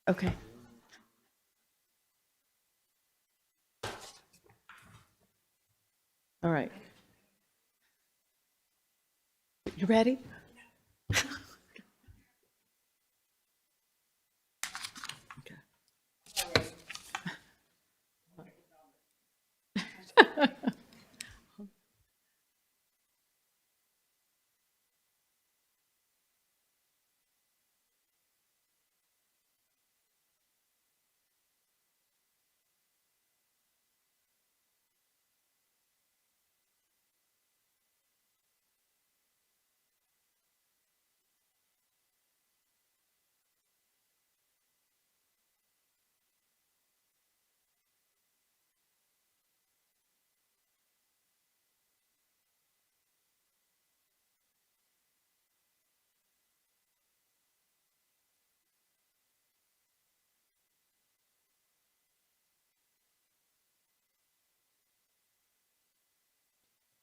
Okay. All right. You ready?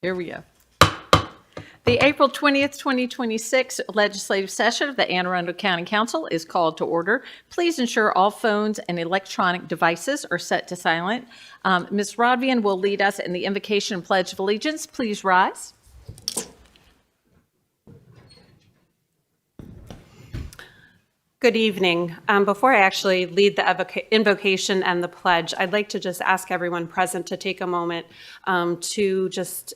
Here we go. The April 20th, 2026 legislative session of the Anne Arundel County Council is called to order. Please ensure all phones and electronic devices are set to silent. Ms. Rodvian will lead us in the invocation and pledge of allegiance. Please rise. Good evening. Before I actually lead the invocation and the pledge, I'd like to just ask everyone present to take a moment to just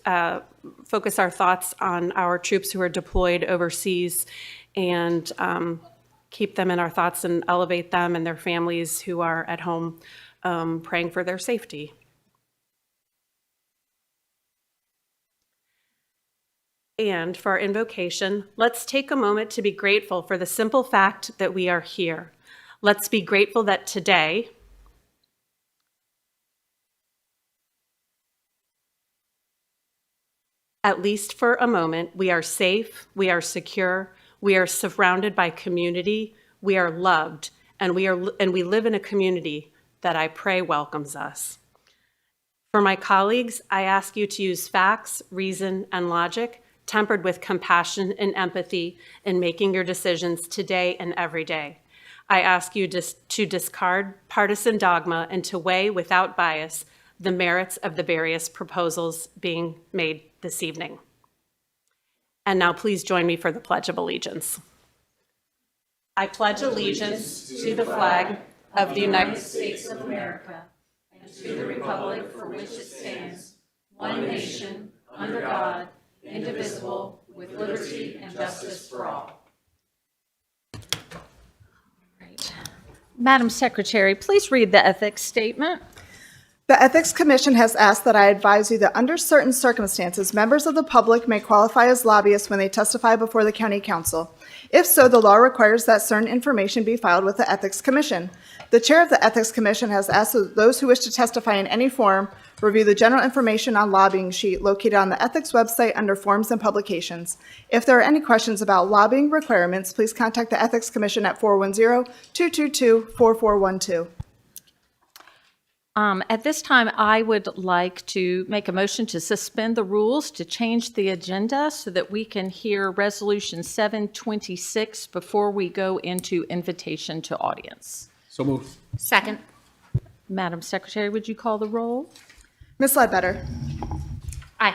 focus our thoughts on our troops who are deployed overseas and keep them in our thoughts and elevate them and their families who are at home praying for their safety. And for our invocation, let's take a moment to be grateful for the simple fact that we are here. Let's be grateful that today, at least for a moment, we are safe, we are secure, we are surrounded by community, we are loved, and we live in a community that I pray welcomes us. For my colleagues, I ask you to use facts, reason, and logic, tempered with compassion and empathy in making your decisions today and every day. I ask you to discard partisan dogma and to weigh without bias the merits of the various proposals being made this evening. And now please join me for the Pledge of Allegiance. I pledge allegiance to the flag of the United States of America and to the republic for which it stands, one nation, under God, indivisible, with liberty and justice for all. Right. Madam Secretary, please read the ethics statement. The Ethics Commission has asked that I advise you that under certain circumstances, members of the public may qualify as lobbyists when they testify before the County Council. If so, the law requires that certain information be filed with the Ethics Commission. The Chair of the Ethics Commission has asked that those who wish to testify in any form review the general information on lobbying sheet located on the Ethics website under Forms and Publications. If there are any questions about lobbying requirements, please contact the Ethics Commission at 410-222-4412. At this time, I would like to make a motion to suspend the rules to change the agenda so that we can hear Resolution 726 before we go into invitation to audience. So moved. Second. Madam Secretary, would you call the roll? Ms. Ledbetter. Aye.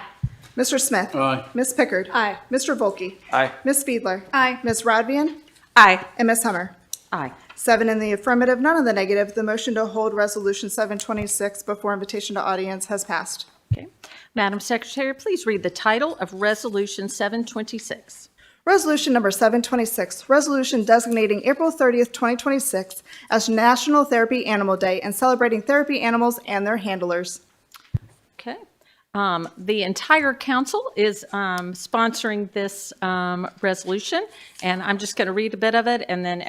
Mr. Smith. Aye. Ms. Pickard. Aye. Mr. Volke. Aye. Ms. Fiedler. Aye. Ms. Rodvian. Aye. And Ms. Hummer. Aye. 7 in the affirmative, none in the negative. The motion to hold Resolution 726 before invitation to audience has passed. Okay. Madam Secretary, please read the title of Resolution 726. Resolution number 726, resolution designating April 30th, 2026 as National Therapy Animal Day and celebrating therapy animals and their handlers. Okay. The entire council is sponsoring this resolution, and I'm just going to read a bit of it, and then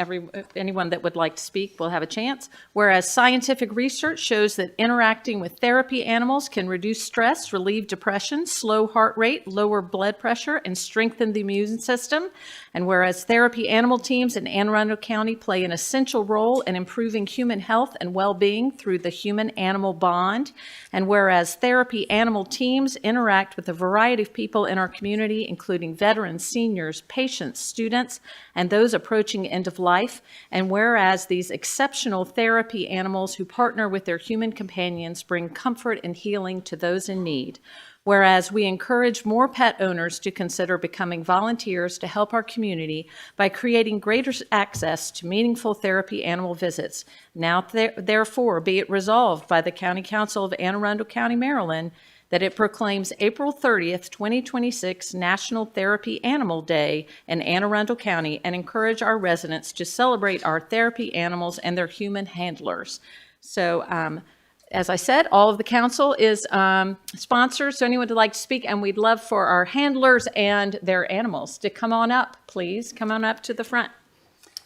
anyone that would like to speak will have a chance. Whereas scientific research shows that interacting with therapy animals can reduce stress, relieve depression, slow heart rate, lower blood pressure, and strengthen the immune system. And whereas therapy animal teams in Anne Arundel County play an essential role in improving human health and well-being through the human-animal bond, and whereas therapy animal teams interact with a variety of people in our community, including veterans, seniors, patients, students, and those approaching end of life. And whereas these exceptional therapy animals who partner with their human companions bring comfort and healing to those in need. Whereas we encourage more pet owners to consider becoming volunteers to help our community by creating greater access to meaningful therapy animal visits. Now, therefore, be it resolved by the County Council of Anne Arundel County, Maryland, that it proclaims April 30th, 2026 National Therapy Animal Day in Anne Arundel County and encourage our residents to celebrate our therapy animals and their human handlers. So, as I said, all of the council is sponsors, so anyone would like to speak, and we'd love for our handlers and their animals to come on up, please. Come on up to the front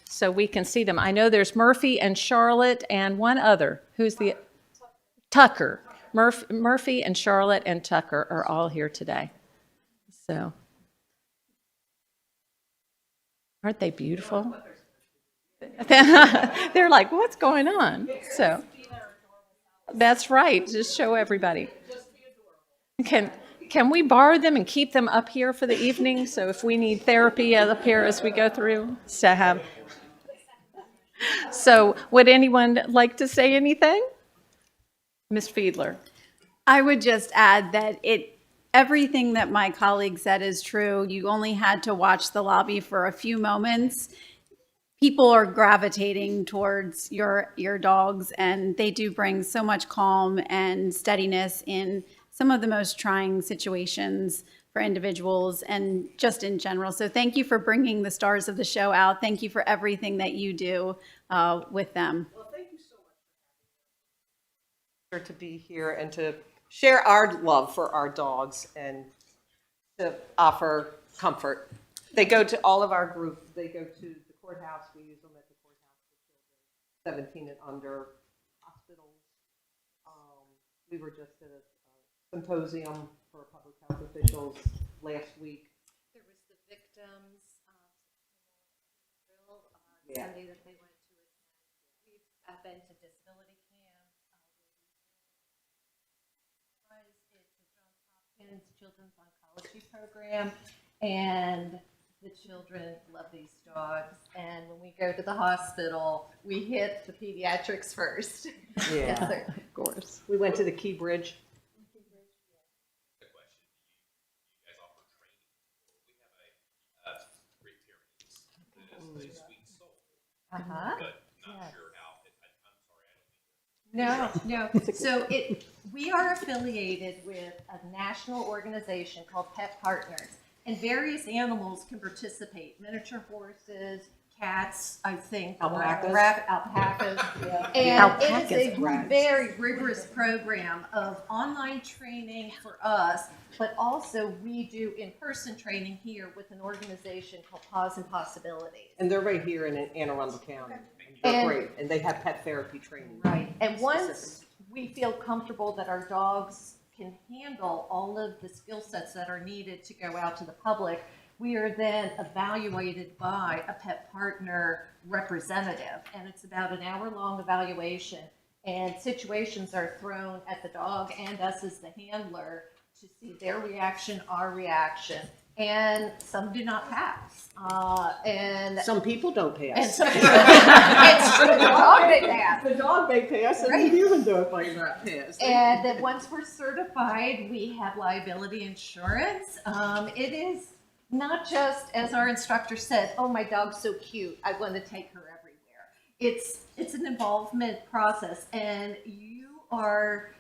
so we can see them. I know there's Murphy and Charlotte and one other. Who's the? Tucker. Murphy and Charlotte and Tucker are all here today. So, aren't they beautiful? They're like, what's going on? So. That's right. Just show everybody. Can we borrow them and keep them up here for the evening? So if we need therapy up here as we go through, to have. So would anyone like to say anything? Ms. Fiedler. I would just add that everything that my colleague said is true. You only had to watch the lobby for a few moments. People are gravitating towards your dogs, and they do bring so much calm and steadiness in some of the most trying situations for individuals and just in general. So thank you for bringing the stars of the show out. Thank you for everything that you do with them. Well, thank you so much to be here and to share our love for our dogs and to offer comfort. They go to all of our groups. They go to courthouse. We use them at the courthouse for children 17 and under, hospitals. We were just at a symposium for public health officials last week. There was the victims Sunday that they went to. We've been to disability camp. It's a Johns Hopkins Children's Oncology Program, and the children love these dogs, and when we go to the hospital, we hit the pediatrics first. Yeah, Yes, sir. of course. We went to the Key Bridge. The question, do you guys offer training? We have a great Pyrenees that is a sweet soul, Uh-huh. but not Yes. sure how. I'm sorry, I don't mean No. So we are affiliated with a national organization called Pet Partners. And various animals can participate, miniature horses, cats, I think. Alpacas. Alpacas. And it is a very rigorous program of online training for us, but also we do in-person training here with an organization called Pause and Possibilities. And they're right here in Anne Arundel County. They're And- great. And they have pet therapy training. Right. And once we feel comfortable that our dogs can handle all of the skill sets that are needed to go out to the public, we are then evaluated by a pet partner representative. And it's about an hour-long evaluation. And situations are thrown at the dog and us as the handler to see their reaction, our reaction. And some do not pass. And Some people don't pass. and some, it's true, the dog may pass. The dog may pass, and Right. the human dog might not pass. And that once we're certified, we have liability insurance. It is not just, as our instructor said, oh, my dog's so cute, I want to take her everywhere. It's an involvement process, and you are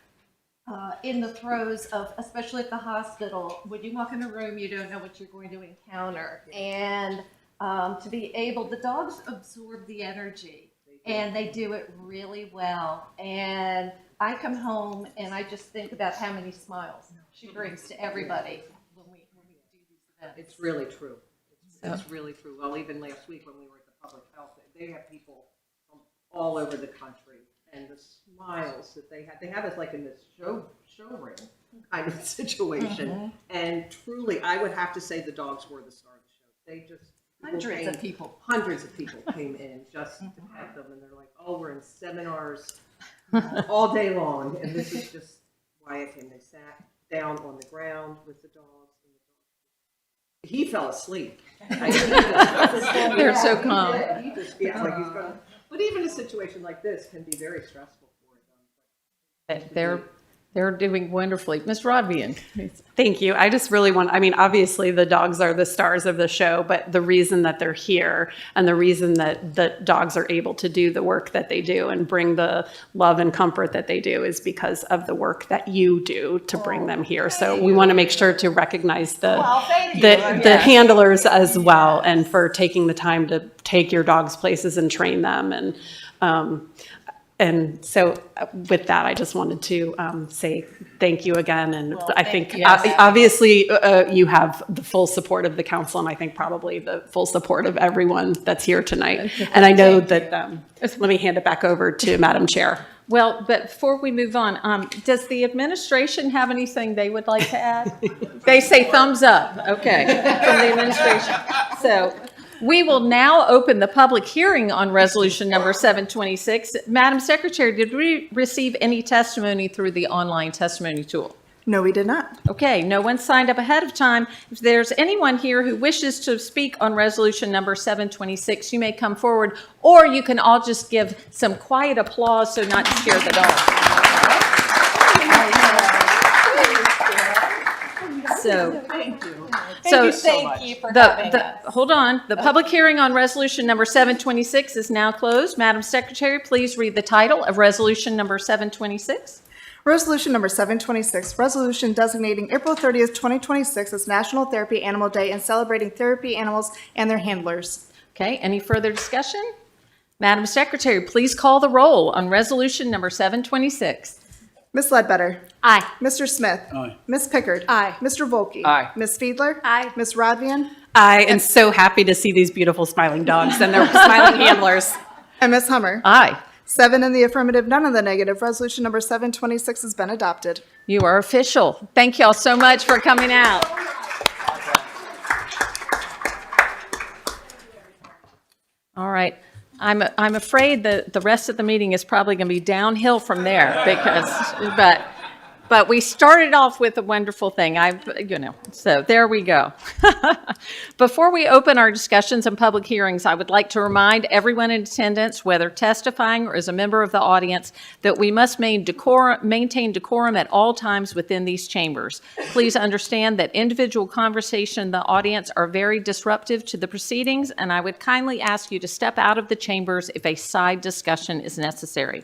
in the throes of, especially at the hospital, when you walk in a room, you don't know what you're going to encounter. And to be able, the dogs absorb the energy, and they do it really well. And I come home and I just think about how many smiles she brings to everybody when we do these events. It's really true. It's really true. Well, even last week when we were at the public health, they have people from all over the country, and the smiles that they have us like in this showroom kind of situation. And truly, I would have to say the dogs were the star of the show. They just Hundreds of people. Hundreds of people came in just to pet them, and they're like, "Oh, we're in seminars all day long, and this is just why I came." They sat down on the ground with the dogs. He fell asleep. They're so calm. He just, yeah, like he's gonna, but even a situation like this can be very stressful for them. They're doing wonderfully. Ms. Rodvian. Thank you. I just really want, I mean, obviously the dogs are the stars of the show, but the reason that they're here and the reason that the dogs are able to do the work that they do and bring the love and comfort that they do is because of the work that you do to bring them here. So we want to make sure to recognize the handlers as well, and for taking the time to take your dogs places and train them. And so with that, I just wanted to say thank you again. And I think obviously you have the full support of the council, and I think probably the full support of everyone that's here tonight. And I know that, let me hand it back over to Madam Chair. Well, but before we move on, does the administration have anything they would like to add? They say thumbs up, okay, from the administration. So we will now open the public hearing on resolution number 726. Madam Secretary, did we receive any testimony through the online testimony tool? No, we did not. Okay, no one signed up ahead of time. If there's anyone here who wishes to speak on resolution number 726, you may come forward, or you can all just give some quiet applause so not to scare the dog. So, Thank you. so Thank you for having us. hold on. The public hearing on resolution number 726 is now closed. Madam Secretary, please read the title of resolution number 726. Resolution number 726, resolution designating April 30th, 2026 as National Therapy Animal Day and celebrating therapy animals and their handlers. Okay, any further discussion? Madam Secretary, please call the roll on resolution number 726. Ms. Ledbetter. Aye. Mr. Smith. Aye. Ms. Pickard. Aye. Mr. Volkey. Aye. Ms. Fiedler. Aye. Ms. Rodvian. I am so happy to see these beautiful smiling dogs and their smiling handlers. And Ms. Hummer. Aye. 7 in the affirmative, none in the negative. Resolution number 726 has been adopted. You are official. Thank you all so much for coming out. All right. I'm afraid that the rest of the meeting is probably going to be downhill from there but we started off with a wonderful thing. So there we go. Before we open our discussions and public hearings, I would like to remind everyone in attendance, whether testifying or as a member of the audience, that we must maintain decorum at all times within these chambers. Please understand that individual conversation in the audience are very disruptive to the proceedings, and I would kindly ask you to step out of the chambers if a side discussion is necessary.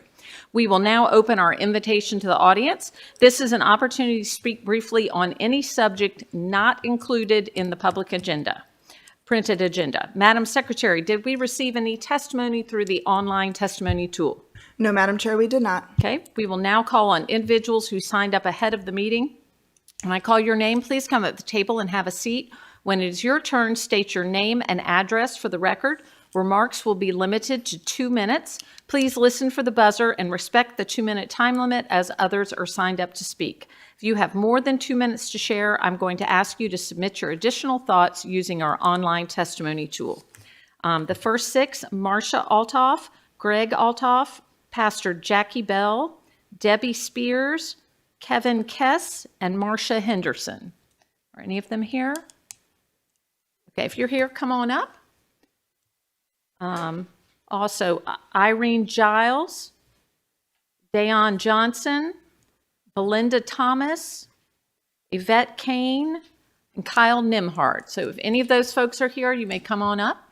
We will now open our invitation to the audience. This is an opportunity to speak briefly on any subject not included in the public agenda, printed agenda. Madam Secretary, did we receive any testimony through the online testimony tool? No, Madam Chair, we did not. Okay, we will now call on individuals who signed up ahead of the meeting. When I call your name, please come at the table and have a seat. When it is your turn, state your name and address for the record. Remarks will be limited to 2 minutes. Please listen for the buzzer and respect the 2-minute time limit as others are signed up to speak. If you have more than 2 minutes to share, I'm going to ask you to submit your additional thoughts using our online testimony tool. The first 6, Marcia Altoff, Greg Altoff, Pastor Jackie Bell, Debbie Spears, Kevin Kess, and Marcia Henderson. Are any of them here? Okay, if you're here, come on up. Also, Irene Giles, Dayon Johnson, Belinda Thomas, Yvette Kane, and Kyle Nimhart. So if any of those folks are here, you may come on up.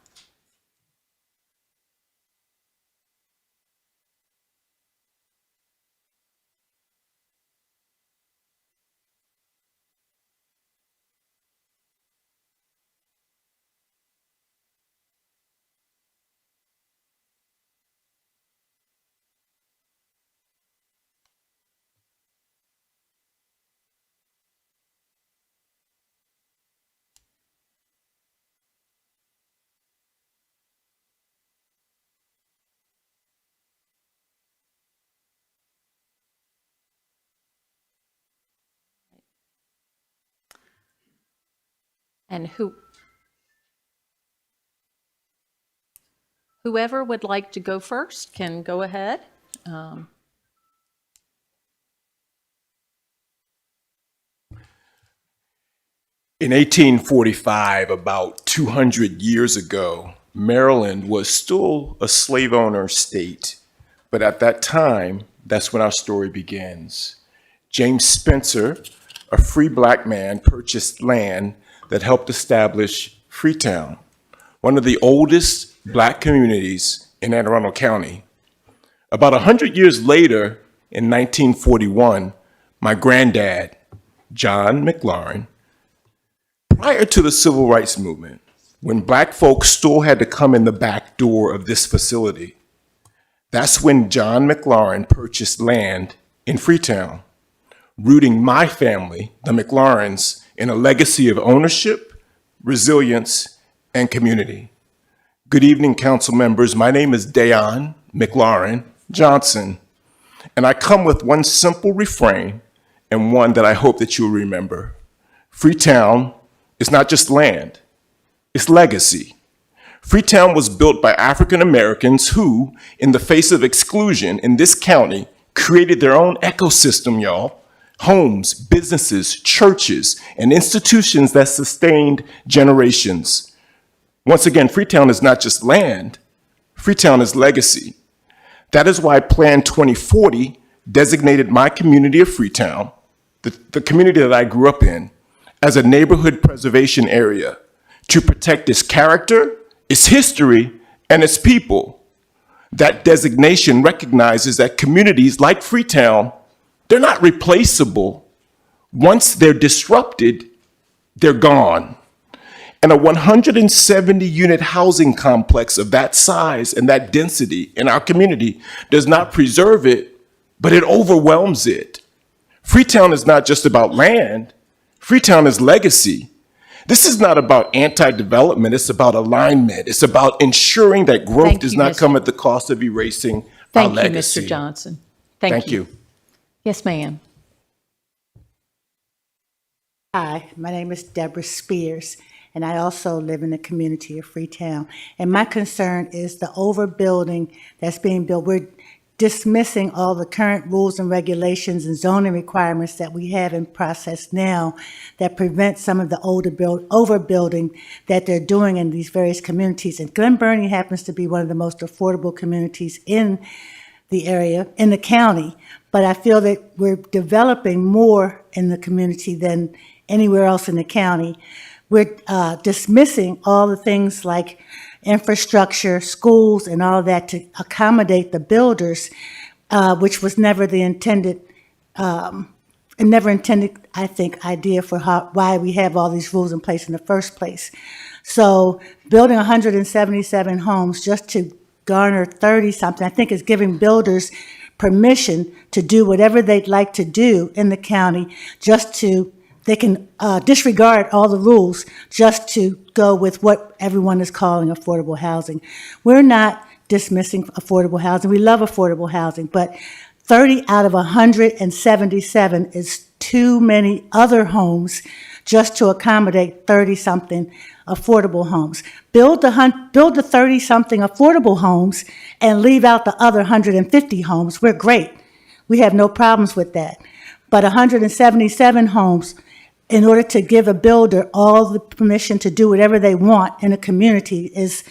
And whoever would like to go first can go ahead. In 1845, about 200 years ago, Maryland was still a slave owner state. But at that time, that's when our story begins. James Spencer, a free black man, purchased land that helped establish Freetown, one of the oldest black communities in Anne Arundel County. About 100 years later, in 1941, my granddad, John McLaurin, prior to the Civil Rights Movement, when black folks still had to come in the back door of this facility, that's when John McLaurin purchased land in Freetown, rooting my family, the McLaurins, in a legacy of ownership, resilience, and community. Good evening, council members. My name is Dayon McLaurin Johnson, and I come with one simple refrain and one that I hope that you'll remember. Freetown is not just land, it's legacy. Freetown was built by African Americans who, in the face of exclusion in this county, created their own ecosystem, y'all. Homes, businesses, churches, and institutions that sustained generations. Once again, Freetown is not just land, Freetown is legacy. That is why Plan 2040 designated my community of Freetown, the community that I grew up in, as a neighborhood preservation area to protect its character, its history, and its people. That designation recognizes that communities like Freetown, they're not replaceable. Once they're disrupted, they're gone. And a 170-unit housing complex of that size and that density in our community does not preserve it, but it overwhelms it. Freetown is not just about land. Freetown is legacy. This is not about anti-development. It's about alignment. It's about ensuring that growth Thank does you, not Mr. come at the cost of erasing our Thank you, legacy. Mr. Johnson. Thank you. Yes, ma'am. Hi, my name is Deborah Spears, and I also live in the community of Freetown. And my concern is the overbuilding that's being built. We're dismissing all the current rules and regulations and zoning requirements that we have in process now that prevent some of the overbuilding that they're doing in these various communities. And Glen Burnie happens to be one of the most affordable communities in the area, in the county. But I feel that we're developing more in the community than anywhere else in the county. We're dismissing all the things like infrastructure, schools, and all that to accommodate the builders, which was never the intended, I think, idea for why we have all these rules in place in the first place. So building 177 homes just to garner 30-something, I think is giving builders permission to do whatever they'd like to do in the county, they can disregard all the rules just to go with what everyone is calling affordable housing. We're not dismissing affordable housing. We love affordable housing, but 30 out of 177 is too many other homes just to accommodate 30-something affordable homes. Build the 30-something affordable homes and leave out the other 150 homes. We're great. We have no problems with that. But 177 homes, in order to give a builder all the permission to do whatever they want in a community is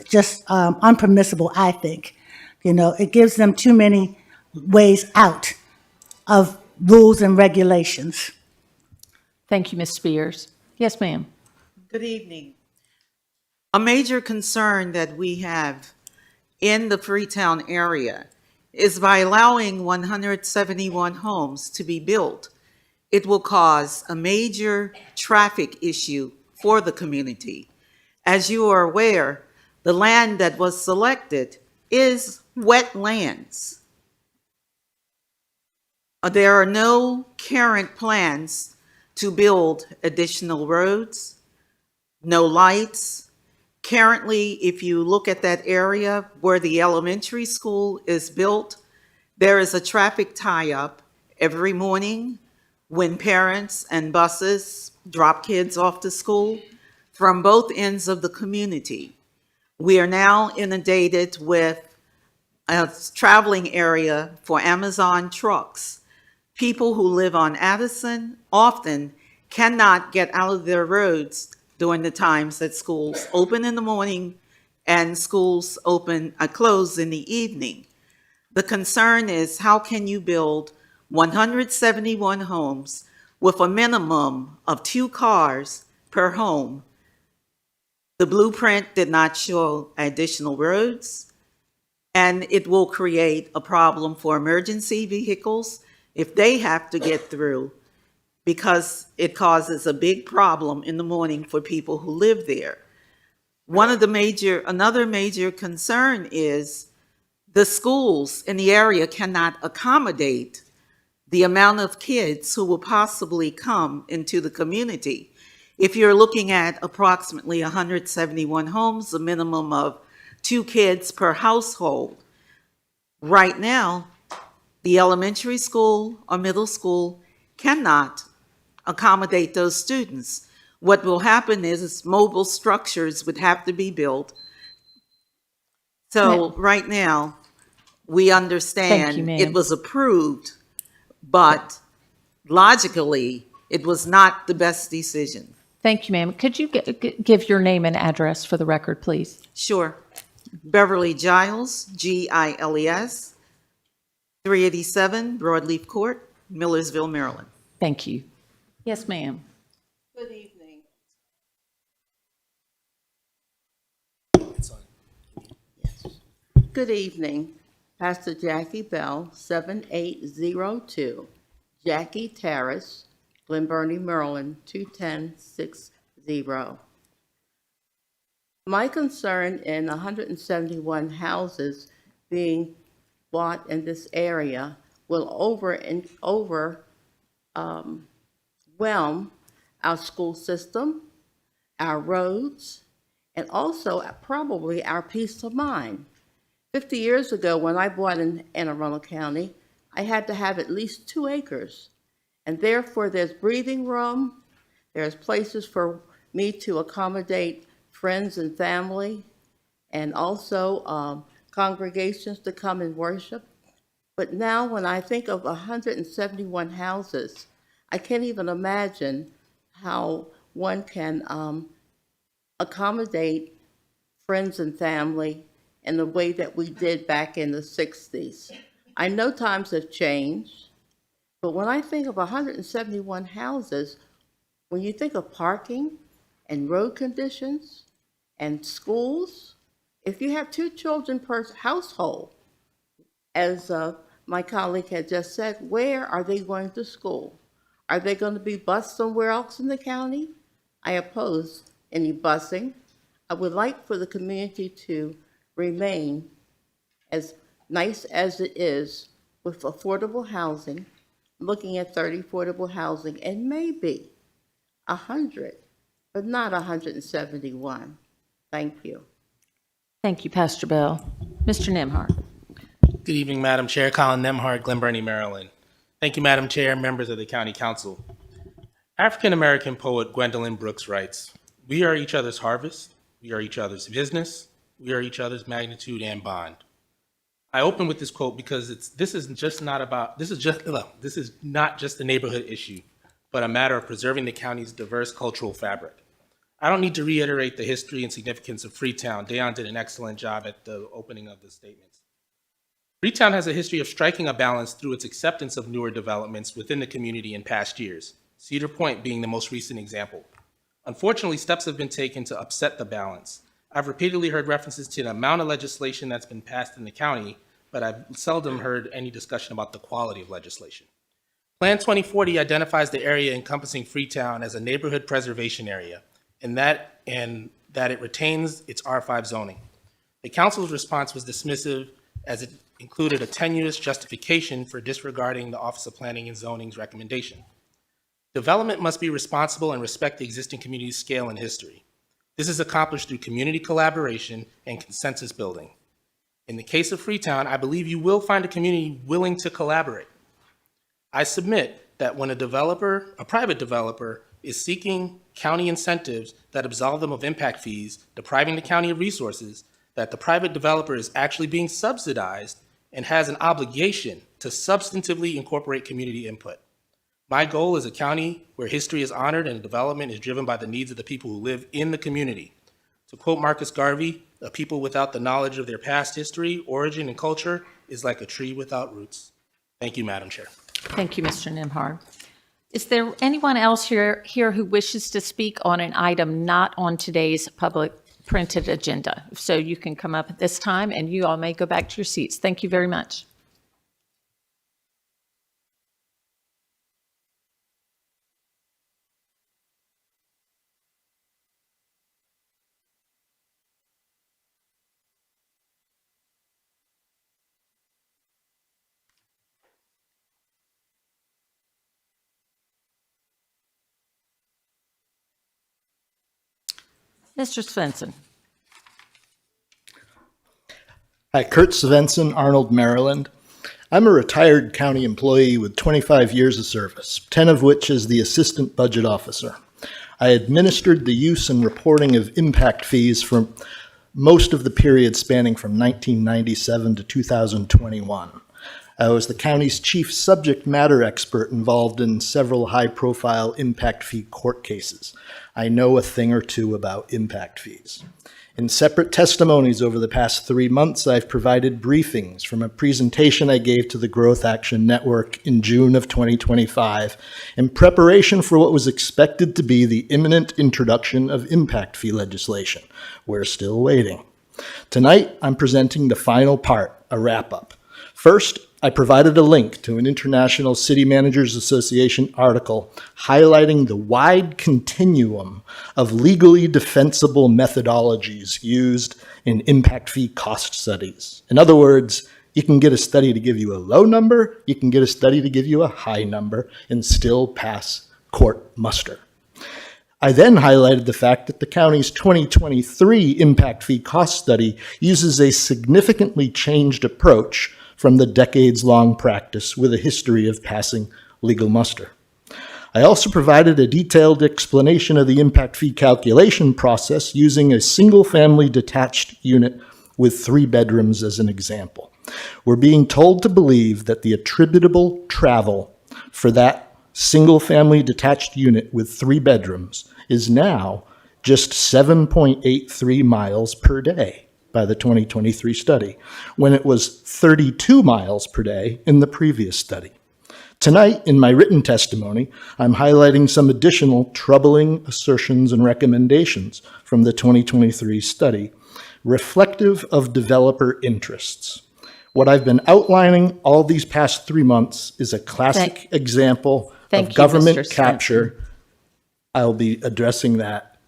just unpermissible, I think. You know, it gives them too many ways out of rules and regulations. Thank you, Ms. Spears. Yes, ma'am. Good evening. A major concern that we have in the Freetown area is by allowing 171 homes to be built, it will cause a major traffic issue for the community. As you are aware, the land that was selected is wetlands. There are no current plans to build additional roads, no lights. Currently, if you look at that area where the elementary school is built, there is a traffic tie-up every morning when parents and buses drop kids off to school from both ends of the community. We are now inundated with a traveling area for Amazon trucks. People who live on Addison often cannot get out of their roads during the times that schools open in the morning and schools close in the evening. The concern is, how can you build 171 homes with a minimum of 2 cars per home? The blueprint did not show additional roads, and it will create a problem for emergency vehicles if they have to get through, because it causes a big problem in the morning for people who live there. Another major concern is the schools in the area cannot accommodate the amount of kids who will possibly come into the community. If you're looking at approximately 171 homes, a minimum of 2 kids per household, right now, the elementary school or middle school cannot accommodate those students. What will happen is mobile structures would have to be built. So right now, we understand ma'am. it was approved, but logically, it was not the best decision. Thank you, ma'am. Could you give your name and address for the record, please? Sure. Beverly Giles, Giles, 387 Broadleaf Court, Millersville, Maryland. Thank you. Yes, ma'am. Good evening. Good evening. Pastor Jackie Bell, 7802 Jackie Terrace, Glen, Burnie, Maryland, 21060. My concern in 171 houses being bought in this area will overwhelm our school system, our roads, and also probably our peace of mind. 50 years ago, when I bought in Arundel County, I had to have at least 2 acres. And therefore, there's breathing room, there's places for me to accommodate friends and family, and also congregations to come and worship. But now when I think of 171 houses, I can't even imagine how one can accommodate friends and family in the way that we did back in the 60s. I know times have changed, but when I think of 171 houses, when you think of parking and road conditions and schools, if you have 2 children per household, as my colleague had just said, where are they going to school? Are they going to be bused somewhere else in the county? I oppose any busing. I would like for the community to remain as nice as it is with affordable housing, looking at 30 affordable housing, and maybe 100, but not 171. Thank you. Thank you, Pastor Bell. Mr. Nemhart. Good evening, Madam Chair. Colin Nemhart, Glen, Burnie, Maryland. Thank you, Madam Chair, members of the County Council. African-American poet Gwendolyn Brooks writes, "We are each other's harvest. We are each other's business. We are each other's magnitude and bond." I open with this quote because this is not just a neighborhood issue, but a matter of preserving the county's diverse cultural fabric. I don't need to reiterate the history and significance of Freetown. Dayon did an excellent job at the opening of the statements. Freetown has a history of striking a balance through its acceptance of newer developments within the community in past years, Cedar Point being the most recent example. Unfortunately, steps have been taken to upset the balance. I've repeatedly heard references to the amount of legislation that's been passed in the county, but I've seldom heard any discussion about the quality of legislation. Plan 2040 identifies the area encompassing Freetown as a neighborhood preservation area, and that it retains its R5 zoning. The council's response was dismissive, as it included a tenuous justification for disregarding the Office of Planning and Zoning's recommendation. Development must be responsible and respect the existing community's scale and history. This is accomplished through community collaboration and consensus building. In the case of Freetown, I believe you will find a community willing to collaborate. I submit that when a private developer, is seeking county incentives that absolve them of impact fees, depriving the county of resources, that the private developer is actually being subsidized and has an obligation to substantively incorporate community input. My goal is a county where history is honored and development is driven by the needs of the people who live in the community. To quote Marcus Garvey, a people without the knowledge of their past history, origin, and culture is like a tree without roots. Thank you, Madam Chair. Thank you, Mr. Nimhard. Is there anyone else here who wishes to speak on an item not on today's public printed agenda? So you can come up at this time, and you all may go back to your seats. Thank you very much. Mr. Svensson. Hi, Kurt Svensson, Arnold, Maryland. I'm a retired county employee with 25 years of service, 10 of which as the Assistant Budget Officer. I administered the use and reporting of impact fees for most of the period spanning from 1997 to 2021. I was the county's chief subject matter expert involved in several high-profile impact fee court cases. I know a thing or two about impact fees. In separate testimonies over the past 3 months, I've provided briefings from a presentation I gave to the Growth Action Network in June of 2025 in preparation for what was expected to be the imminent introduction of impact fee legislation. We're still waiting. Tonight, I'm presenting the final part, a wrap-up. First, I provided a link to an International City Managers Association article highlighting the wide continuum of legally defensible methodologies used in impact fee cost studies. In other words, you can get a study to give you a low number, you can get a study to give you a high number, and still pass court muster. I then highlighted the fact that the county's 2023 impact fee cost study uses a significantly changed approach from the decades-long practice with a history of passing legal muster. I also provided a detailed explanation of the impact fee calculation process using a single-family detached unit with 3 bedrooms as an example. We're being told to believe that the attributable travel for that single-family detached unit with 3 bedrooms is now just 7.83 miles per day by the 2023 study, when it was 32 miles per day in the previous study. Tonight, in my written testimony, I'm highlighting some additional troubling assertions and recommendations from the 2023 study, reflective of developer interests. What I've been outlining all these past 3 months is a classic example of government capture. I'll be addressing that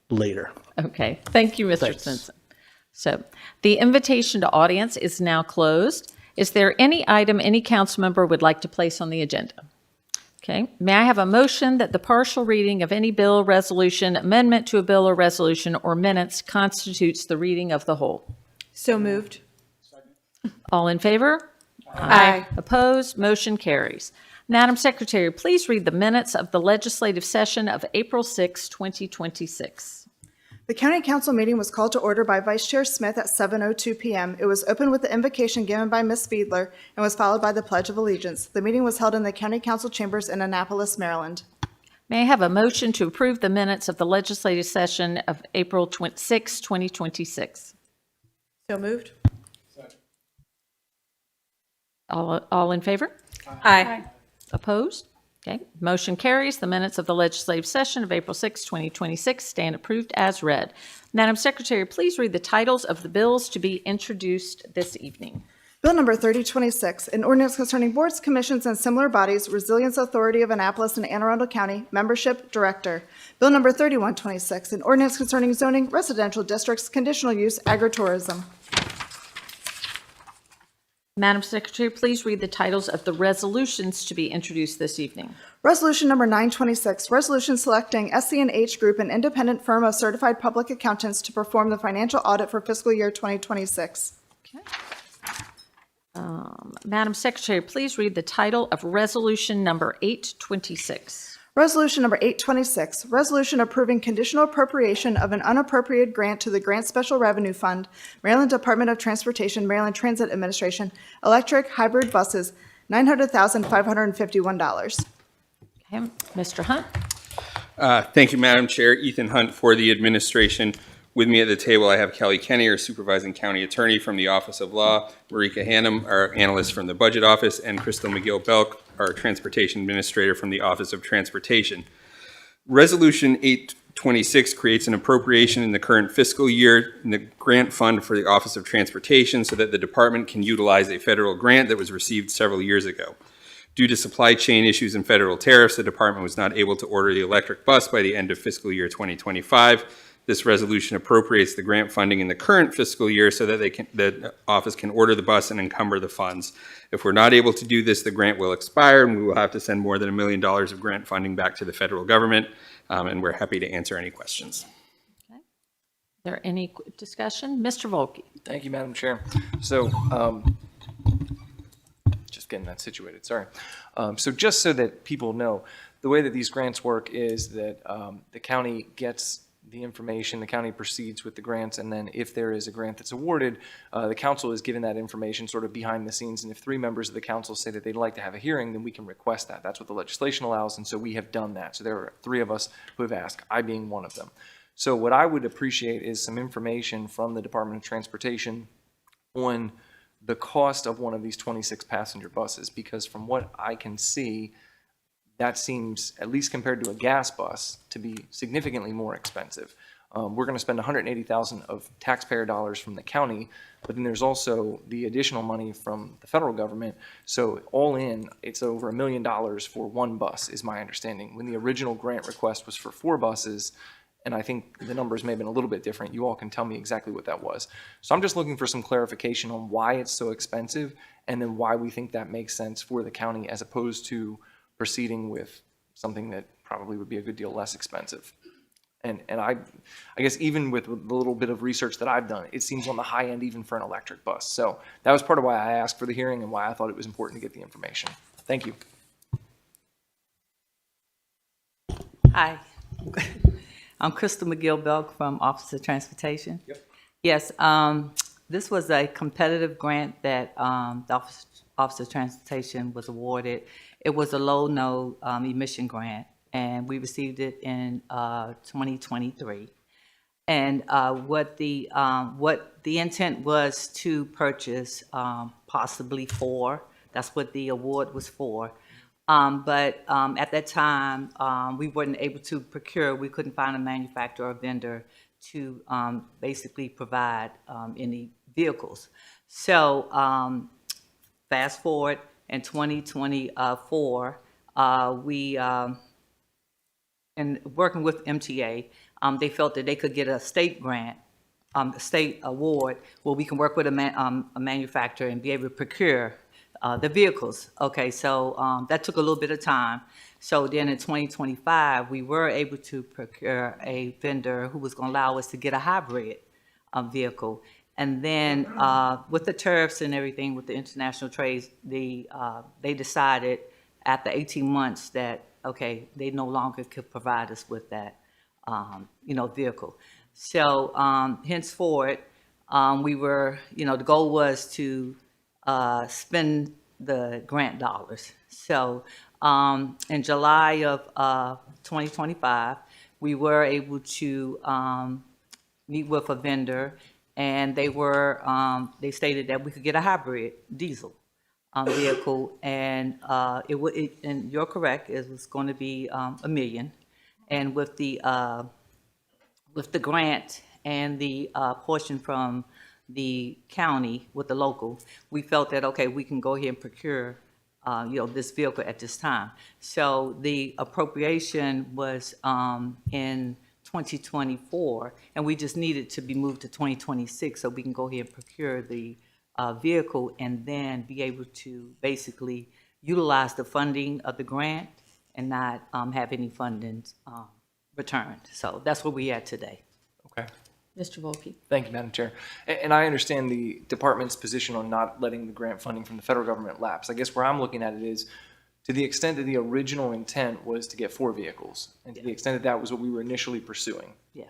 later. Okay, thank you, Mr. Svensson. So the invitation to audience is now closed. Is there any item any council member would like to place on the agenda? Okay, may I have a motion that the partial reading of any bill, resolution, amendment to a bill or resolution, or minutes constitutes the reading of the whole? So moved. All in favor? Aye. Opposed? Motion carries. Madam Secretary, please read the minutes of the legislative session of April 6, 2026. The County Council meeting was called to order by Vice Chair Smith at 7:02 p.m. It was opened with the invocation given by Ms. Fiedler and was followed by the Pledge of Allegiance. The meeting was held in the County Council chambers in Annapolis, Maryland. May I have a motion to approve the minutes of the legislative session of April 6, 2026? So moved. All in favor? Aye. Opposed? Okay, motion carries. The minutes of the legislative session of April 6, 2026 stand approved as read. Madam Secretary, please read the titles of the bills to be introduced this evening. Bill number 3026, an ordinance concerning boards, commissions, and similar bodies, Resilience Authority of Annapolis and Anne Arundel County, membership, director. Bill number 3126, an ordinance concerning zoning, residential districts, conditional use, agritourism. Madam Secretary, please read the titles of the resolutions to be introduced this evening. Resolution number 926, resolution selecting SC&H Group, an independent firm of certified public accountants to perform the financial audit for fiscal year 2026. Okay. Madam Secretary, please read the title of resolution number 826. Resolution number 826, resolution approving conditional appropriation of an unappropriated grant to the Grant Special Revenue Fund, Maryland Department of Transportation, Maryland Transit Administration, electric hybrid buses, $900,551. Okay, Mr. Hunt? Thank you, Madam Chair. Ethan Hunt for the administration. With me at the table, I have Kelly Kenny, our supervising county attorney from the Office of Law, Marika Hannum, our analyst from the Budget Office, and Crystal McGill-Belk, our transportation administrator from the Office of Transportation. Resolution 826 creates an appropriation in the current fiscal year in the grant fund for the Office of Transportation so that the department can utilize a federal grant that was received several years ago. Due to supply chain issues and federal tariffs, the department was not able to order the electric bus by the end of fiscal year 2025. This resolution appropriates the grant funding in the current fiscal year so that the office can order the bus and encumber the funds. If we're not able to do this, the grant will expire and we will have to send more than $1 million of grant funding back to the federal government. And we're happy to answer any questions. Okay. Is there any discussion? Mr. Volke? Thank you, Madam Chair. So, just getting that situated, sorry. So just so that people know, the way that these grants work is that the county gets the information, the county proceeds with the grants, and then if there is a grant that's awarded, the council is given that information sort of behind the scenes, and if 3 members of the council say that they'd like to have a hearing, then we can request that. That's what the legislation allows, and so we have done that. So there are 3 of us who have asked, I being one of them. So what I would appreciate is some information from the Department of Transportation on the cost of one of these 26 passenger buses, because from what I can see, that seems, at least compared to a gas bus, to be significantly more expensive. We're going to spend $180,000 of taxpayer dollars from the county, but then there's also the additional money from the federal government. So all in, it's over $1 million for one bus, is my understanding. When the original grant request was for 4 buses, and I think the numbers may have been a little bit different. You all can tell me exactly what that was. So I'm just looking for some clarification on why it's so expensive, and then why we think that makes sense for the county as opposed to proceeding with something that probably would be a good deal less expensive. And I guess even with the little bit of research that I've done, it seems on the high end even for an electric bus. So that was part of why I asked for the hearing and why I thought it was important to get the information. Thank you. Hi. I'm Crystal McGill-Belk from Office of Transportation. Yep. Yes, this was a competitive grant that the Office of Transportation was awarded. It was a low-no emission grant, and we received it in 2023. And what the intent was to purchase possibly 4. That's what the award was for. But at that time, we weren't able to procure. We couldn't find a manufacturer or vendor to basically provide any vehicles. So fast forward in 2024, we, in working with MTA, they felt that they could get a state grant, a state award, where we can work with a manufacturer and be able to procure the vehicles. Okay, so that took a little bit of time. So then in 2025, we were able to procure a vendor who was going to allow us to get a hybrid vehicle. And then with the tariffs and everything, with the international trade, they decided after 18 months that, okay, they no longer could provide us with that, vehicle. So henceforth, we were, the goal was to spend the grant dollars. So in July of 2025, we were able to meet with a vendor, and they stated that we could get a hybrid diesel vehicle, and and you're correct, it was going to be $1 million. And with the grant and the portion from the county with the local, we felt that, okay, we can go ahead and procure this vehicle at this time. So the appropriation was in 2024, and we just needed to be moved to 2026 so we can go ahead and procure the vehicle and then be able to basically utilize the funding of the grant and not have any funding returned. So that's where we are today. Okay. Mr. Volke? Thank you, Madam Chair. And I understand the department's position on not letting the grant funding from the federal government lapse. I guess where I'm looking at it is, to the extent that the original intent was to get 4 vehicles, and to the extent that that was what we were initially pursuing. Yeah.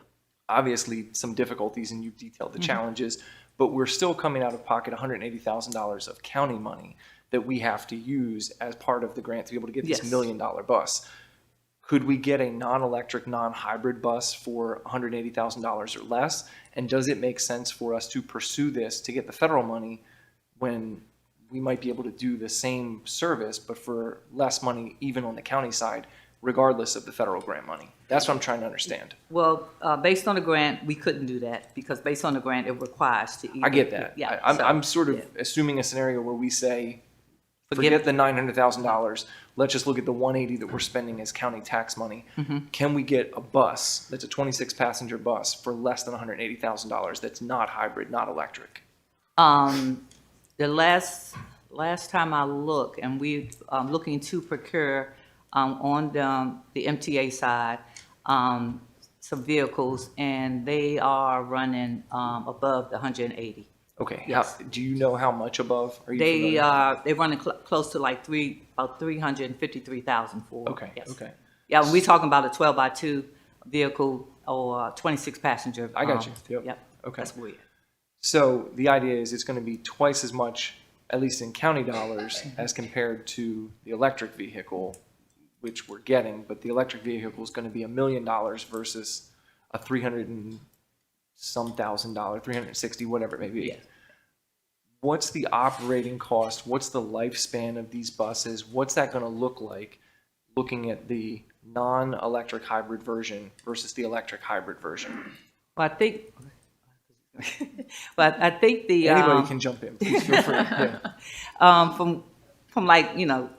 Obviously, some difficulties, and you've detailed the challenges, but we're still coming out of pocket $180,000 of county money that we have to use as part of the grant to be able to get this Yes. $1 million bus. Could we get a non-electric, non-hybrid bus for $180,000 or less? And does it make sense for us to pursue this to get the federal money when we might be able to do the same service, but for less money, even on the county side, regardless of the federal grant money? That's what I'm trying to understand. Well, based on the grant, we couldn't do that because based on the grant, it requires to. I get that. Yeah. I'm sort of yeah. assuming a scenario where we say, Forget- forget the $900,000. Let's just look at the 180 that we're spending as county tax money. Can we get a bus that's a 26-passenger bus for less than $180,000 that's not hybrid, not electric? The last time I looked, and we looking to procure on the MTA side some vehicles, and they are running above the 180. Okay. Yes. Do you know how much above? Are you They familiar? they're running close to like about 353,000 for. Okay. Yes. Okay. Yeah, when we're talking about a 12x2 vehicle or 26 passenger. I got you. Yep. Yep. Okay. That's weird. So the idea is it's going to be twice as much, at least in county dollars, as compared to the electric vehicle, which we're getting. But the electric vehicle is going to be $1 million versus a $300,000 and some $1,000, 360, whatever it may be. Yeah. What's the operating cost? What's the lifespan of these buses? What's that going to look like looking at the non-electric hybrid version versus the electric hybrid version? Well, I think, but I think the Anybody can jump in. Please feel free. Yeah. from like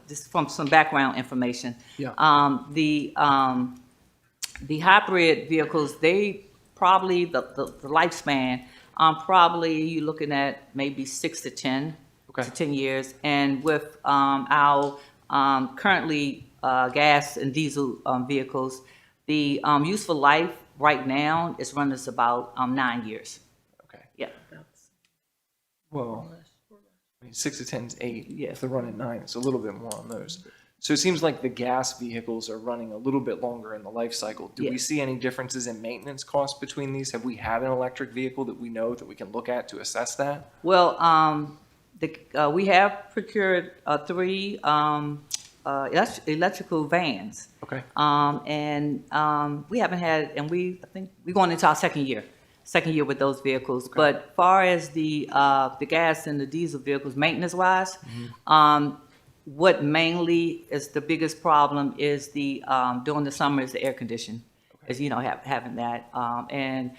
just from some background information. Yeah. The hybrid vehicles, they probably the lifespan. Probably you're looking at maybe 6 to 10 to 10 years, and with our currently gas and diesel vehicles, the useful life right now is running us about 9 years. Okay. Yeah. Well, I mean, 6 to 10 is 8. Yeah. If they're running 9, it's a little bit more on those. So it seems like the gas vehicles are running a little bit longer in the life cycle. Do we Yeah. see any differences in maintenance costs between these? Have we had an electric vehicle that we know that we can look at to assess that? Well, we have procured 3 electrical vans. Okay. And we haven't had, and I think we're going into our second year with those vehicles. But far as the gas and the diesel vehicles, maintenance-wise, what mainly is the biggest problem is during the summer is the air condition, as having that. And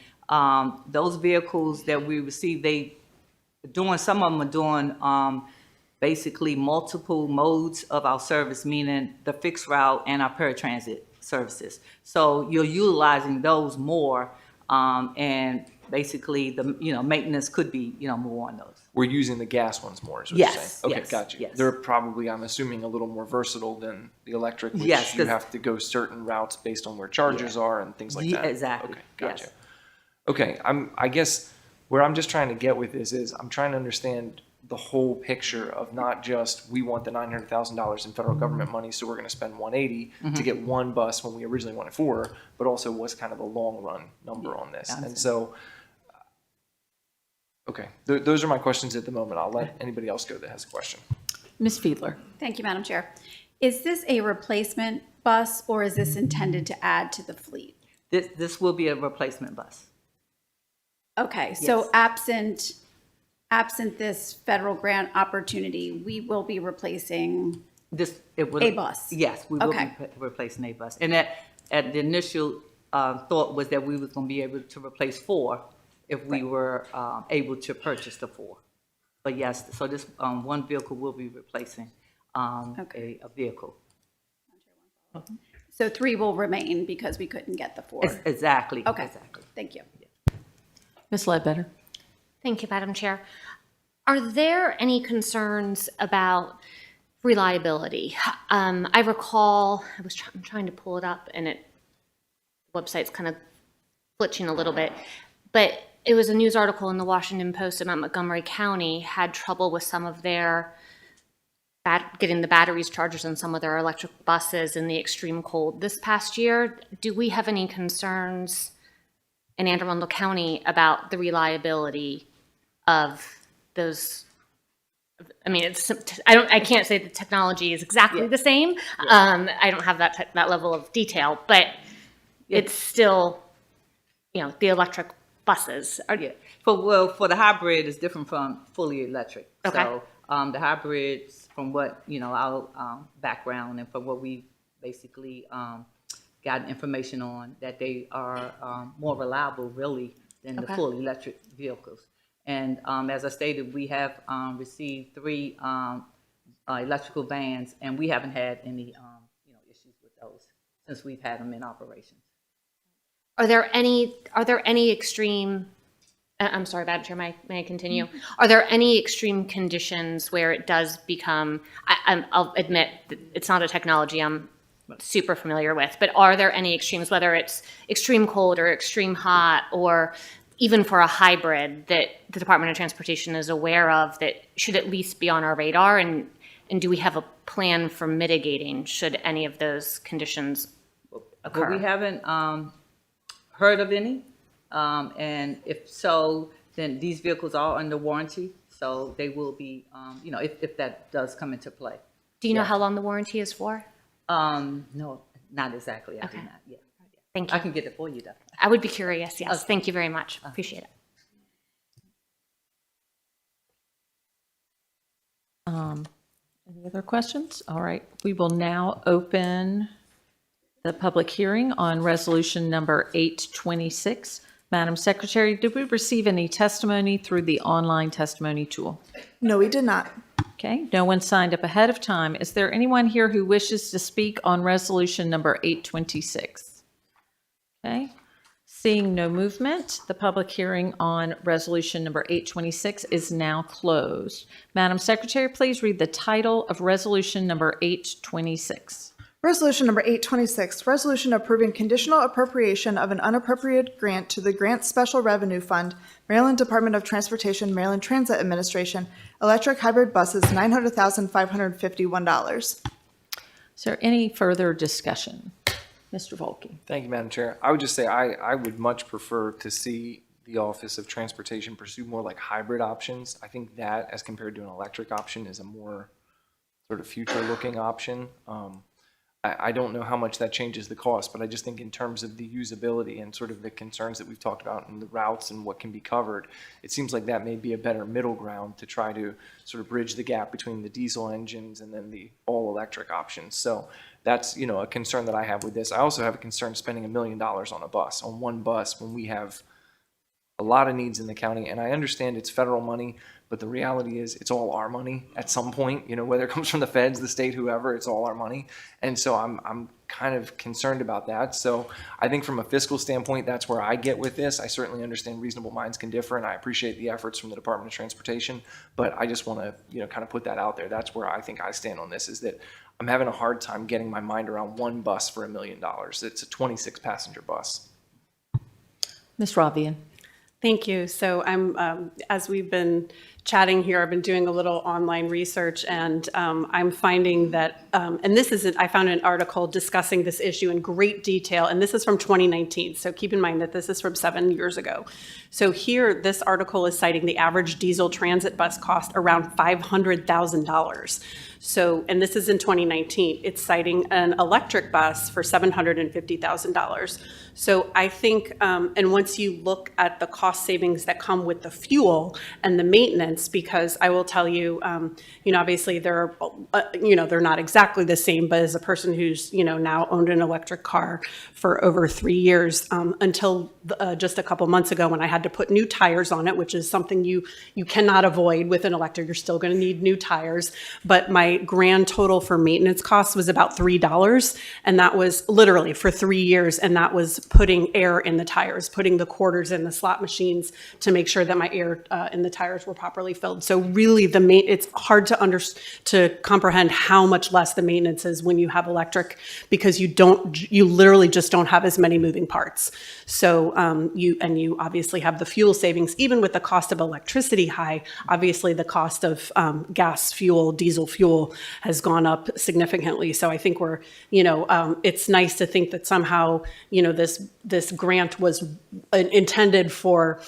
those vehicles that we receive, some of them are doing basically multiple modes of our service, meaning the fixed route and our paratransit services. So you're utilizing those more, and basically the maintenance could be more on those. We're using the gas ones more, is what Yes, you're saying? Okay, yes, got you. yes. They're probably, I'm assuming, a little more versatile than the electric, which Yes, you 'cause- have to go certain routes based on where chargers are and things like Yeah, that. exactly, Okay, gotcha. yes. Okay, I guess where I'm just trying to get with this is I'm trying to understand the whole picture of not just we want the $900,000 in federal government money, so we're going to spend 180 to get one bus when we originally wanted 4, but also what's kind of the long run number on this. And so, okay, those are my questions at the moment. I'll let anybody else go that has a question. Ms. Fiedler. Thank you, Madam Chair. Is this a replacement bus or is this intended to add to the fleet? This will be a replacement bus. Okay, so Yes. absent this federal grant opportunity, we will be replacing It will, a bus? Yes, we will be Okay. replacing a bus. And at the initial thought was that we was going to be able to replace 4 if we were able to purchase the 4. But yes, so this one vehicle will be replacing a vehicle. So 3 will remain because we couldn't get the 4? Exactly. Okay. Exactly. Thank you. Ms. Ledbetter. Thank you, Madam Chair. Are there any concerns about reliability? I recall, I'm trying to pull it up and the website's kind of glitching a little bit, but it was a news article in the Washington Post about Montgomery County had trouble with some of their getting the batteries chargers in some of their electric buses in the extreme cold this past year. Do we have any concerns in Anne Arundel County about the reliability of those I mean, I can't say the technology is exactly the same. I don't have that level of detail, but it's still, the electric buses are. Yeah, for the hybrid, it's different from fully electric. Okay. So the hybrids, from what our background and from what we basically got information on, that they are more reliable, really, than the full electric vehicles. And as I stated, we have received 3 electrical vans, and we haven't had any issues with those since we've had them in operation. Are there any extreme, I'm sorry, Madam Chair, may I continue? Are there any extreme conditions where it does become, I'll admit that it's not a technology I'm super familiar with, but are there any extremes, whether it's extreme cold or extreme hot, or even for a hybrid, that the Department of Transportation is aware of that should at least be on our radar? And do we have a plan for mitigating should any of those conditions occur? Well, we haven't heard of any. And if so, then these vehicles are under warranty. So they will be, if that does come into play. Do you know how long the warranty is for? No, not exactly. I do not. Yeah. Thank you. I can get it for you, though. I would be curious, yes. Thank you very much. Appreciate it. Any other questions? All right, we will now open the public hearing on resolution number 826. Madam Secretary, did we receive any testimony through the online testimony tool? No, we did not. Okay, no one signed up ahead of time. Is there anyone here who wishes to speak on resolution number 826? Okay, seeing no movement, the public hearing on resolution number 826 is now closed. Madam Secretary, please read the title of resolution number 826. Resolution number 826, resolution approving conditional appropriation of an unappropriated grant to the Grant Special Revenue Fund, Maryland Department of Transportation, Maryland Transit Administration, electric hybrid buses, $900,551. Is there any further discussion? Mr. Volke. Thank you, Madam Chair. I would just say I would much prefer to see the Office of Transportation pursue more like hybrid options. I think that, as compared to an electric option, is a more sort of future-looking option. I don't know how much that changes the cost, but I just think in terms of the usability and sort of the concerns that we've talked about and the routes and what can be covered, it seems like that may be a better middle ground to try to sort of bridge the gap between the diesel engines and then the all-electric options. So that's, a concern that I have with this. I also have a concern spending $1 million on one bus, when we have a lot of needs in the county. And I understand it's federal money, but the reality is it's all our money at some point, whether it comes from the feds, the state, whoever, it's all our money. And so I'm kind of concerned about that. So I think from a fiscal standpoint, that's where I get with this. I certainly understand reasonable minds can differ, and I appreciate the efforts from the Department of Transportation, but I just want to, kind of put that out there. That's where I think I stand on this, is that I'm having a hard time getting my mind around one bus for $1 million. It's a 26-passenger bus. Ms. Ravian. Thank you. So I'm, as we've been chatting here, I've been doing a little online research, and I'm finding that, and this is, I found an article discussing this issue in great detail, and this is from 2019. So keep in mind that this is from 7 years ago. So here, this article is citing the average diesel transit bus cost around $500,000. So, and this is in 2019. It's citing an electric bus for $750,000. So I think, and once you look at the cost savings that come with the fuel and the maintenance, because I will tell you, obviously they're not exactly the same, but as a person who's, now owned an electric car for over 3 years, until just a couple months ago when I had to put new tires on it, which is something you cannot avoid with an electric. You're still going to need new tires. But my grand total for maintenance costs was about $3. And that was literally for 3 years. And that was putting air in the tires, putting the quarters in the slot machines to make sure that my air in the tires were properly filled. So really it's hard to comprehend how much less the maintenance is when you have electric, because you literally just don't have as many moving parts. So you obviously have the fuel savings. Even with the cost of electricity high, obviously the cost of gas fuel, diesel fuel has gone up significantly. So I think we're, it's nice to think that somehow, this grant was intended for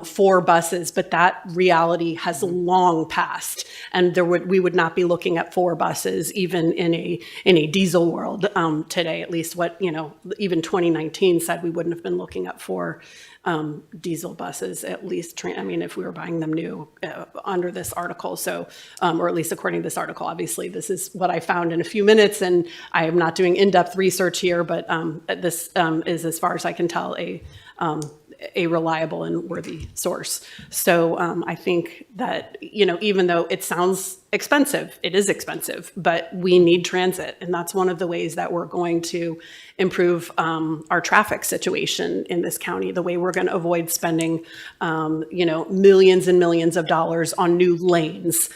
4 buses, but that reality has long passed, and we would not be looking at 4 buses even in a diesel world today. At least what even 2019 said we wouldn't have been looking at 4 diesel buses, at least. If we were buying them new under this article, so or at least according to this article. Obviously, this is what I found in a few minutes, and I am not doing in-depth research here, but this is, as far as I can tell, a reliable and worthy source. So I think that, even though it sounds expensive, it is expensive, but we need transit. And that's one of the ways that we're going to improve our traffic situation in this county, the way we're going to avoid spending, millions and millions of dollars on new lanes.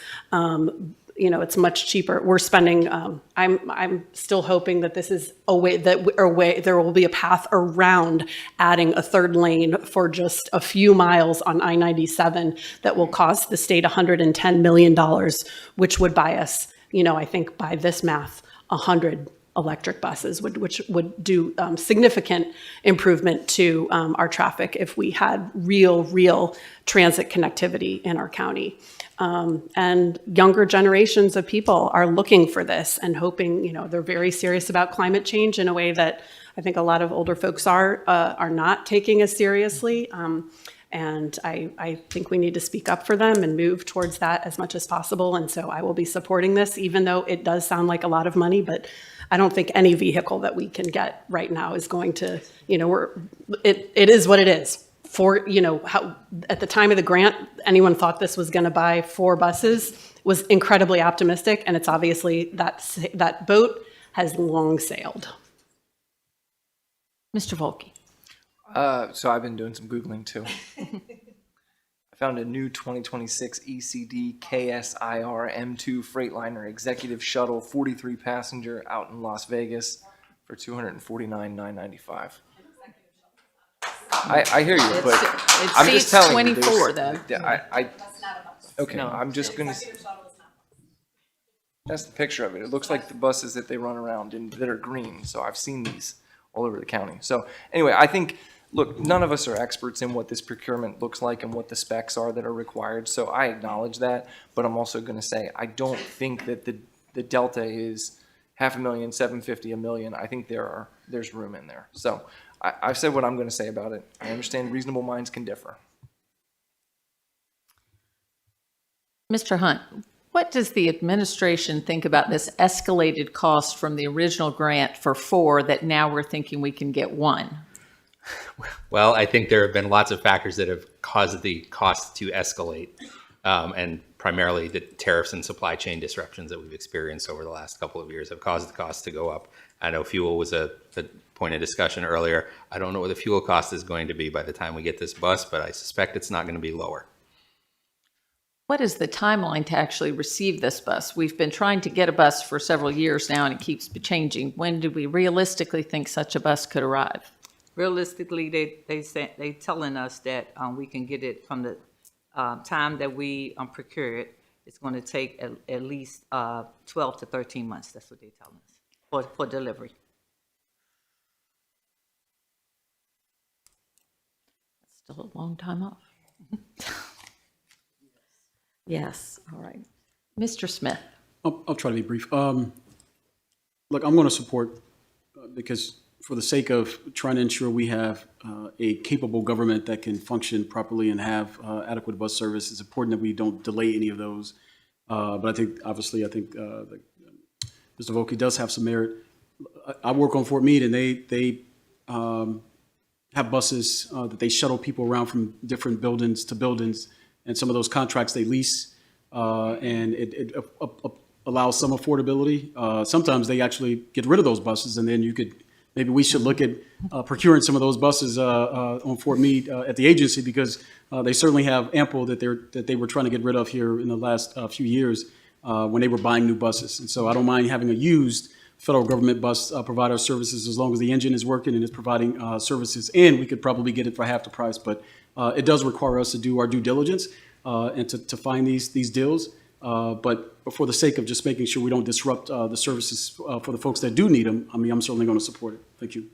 It's much cheaper. We're spending, I'm still hoping that this is a way there will be a path around adding a 3rd lane for just a few miles on I-97 that will cost the state $110 million, which would buy us, I think by this math, 100 electric buses, which would do significant improvement to our traffic if we had real transit connectivity in our county. And younger generations of people are looking for this and hoping, they're very serious about climate change in a way that I think a lot of older folks are not taking as seriously. And I think we need to speak up for them and move towards that as much as possible. And so I will be supporting this, even though it does sound like a lot of money, but I don't think any vehicle that we can get right now is going to, it is what it is. How at the time of the grant, anyone thought this was going to buy 4 buses was incredibly optimistic, and it's obviously that boat has long sailed. Mr. Volke. So I've been doing some Googling too. I found a new 2026 ECD KSIR M2 Freightliner Executive Shuttle 43 passenger out in Las Vegas for $249,995. I hear you, but I'm just telling you. 24 though. Okay, no, I'm just gonna. That's the picture of it. It looks like the buses that they run around in that are green. So I've seen these all over the county. So anyway, I think, look, none of us are experts in what this procurement looks like and what the specs are that are required. So I acknowledge that, but I'm also going to say I don't think that the delta is $500,000, $750,000, $1 million. I think there's room in there. So I've said what I'm going to say about it. I understand reasonable minds can differ. Mr. Hunt, what does the administration think about this escalated cost from the original grant for 4 that now we're thinking we can get 1? Well, I think there have been lots of factors that have caused the cost to escalate, and primarily the tariffs and supply chain disruptions that we've experienced over the last couple of years have caused the cost to go up. I know fuel was a point of discussion earlier. I don't know what the fuel cost is going to be by the time we get this bus, but I suspect it's not going to be lower. What is the timeline to actually receive this bus? We've been trying to get a bus for several years now, and it keeps changing. When do we realistically think such a bus could arrive? Realistically, they telling us that we can get it from the time that we procure it. It's going to take at least 12 to 13 months. That's what they're telling us for delivery. That's still a long time off. Yes, all right. Mr. Smith. I'll try to be brief. Look, I'm going to support because for the sake of trying to ensure we have a capable government that can function properly and have adequate bus service, it's important that we don't delay any of those. But I think, obviously, Mr. Volke does have some merit. I work on Fort Meade, and they have buses that they shuttle people around from different buildings to buildings. And some of those contracts they lease, and it allows some affordability. Sometimes they actually get rid of those buses, and then maybe we should look at procuring some of those buses on Fort Meade at the agency, because they certainly have ample that they were trying to get rid of here in the last few years when they were buying new buses. And so I don't mind having a used federal government bus provide our services as long as the engine is working and is providing services, and we could probably get it for half the price. But it does require us to do our due diligence and to find these deals. But for the sake of just making sure we don't disrupt the services for the folks that do need them, I'm certainly going to support it. Thank you.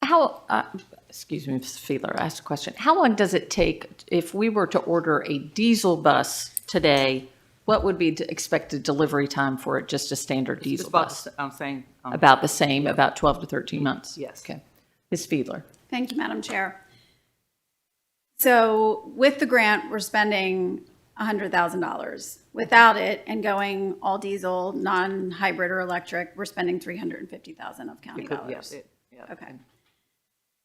Excuse me, Ms. Fiedler, I asked a question. How long does it take if we were to order a diesel bus today? What would be the expected delivery time for it, just a standard diesel bus? I'm saying. About the same, about 12 to 13 months? Yes. Okay. Ms. Fiedler? Thank you, Madam Chair. So with the grant, we're spending $100,000. Without it and going all diesel, non-hybrid or electric, we're spending $350,000 of county dollars. Okay.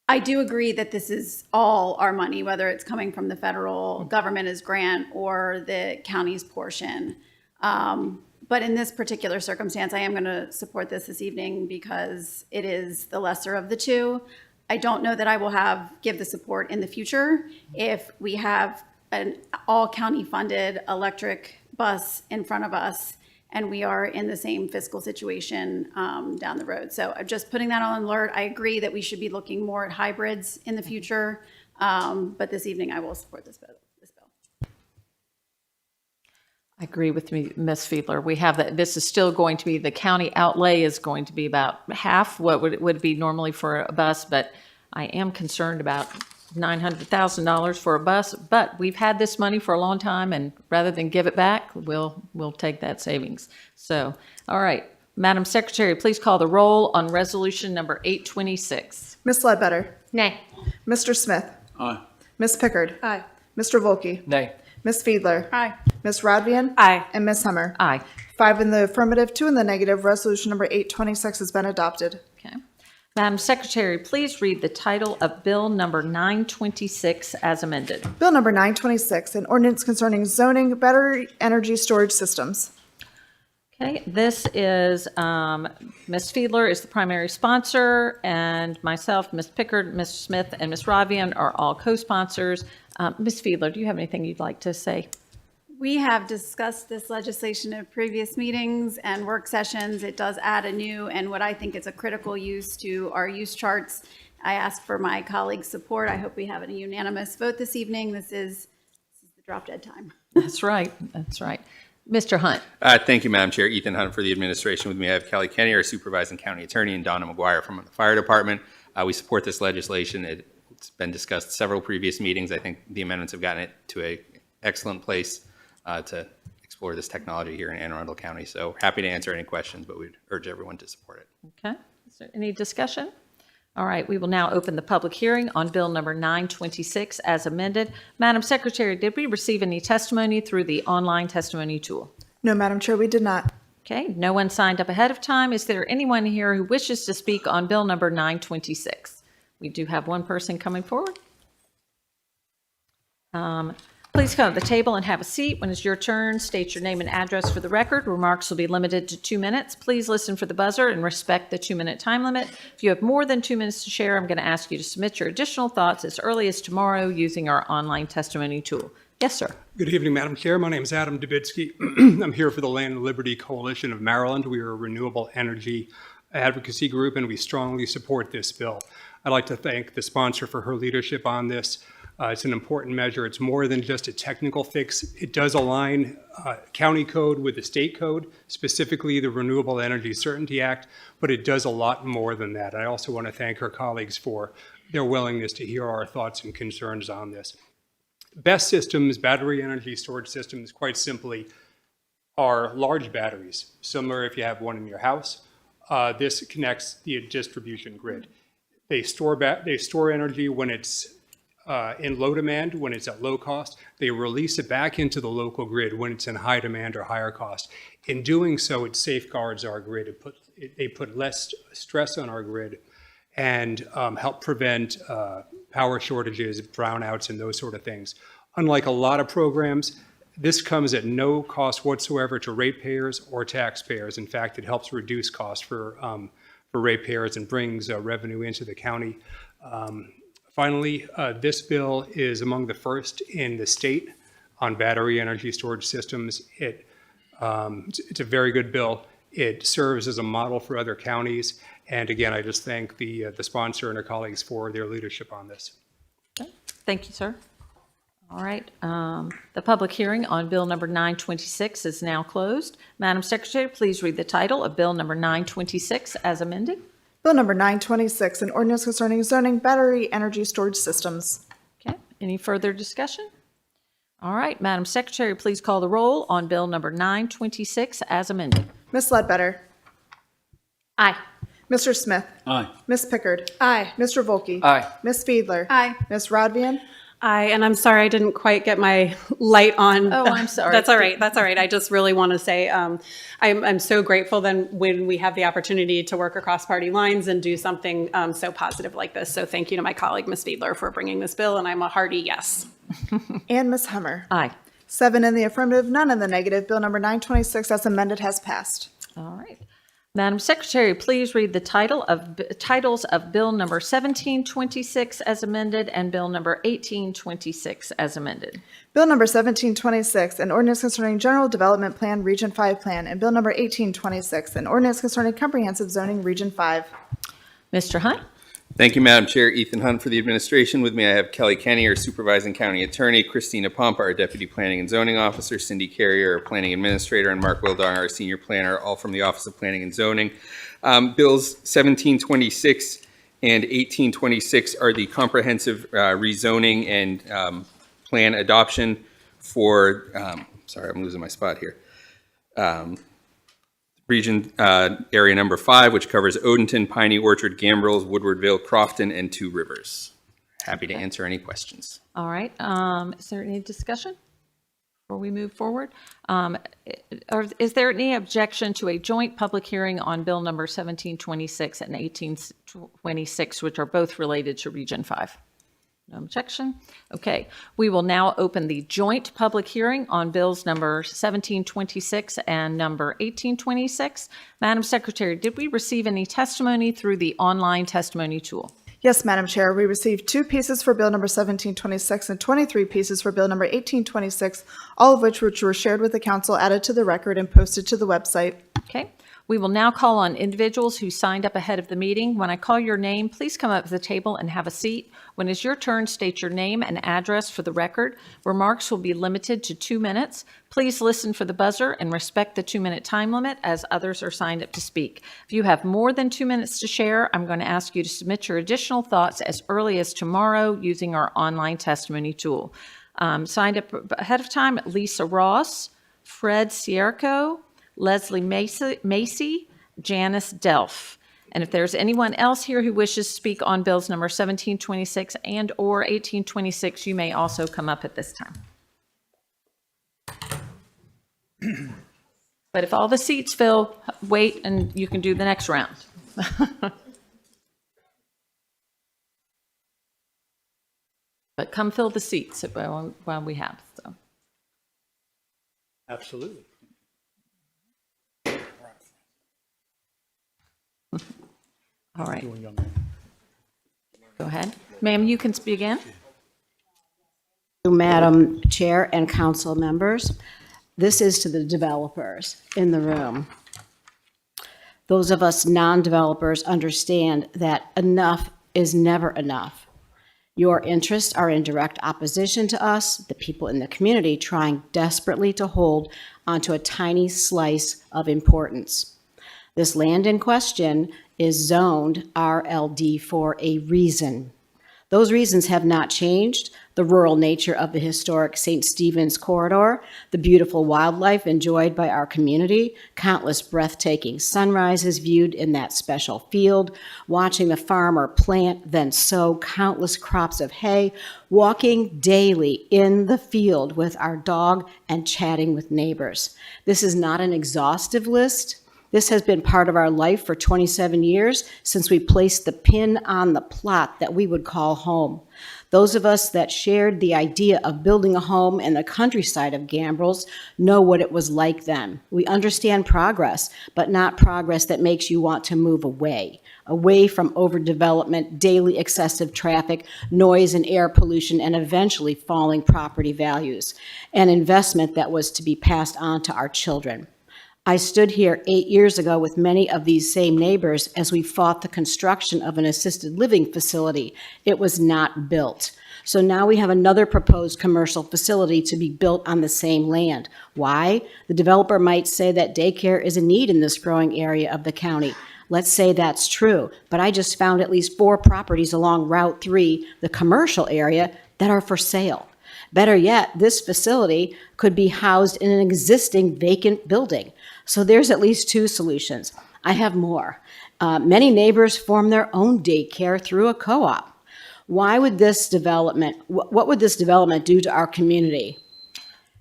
I do agree that this is all our money, whether it's coming from the federal government as grant or the county's portion. But in this particular circumstance, I am going to support this evening because it is the lesser of the two. I don't know that I will give the support in the future if we have an all county funded electric bus in front of us and we are in the same fiscal situation down the road. So I'm just putting that on alert. I agree that we should be looking more at hybrids in the future, but this evening I will support this bill. I agree with Ms. Fiedler. We have that. This is still going to be, the county outlay is going to be about half what would be normally for a bus, but I am concerned about $900,000 for a bus, but we've had this money for a long time, and rather than give it back, we'll take that savings. So, all right, Madam Secretary, please call the roll on resolution number 826. Ms. Ledbetter? Nay. Mr. Smith? Aye. Ms. Pickard? Aye. Mr. Volkey? Nay. Ms. Fiedler? Aye. Ms. Rodvian? Aye. And Ms. Hummer? Aye. 5 in the affirmative, 2 in the negative. Resolution number 826 has been adopted. Okay. Madam Secretary, please read the title of Bill number 926 as amended. Bill number 926, an ordinance concerning zoning battery energy storage systems. Okay, this is, Ms. Fiedler is the primary sponsor, and myself, Ms. Pickard, Ms. Smith, and Ms. Ravian are all co-sponsors. Ms. Fiedler, do you have anything you'd like to say? We have discussed this legislation at previous meetings and work sessions. It does add a new and what I think is a critical use to our use charts. I ask for my colleagues' support. I hope we have a unanimous vote this evening. This is the drop dead time. That's right. That's right. Mr. Hunt. Thank you, Madam Chair. Ethan Hunt for the administration. With me, I have Kelly Kenny, our supervising county attorney, and Donna McGuire from the fire department. We support this legislation. It's been discussed several previous meetings. I think the amendments have gotten it to an excellent place to explore this technology here in Anne Arundel County. So happy to answer any questions, but we'd urge everyone to support it. Okay. Is there any discussion? All right, we will now open the public hearing on Bill number 926 as amended. Madam Secretary, did we receive any testimony through the online testimony tool? No, Madam Chair, we did not. Okay, no one signed up ahead of time. Is there anyone here who wishes to speak on Bill number 926? We do have one person coming forward. Please come to the table and have a seat. When it's your turn, state your name and address for the record. Remarks will be limited to 2 minutes. Please listen for the buzzer and respect the 2-minute time limit. If you have more than 2 minutes to share, I'm going to ask you to submit your additional thoughts as early as tomorrow using our online testimony tool. Yes, sir. Good evening, Madam Chair. My name is Adam Dubitsky. I'm here for the Land and Liberty Coalition of Maryland. We are a renewable energy advocacy group, and we strongly support this bill. I'd like to thank the sponsor for her leadership on this. It's an important measure. It's more than just a technical fix. It does align county code with the state code, specifically the Renewable Energy Certainty Act, but it does a lot more than that. I also want to thank her colleagues for their willingness to hear our thoughts and concerns on this. BESS systems, battery energy storage systems, quite simply, are large batteries, similar if you have one in your house. This connects the distribution grid. They store energy when it's in low demand, when it's at low cost. They release it back into the local grid when it's in high demand or higher cost. In doing so, it safeguards our grid. They put less stress on our grid and help prevent power shortages, brownouts, and those sort of things. Unlike a lot of programs, this comes at no cost whatsoever to ratepayers or taxpayers. In fact, it helps reduce costs for ratepayers and brings revenue into the county. Finally, this bill is among the first in the state on battery energy storage systems. It's a very good bill. It serves as a model for other counties. And again, I just thank the sponsor and her colleagues for their leadership on this. Okay. Thank you, sir. All right. The public hearing on Bill number 926 is now closed. Madam Secretary, please read the title of Bill number 926 as amended. Bill number 926, an ordinance concerning zoning battery energy storage systems. Okay, any further discussion? All right, Madam Secretary, please call the roll on Bill number 926 as amended. Ms. Ledbetter? Aye. Mr. Smith? Aye. Ms. Pickard? Aye. Mr. Volkey? Aye. Ms. Fiedler? Aye. Ms. Rodvian? Aye, and I'm sorry I didn't quite get my light on. Oh, I'm sorry. That's all right. That's all right. I just really want to say I'm so grateful then when we have the opportunity to work across party lines and do something so positive like this. So thank you to my colleague, Ms. Fiedler, for bringing this bill, and I'm a hearty yes. And Ms. Hummer? Aye. 7 in the affirmative, none in the negative. Bill number 926 as amended has passed. All right. Madam Secretary, please read the titles of Bill number 1726 as amended and Bill number 1826 as amended. Bill number 1726, an ordinance concerning General Development Plan Region 5 Plan, and Bill number 1826, an ordinance concerning Comprehensive Zoning Region 5. Mr. Hunt? Thank you, Madam Chair. Ethan Hunt for the administration. With me, I have Kelly Kenny, our supervising county attorney, Christina Pompa, our deputy planning and zoning officer, Cindy Carrier, our planning administrator, and Mark Wildong, our senior planner, all from the Office of Planning and Zoning. Bills 1726 and 1826 are the comprehensive rezoning and plan adoption for, sorry, I'm losing my spot here. Region area number 5, which covers Odenton, Piney Orchard, Gambrills, Woodwardville, Crofton, and Two Rivers. Happy to answer any questions. All right. Is there any discussion before we move forward? Is there any objection to a joint public hearing on Bill number 1726 and 1826, which are both related to Region 5? No objection. Okay. We will now open the joint public hearing on bills number 1726 and number 1826. Madam Secretary, did we receive any testimony through the online testimony tool? Yes, Madam Chair, we received 2 pieces for Bill number 1726 and 23 pieces for Bill number 1826, all of which were shared with the council, added to the record, and posted to the website. Okay. We will now call on individuals who signed up ahead of the meeting. When I call your name, please come up to the table and have a seat. When it's your turn, state your name and address for the record. Remarks will be limited to 2 minutes. Please listen for the buzzer and respect the 2-minute time limit as others are signed up to speak. If you have more than 2 minutes to share, I'm going to ask you to submit your additional thoughts as early as tomorrow using our online testimony tool. Signed up ahead of time, Lisa Ross, Fred Sierco, Leslie Macy, Janice Delph. And if there's anyone else here who wishes to speak on bills number 1726 and or 1826, you may also come up at this time. But if all the seats fill, wait and you can do the next round. But come fill the seats while we have. So. Absolutely. All right. Go ahead. Ma'am, you can begin. Madam Chair and council members, this is to the developers in the room. Those of us non-developers understand that enough is never enough. Your interests are in direct opposition to us, the people in the community trying desperately to hold onto a tiny slice of importance. This land in question is zoned RLD for a reason. Those reasons have not changed: the rural nature of the historic St. Stephen's corridor, the beautiful wildlife enjoyed by our community, countless breathtaking sunrises viewed in that special field, watching the farmer plant, then sow countless crops of hay, walking daily in the field with our dog and chatting with neighbors. This is not an exhaustive list. This has been part of our life for 27 years since we placed the pin on the plot that we would call home. Those of us that shared the idea of building a home in the countryside of Gambrills know what it was like then. We understand progress, but not progress that makes you want to move away from overdevelopment, daily excessive traffic, noise and air pollution, and eventually falling property values, an investment that was to be passed on to our children. I stood here 8 years ago with many of these same neighbors as we fought the construction of an assisted living facility. It was not built. So now we have another proposed commercial facility to be built on the same land. Why? The developer might say that daycare is a need in this growing area of the county. Let's say that's true, but I just found at least 4 properties along Route 3, the commercial area, that are for sale. Better yet, this facility could be housed in an existing vacant building. So there's at least 2 solutions. I have more. Many neighbors form their own daycare through a co-op. Why would this development, what would this development do to our community?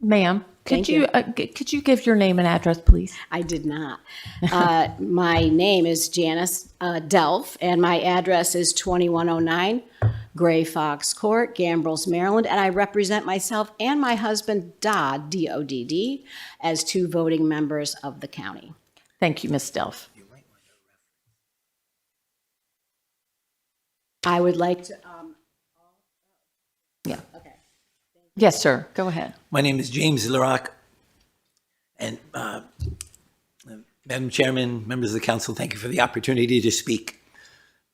Ma'am, Thank could you give your name and address, please? I did not. My name is Janice Delph, and my address is 2109 Gray Fox Court, Gambrills, Maryland, and I represent myself and my husband, Dodd, D-O-D-D, as 2 voting members of the county. Thank you, Ms. Delph. I would like to, Yeah. Okay. Yes, sir. Go ahead. My name is James Larock, and Madam Chairman, members of the council, thank you for the opportunity to speak.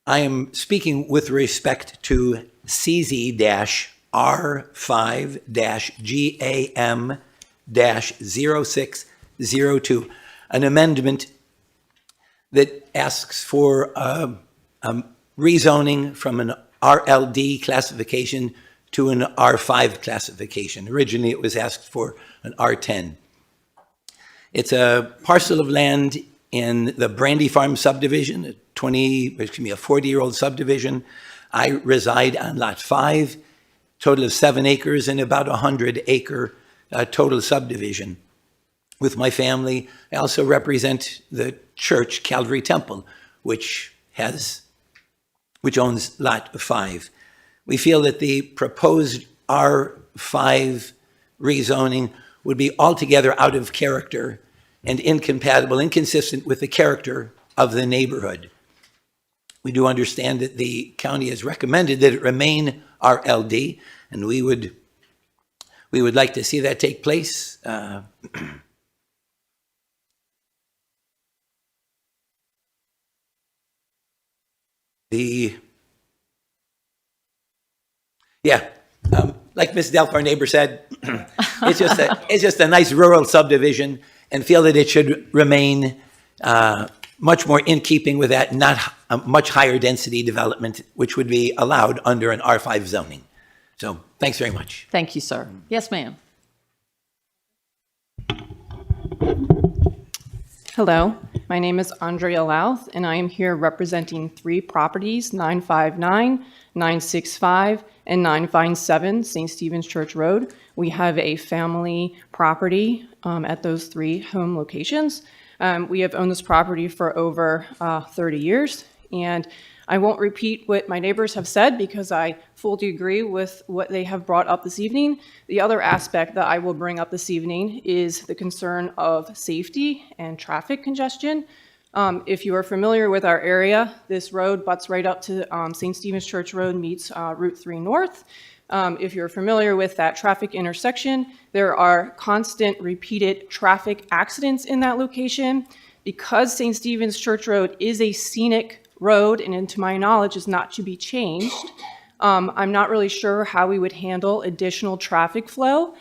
I am speaking with respect to CZ-R5-GAM-0602, an amendment that asks for rezoning from an RLD classification to an R5 classification. Originally, it was asked for an R10. It's a parcel of land in the Brandy Farm subdivision, a 40-year-old subdivision. I reside on Lot 5, total of 7 acres and about 100-acre total subdivision. With my family, I also represent the church, Calvary Temple, which owns Lot 5. We feel that the proposed R5 rezoning would be altogether out of character and incompatible, inconsistent with the character of the neighborhood. We do understand that the county has recommended that it remain RLD, and we would like to see that take place. Like Ms. Delph, our neighbor, said, it's just a nice rural subdivision, and feel that it should remain much more in keeping with that, not a much higher density development, which would be allowed under an R5 zoning. So thanks very much. Thank you, sir. Yes, ma'am. Hello, my name is Andrea Louth, and I am here representing 3 properties, 959, 965, and 957 St. Stephen's Church Road. We have a family property at those 3 home locations. We have owned this property for over 30 years, and I won't repeat what my neighbors have said because I fully agree with what they have brought up this evening. The other aspect that I will bring up this evening is the concern of safety and traffic congestion. If you are familiar with our area, this road butts right up to St. Stephen's Church Road meets Route 3 North. If you're familiar with that traffic intersection, there are constant repeated traffic accidents in that location. Because St. Stephen's Church Road is a scenic road and to my knowledge is not to be changed, I'm not really sure how we would handle additional traffic flow.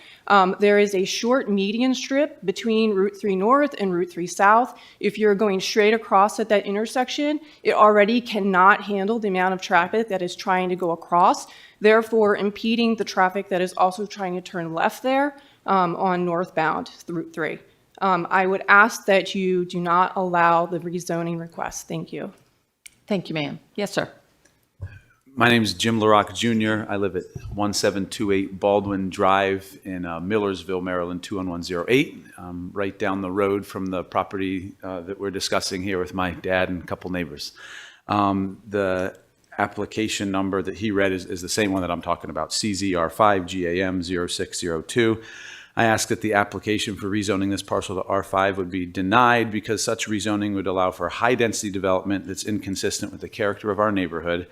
There is a short median strip between Route 3 North and Route 3 South. If you're going straight across at that intersection, it already cannot handle the amount of traffic that is trying to go across, therefore impeding the traffic that is also trying to turn left there on northbound Route 3. I would ask that you do not allow the rezoning request. Thank you. Thank you, ma'am. Yes, sir. My name is Jim LaRock Jr. I live at 1728 Baldwin Drive in Millersville, Maryland, 21108. Right down the road from the property that we're discussing here with my dad and a couple neighbors. The application number that he read is the same one that I'm talking about, CZR5GAM0602. I ask that the application for rezoning this parcel to R5 would be denied because such rezoning would allow for high-density development that's inconsistent with the character of our neighborhood.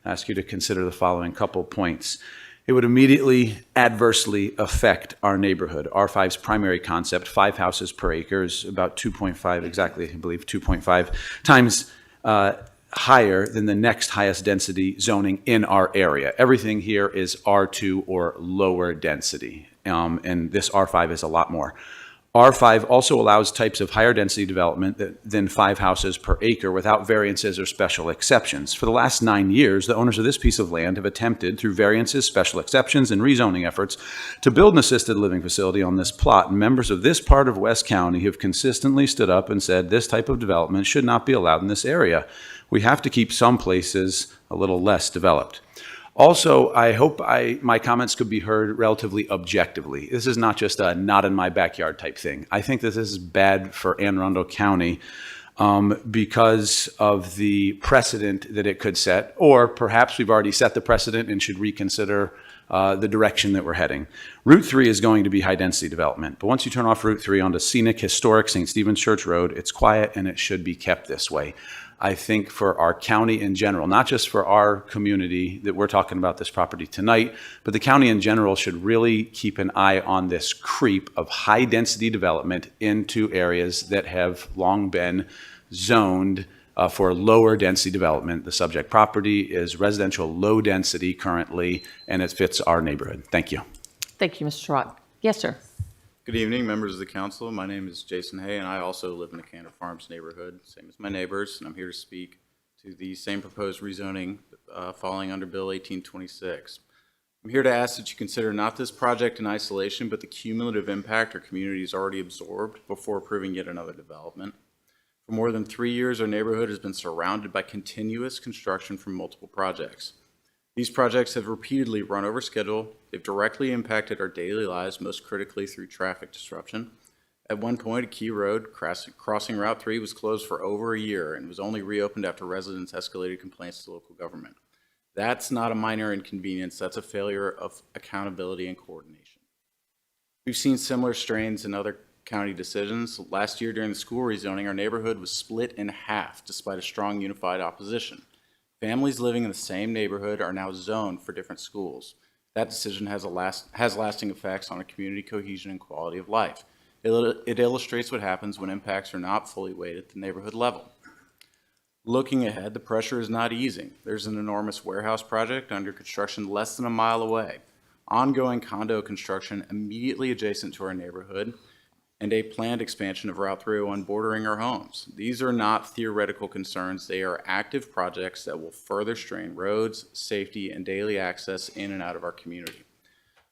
I ask you to consider the following couple points. It would immediately adversely affect our neighborhood. R5's primary concept, 5 houses per acre, is about 2.5, exactly, I believe, 2.5 times higher than the next highest density zoning in our area. Everything here is R2 or lower density. And this R5 is a lot more. R5 also allows types of higher density development than 5 houses per acre without variances or special exceptions. For the last 9 years, the owners of this piece of land have attempted, through variances, special exceptions, and rezoning efforts, to build an assisted living facility on this plot. And members of this part of West County have consistently stood up and said this type of development should not be allowed in this area. We have to keep some places a little less developed. Also, I hope my comments could be heard relatively objectively. This is not just a not in my backyard type thing. I think that this is bad for Anne Arundel County because of the precedent that it could set, or perhaps we've already set the precedent and should reconsider the direction that we're heading. Route 3 is going to be high density development, but once you turn off Route 3 onto scenic, historic St. Stephen's Church Road, it's quiet and it should be kept this way. I think for our county in general, not just for our community that we're talking about this property tonight, but the county in general should really keep an eye on this creep of high density development into areas that have long been zoned for lower density development. The subject property is residential low density currently, and it fits our neighborhood. Thank you. Thank you, Mr. Rock. Yes, sir. Good evening, members of the council. My name is Jason Hay, and I also live in the Canada Farms neighborhood, same as my neighbors, and I'm here to speak to the same proposed rezoning falling under Bill 1826. I'm here to ask that you consider not this project in isolation, but the cumulative impact our community has already absorbed before approving yet another development. For more than 3 years, our neighborhood has been surrounded by continuous construction from multiple projects. These projects have repeatedly run over schedule. They've directly impacted our daily lives, most critically through traffic disruption. At one point, a key road crossing Route 3 was closed for over a year and was only reopened after residents escalated complaints to local government. That's not a minor inconvenience. That's a failure of accountability and coordination. We've seen similar strains in other county decisions. Last year during the school rezoning, our neighborhood was split in half despite a strong unified opposition. Families living in the same neighborhood are now zoned for different schools. That decision has lasting effects on our community cohesion and quality of life. It illustrates what happens when impacts are not fully weighed at the neighborhood level. Looking ahead, the pressure is not easing. There's an enormous warehouse project under construction less than a mile away, ongoing condo construction immediately adjacent to our neighborhood, and a planned expansion of Route 301 bordering our homes. These are not theoretical concerns. They are active projects that will further strain roads, safety, and daily access in and out of our community.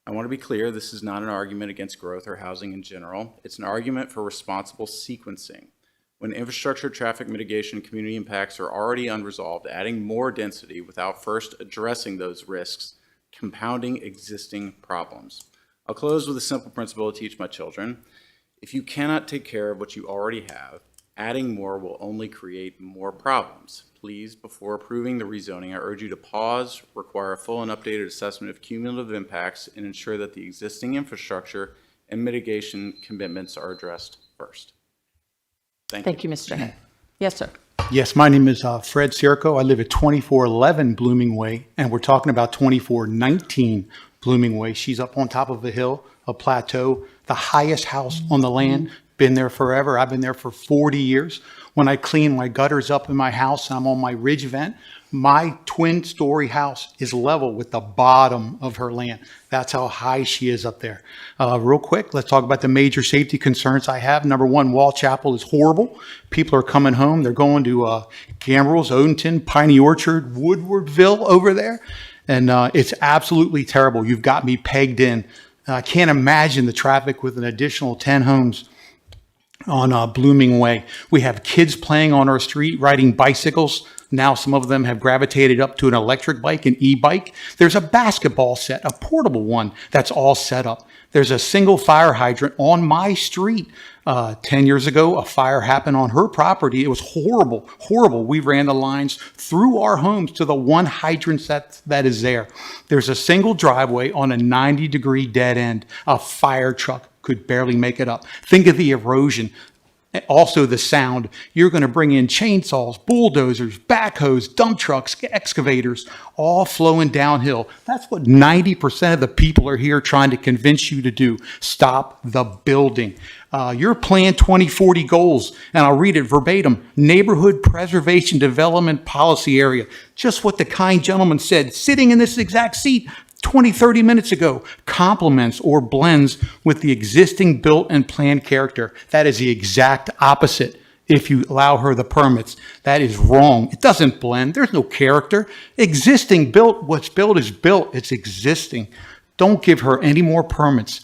I want to be clear, this is not an argument against growth or housing in general. It's an argument for responsible sequencing. When infrastructure, traffic mitigation, and community impacts are already unresolved, adding more density without first addressing those risks, compounding existing problems. I'll close with a simple principle to teach my children. If you cannot take care of what you already have, adding more will only create more problems. Please, before approving the rezoning, I urge you to pause, require a full and updated assessment of cumulative impacts, and ensure that the existing infrastructure and mitigation commitments are addressed first. Thank you, Mr. Hay. Yes, sir. Yes, my name is Fred Circo. I live at 2411 Blooming Way, and we're talking about 2419 Blooming Way. She's up on top of a hill, a plateau, the highest house on the land. Been there forever. I've been there for 40 years. When I clean my gutters up in my house, I'm on my ridge vent. My twin-story house is level with the bottom of her land. That's how high she is up there. Real quick, let's talk about the major safety concerns I have. Number one, Wall Chapel is horrible. People are coming home. They're going to Gambrels, Odenton, Piney Orchard, Woodwardville over there. And it's absolutely terrible. You've got me pegged in. I can't imagine the traffic with an additional 10 homes on Blooming Way. We have kids playing on our street, riding bicycles. Now some of them have gravitated up to an electric bike, an e-bike. There's a basketball set, a portable one that's all set up. There's a single fire hydrant on my street. 10 years ago, a fire happened on her property. It was horrible, horrible. We ran the lines through our homes to the one hydrant that is there. There's a single driveway on a 90-degree dead end. A fire truck could barely make it up. Think of the erosion. Also the sound. You're going to bring in chainsaws, bulldozers, backhoes, dump trucks, excavators, all flowing downhill. That's what 90% of the people are here trying to convince you to do. Stop the building. Your Plan 2040 goals, and I'll read it verbatim, Neighborhood Preservation Development Policy Area. Just what the kind gentleman said, sitting in this exact seat 20, 30 minutes ago, complements or blends with the existing built and planned character. That is the exact opposite. If you allow her the permits, that is wrong. It doesn't blend. There's no character. Existing built, what's built is built. It's existing. Don't give her any more permits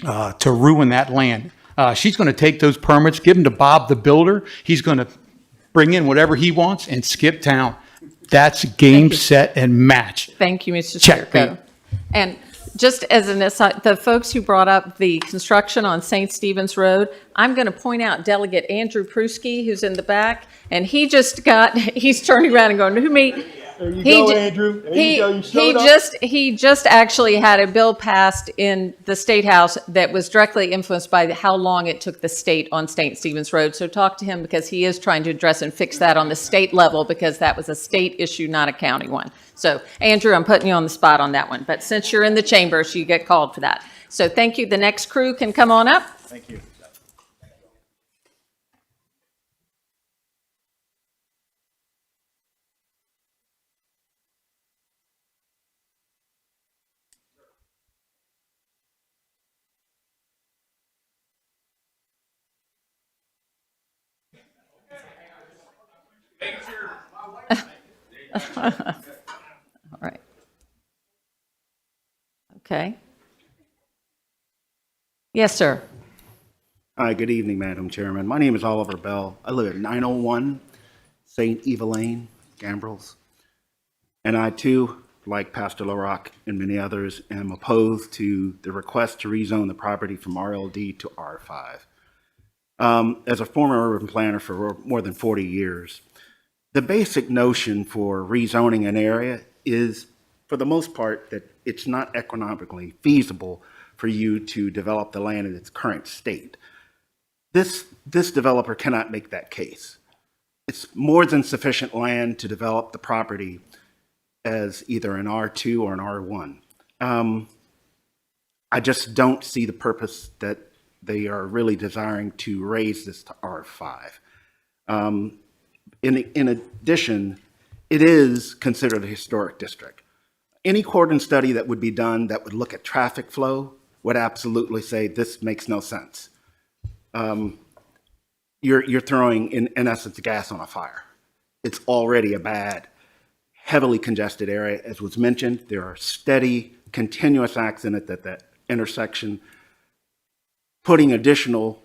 to ruin that land. She's going to take those permits, give them to Bob the builder. He's going to bring in whatever he wants and skip town. That's game, set, and match. Thank you, Mr. Checkmate. Circo. And just as an aside, the folks who brought up the construction on St. Stephen's Road, I'm going to point out Delegate Andrew Prusky, who's in the back, and he just got, he's turning around and going, who me? There you go, Andrew. There you go. You showed up. He just actually had a bill passed in the State House that was directly influenced by how long it took the state on St. Stephen's Road. So talk to him because he is trying to address and fix that on the state level because that was a state issue, not a county one. So Andrew, I'm putting you on the spot on that one. But since you're in the chamber, so you get called for that. So thank you. The next crew can come on up. Thank you. All right. Okay. Yes, sir. Hi, good evening, Madam Chairman. My name is Oliver Bell. I live at 901 St. Eva Lane, Gambrels. And I too, like Pastor LaRock and many others, am opposed to the request to rezone the property from RLD to R5. As a former urban planner for more than 40 years, the basic notion for rezoning an area is, for the most part, that it's not economically feasible for you to develop the land in its current state. This developer cannot make that case. It's more than sufficient land to develop the property as either an R2 or an R1. I just don't see the purpose that they are really desiring to raise this to R5. In addition, it is considered a historic district. Any court and study that would be done that would look at traffic flow would absolutely say this makes no sense. You're throwing, in essence, gas on a fire. It's already a bad, heavily congested area. As was mentioned, there are steady, continuous accidents at that intersection. Putting additional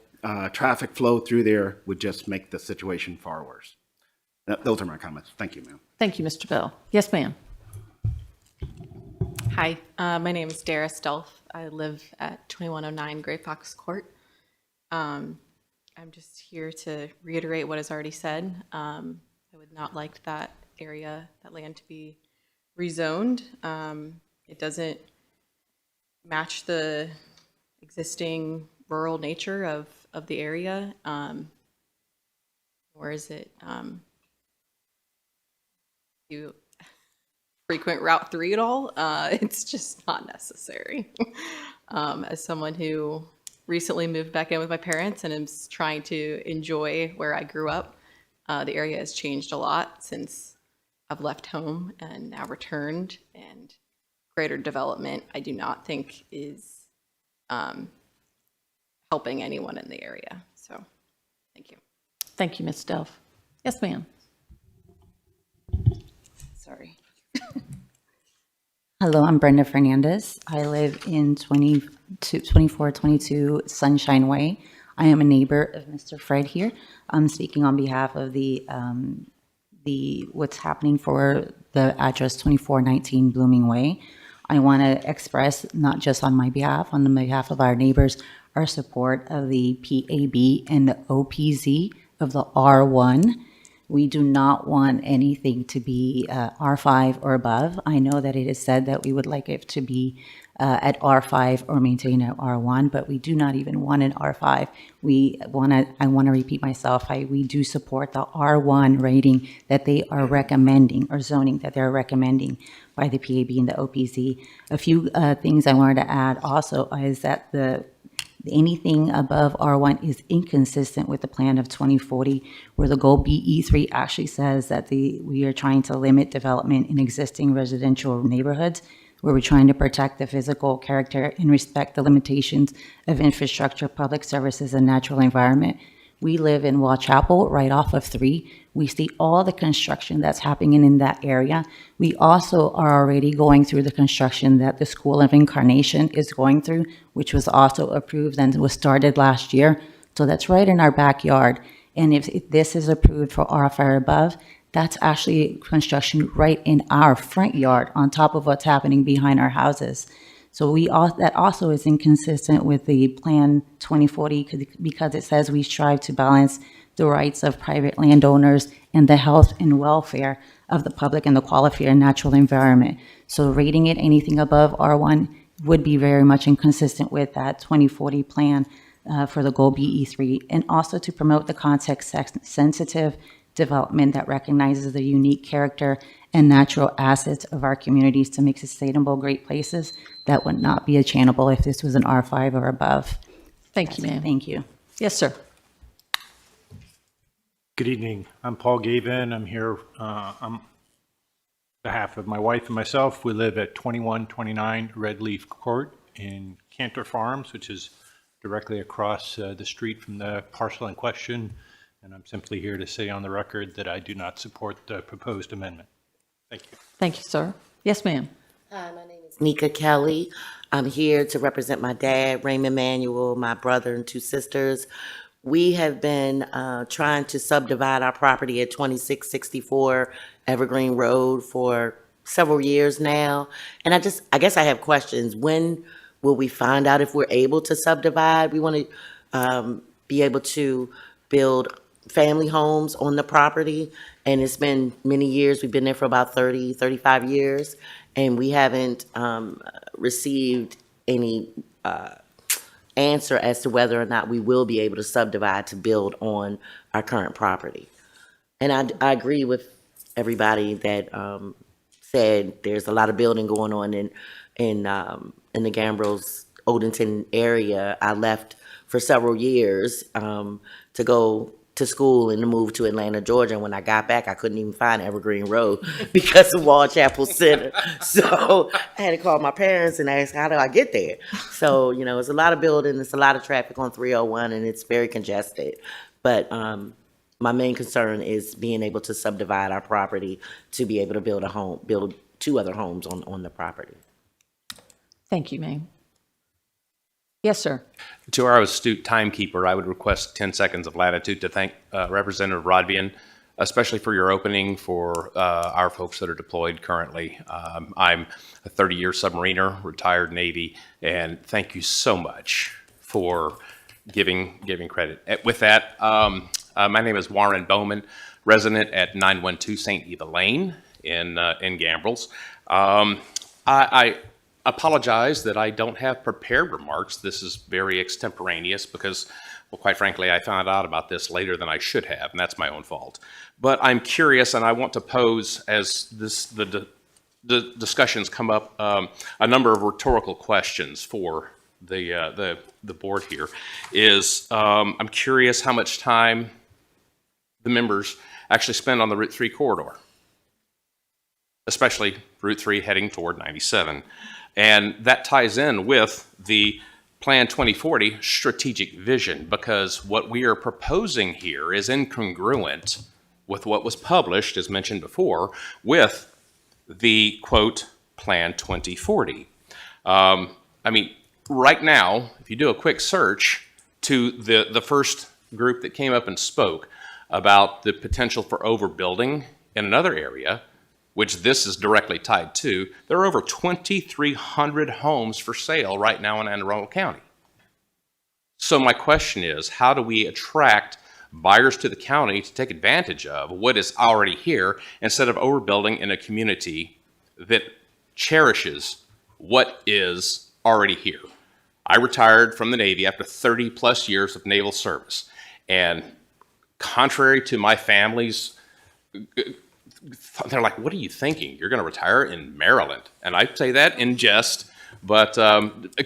traffic flow through there would just make the situation far worse. Those are my comments. Thank you, ma'am. Thank you, Mr. Bell. Yes, ma'am. Hi, my name is Dara Stolf. I live at 2109 Gray Fox Court. I'm just here to reiterate what is already said. I would not like that area, that land to be rezoned. It doesn't match the existing rural nature of the area, or is it you frequent Route 3 at all? It's just not necessary. As someone who recently moved back in with my parents and is trying to enjoy where I grew up, the area has changed a lot since I've left home and now returned, and greater development I do not think is helping anyone in the area. So thank you. Thank you, Ms. Delph. Yes, ma'am. Sorry. Hello, I'm Brenda Fernandez. I live in 2422 Sunshine Way. I am a neighbor of Mr. Fred here. I'm speaking on behalf of the what's happening for the address 2419 Blooming Way. I want to express, not just on my behalf, on the behalf of our neighbors, our support of the PAB and the OPZ of the R1. We do not want anything to be R5 or above. I know that it is said that we would like it to be at R5 or maintain at R1, but we do not even want an R5. I want to repeat myself. We do support the R1 rating that they are recommending, or zoning that they're recommending by the PAB and the OPZ. A few things I wanted to add also is that anything above R1 is inconsistent with the plan of 2040, where the goal BE3 actually says that we are trying to limit development in existing residential neighborhoods. where we're trying to protect the physical character and respect the limitations of infrastructure, public services, and natural environment. We live in Wall Chapel, right off of 3. We see all the construction that's happening in that area. We also are already going through the construction that the School of Incarnation is going through, which was also approved and was started last year. So that's right in our backyard. And if this is approved for R5 or above, that's actually construction right in our front yard on top of what's happening behind our houses. So that also is inconsistent with the Plan 2040 because it says we strive to balance the rights of private landowners and the health and welfare of the public and the quality of natural environment. So rating it anything above R1 would be very much inconsistent with that 2040 plan for the goal BE3, and also to promote the context-sensitive development that recognizes the unique character and natural assets of our communities to make sustainable great places that would not be attainable if this was an R5 or above. Thank you, ma'am. Thank you. Yes, sir. Good evening. I'm Paul Gavin. I'm here on behalf of my wife and myself. We live at 2129 Red Leaf Court in Cantor Farms, which is directly across the street from the parcel in question. And I'm simply here to say on the record that I do not support the proposed amendment. Thank you. Thank you, sir. Yes, ma'am. Hi, my name is Nika Kelly. I'm here to represent my dad, Raymond Manuel, my brother and 2 sisters. We have been trying to subdivide our property at 2664 Evergreen Road for several years now. And I guess I have questions. When will we find out if we're able to subdivide? We want to be able to build family homes on the property, and it's been many years. We've been there for about 30, 35 years, and we haven't received any answer as to whether or not we will be able to subdivide to build on our current property. And I agree with everybody that said there's a lot of building going on in the Gambrels, Odenton area. I left for several years to go to school and to move to Atlanta, Georgia. And when I got back, I couldn't even find Evergreen Road because of Wall Chapel Center. So I had to call my parents and ask, how do I get there? So, you know, it's a lot of building, it's a lot of traffic on 301, and it's very congested. But my main concern is being able to subdivide our property to be able to build 2 other homes on the property. Thank you, ma'am. Yes, sir. To our astute timekeeper, I would request 10 seconds of latitude to thank Representative Rodvian, especially for your opening for our folks that are deployed currently. I'm a 30-year submariner, retired Navy, and thank you so much for giving credit. With that, my name is Warren Bowman, resident at 912 St. Eva Lane in Gambrels. I apologize that I don't have prepared remarks. This is very extemporaneous because, well, quite frankly, I found out about this later than I should have, and that's my own fault. But I'm curious, and I want to pose, as the discussions come up, a number of rhetorical questions for the board here. I'm curious how much time the members actually spend on the Route 3 corridor, especially Route 3 heading toward 97. And that ties in with the Plan 2040 strategic vision, because what we are proposing here is incongruent with what was published, as mentioned before, with the, quote, Plan 2040. I mean, right now, if you do a quick search to the first group that came up and spoke about the potential for overbuilding in another area, which this is directly tied to, there are over 2,300 homes for sale right now in Anne Arundel County. So my question is, how do we attract buyers to the county to take advantage of what is already here instead of overbuilding in a community that cherishes what is already here? I retired from the Navy after 30 plus years of naval service, and contrary to my family's, they're like, what are you thinking? You're going to retire in Maryland? And I say that in jest, but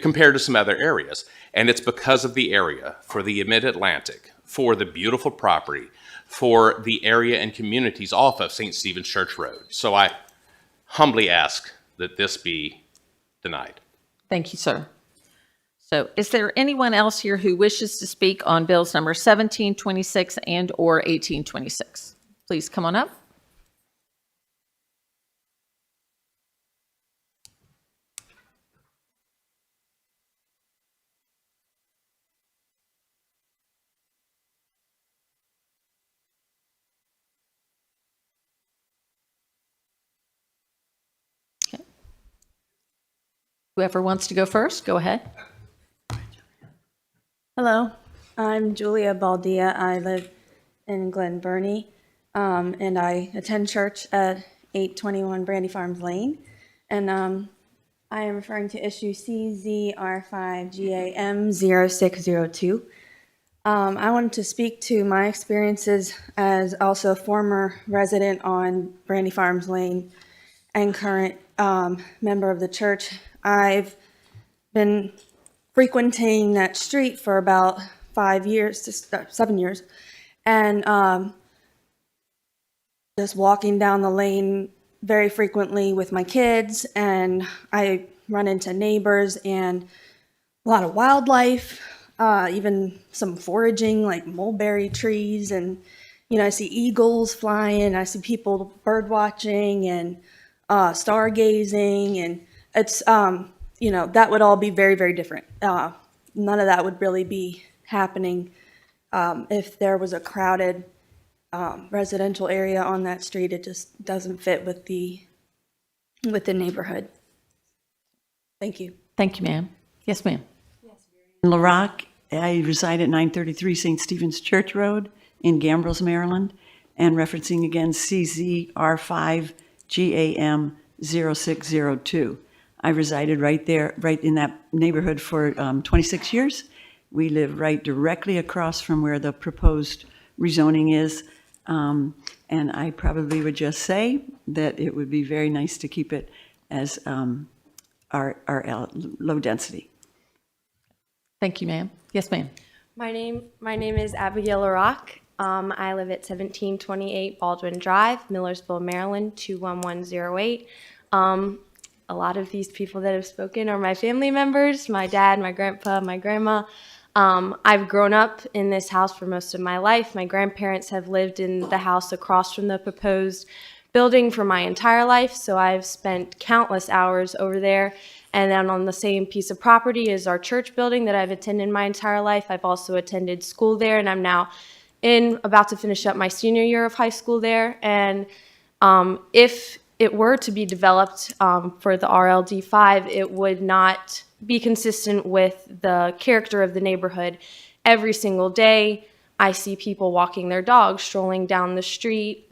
compared to some other areas. And it's because of the area, for the mid-Atlantic, for the beautiful property, for the area and communities off of St. Stephen's Church Road. So I humbly ask that this be denied. Thank you, sir. So is there anyone else here who wishes to speak on bills number 1726 and/or 1826? Please come on up. Okay. Whoever wants to go first, go ahead. Hello, I'm Julia Baldia. I live in Glen, Burnie, and I attend church at 821 Brandy Farms Lane. And I am referring to issue CZR5GAM0602. I wanted to speak to my experiences as also a former resident on Brandy Farms Lane and current member of the church. I've been frequenting that street for about 5 years, 7 years, and just walking down the lane very frequently with my kids, and I run into neighbors and a lot of wildlife, even some foraging like mulberry trees, and I see eagles flying, I see people bird watching and stargazing, and it's that would all be very, very different. None of that would really be happening if there was a crowded residential area on that street. It just doesn't fit with the neighborhood. Thank you. Thank you, ma'am. Yes, ma'am. LaRock. I reside at 933 St. Stephen's Church Road in Gambrills, Maryland, and referencing again CZR5GAM0602. I resided right there, right in that neighborhood for 26 years. We live right directly across from where the proposed rezoning is. And I probably would just say that it would be very nice to keep it as our low density. Thank you, ma'am. Yes, ma'am. My name is Abigail LaRock. I live at 1728 Baldwin Drive, Millersville, Maryland, 21108. A lot of these people that have spoken are my family members, my dad, my grandpa, my grandma. I've grown up in this house for most of my life. My grandparents have lived in the house across from the proposed building for my entire life, so I've spent countless hours over there. And then on the same piece of property is our church building that I've attended my entire life. I've also attended school there, and I'm now about to finish up my senior year of high school there. And if it were to be developed for the RLD5, it would not be consistent with the character of the neighborhood. Every single day, I see people walking their dogs, strolling down the street.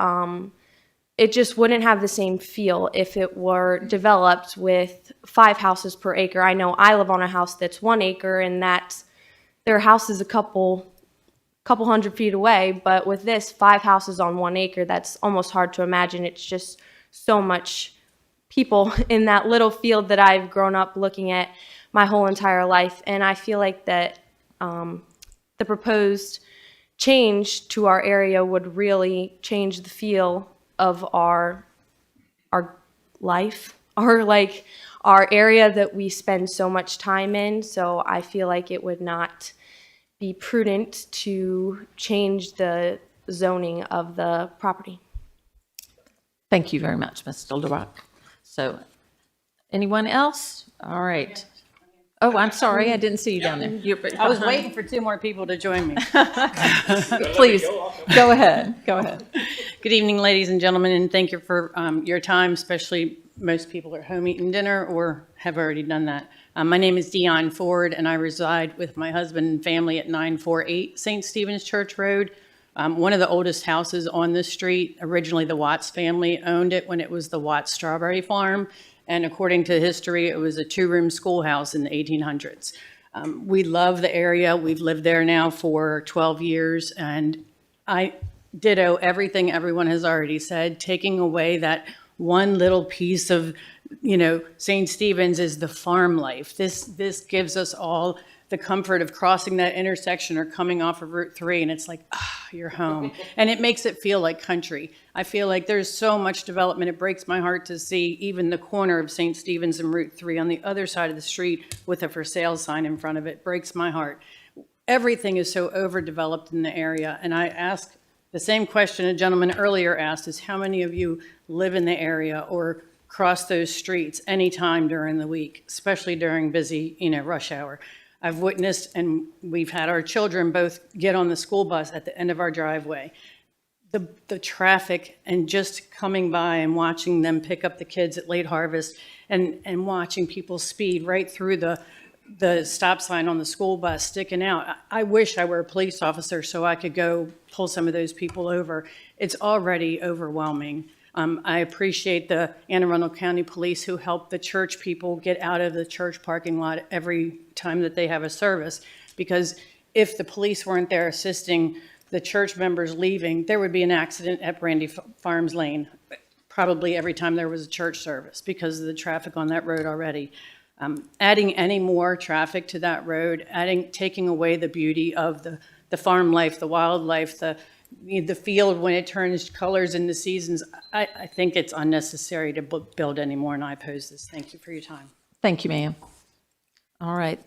It just wouldn't have the same feel if it were developed with 5 houses per acre. I know I live on a house that's 1 acre, and their house is a couple hundred feet away, but with this 5 houses on 1 acre, that's almost hard to imagine. It's just so much people in that little field that I've grown up looking at my whole entire life. And I feel like that the proposed change to our area would really change the feel of our life, our area that we spend so much time in. So I feel like it would not be prudent to change the zoning of the property. Thank you very much, Ms. Dilderock. So, anyone else? All right. Oh, I'm sorry, I didn't see you down there. I was waiting for 2 more people to join me. Please, go ahead. Go ahead. Good evening, ladies and gentlemen, and thank you for your time, especially most people are home eating dinner or have already done that. My name is Dion Ford, and I reside with my husband and family at 948 St. Stephen's Church Road. One of the oldest houses on this street. Originally, the Watts family owned it when it was the Watts Strawberry Farm. And according to history, it was a 2-room schoolhouse in the 1800s. We love the area. We've lived there now for 12 years. And I ditto everything everyone has already said. Taking away that one little piece of, St. Stephen's is the farm life. This gives us all the comfort of crossing that intersection or coming off of Route 3, and it's like, you're home. And it makes it feel like country. I feel like there's so much development. It breaks my heart to see even the corner of St. Stephen's and Route 3 on the other side of the street with a for sale sign in front of it. Breaks my heart. Everything is so overdeveloped in the area. And I ask the same question a gentleman earlier asked, is how many of you live in the area or cross those streets anytime during the week, especially during busy, rush hour? I've witnessed, and we've had our children both get on the school bus at the end of our driveway. The traffic and just coming by and watching them pick up the kids at late harvest and watching people speed right through the stop sign on the school bus sticking out. I wish I were a police officer so I could go pull some of those people over. It's already overwhelming. I appreciate the Anne Arundel County Police who help the church people get out of the church parking lot every time that they have a service, because if the police weren't there assisting the church members leaving, there would be an accident at Brandy Farms Lane probably every time there was a church service because of the traffic on that road already. Adding any more traffic to that road, taking away the beauty of the farm life, the wildlife, the field when it turns colors in the seasons, I think it's unnecessary to build anymore, and I oppose this. Thank you for your time. Thank you, ma'am. All right.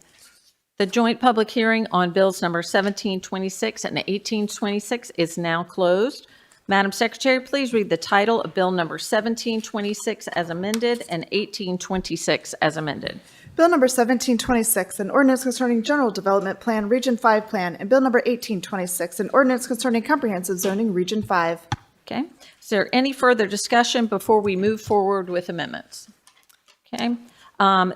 The joint public hearing on bills number 1726 and 1826 is now closed. Madam Secretary, please read the title of bill number 1726 as amended and 1826 as amended. Bill number 1726, an ordinance concerning general development plan, Region 5 plan, and Bill number 1826, an ordinance concerning comprehensive zoning, Region 5. Okay. Is there any further discussion before we move forward with amendments? Okay.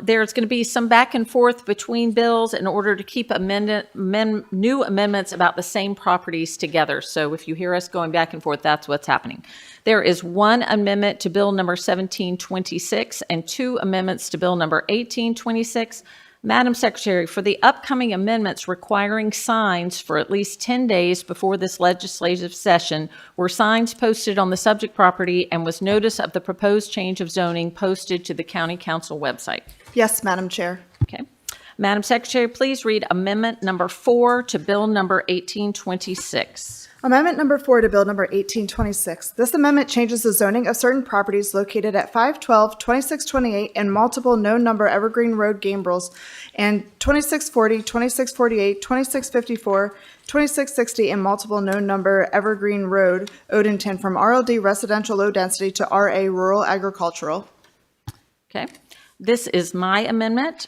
There's going to be some back and forth between bills in order to keep new amendments about the same properties together. So if you hear us going back and forth, that's what's happening. There is one amendment to bill number 1726 and two amendments to bill number 1826. Madam Secretary, for the upcoming amendments requiring signs for at least 10 days before this legislative session, were signs posted on the subject property and was notice of the proposed change of zoning posted to the County Council website? Yes, Madam Chair. Okay. Madam Secretary, please read amendment number 4 to bill number 1826. Amendment number 4 to bill number 1826. This amendment changes the zoning of certain properties located at 512, 2628, and multiple no-number Evergreen Road, Gambrels, and 2640, 2648, 2654, 2660, and multiple no-number Evergreen Road, Odenton, from RLD residential low density to RA rural agricultural. Okay. This is my amendment.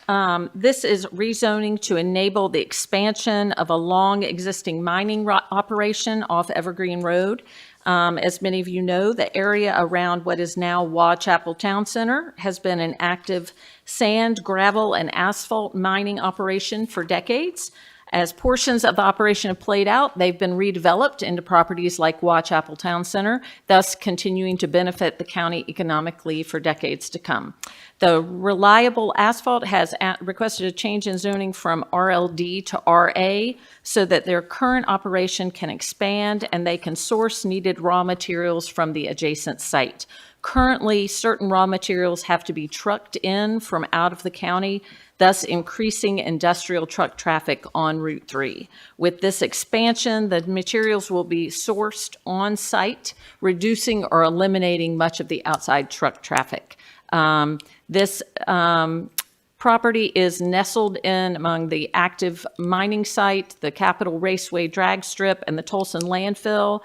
This is rezoning to enable the expansion of a long existing mining operation off Evergreen Road. As many of you know, the area around what is now Waugh Chapel Town Center has been an active sand, gravel, and asphalt mining operation for decades. As portions of the operation have played out, they've been redeveloped into properties like Waugh Chapel Town Center, thus continuing to benefit the county economically for decades to come. The Reliable Asphalt has requested a change in zoning from RLD to RA so that their current operation can expand and they can source needed raw materials from the adjacent site. Currently, certain raw materials have to be trucked in from out of the county, thus increasing industrial truck traffic on Route 3. With this expansion, the materials will be sourced on site, reducing or eliminating much of the outside truck traffic. This property is nestled in among the active mining site, the Capitol Raceway drag strip, and the Tolson landfill.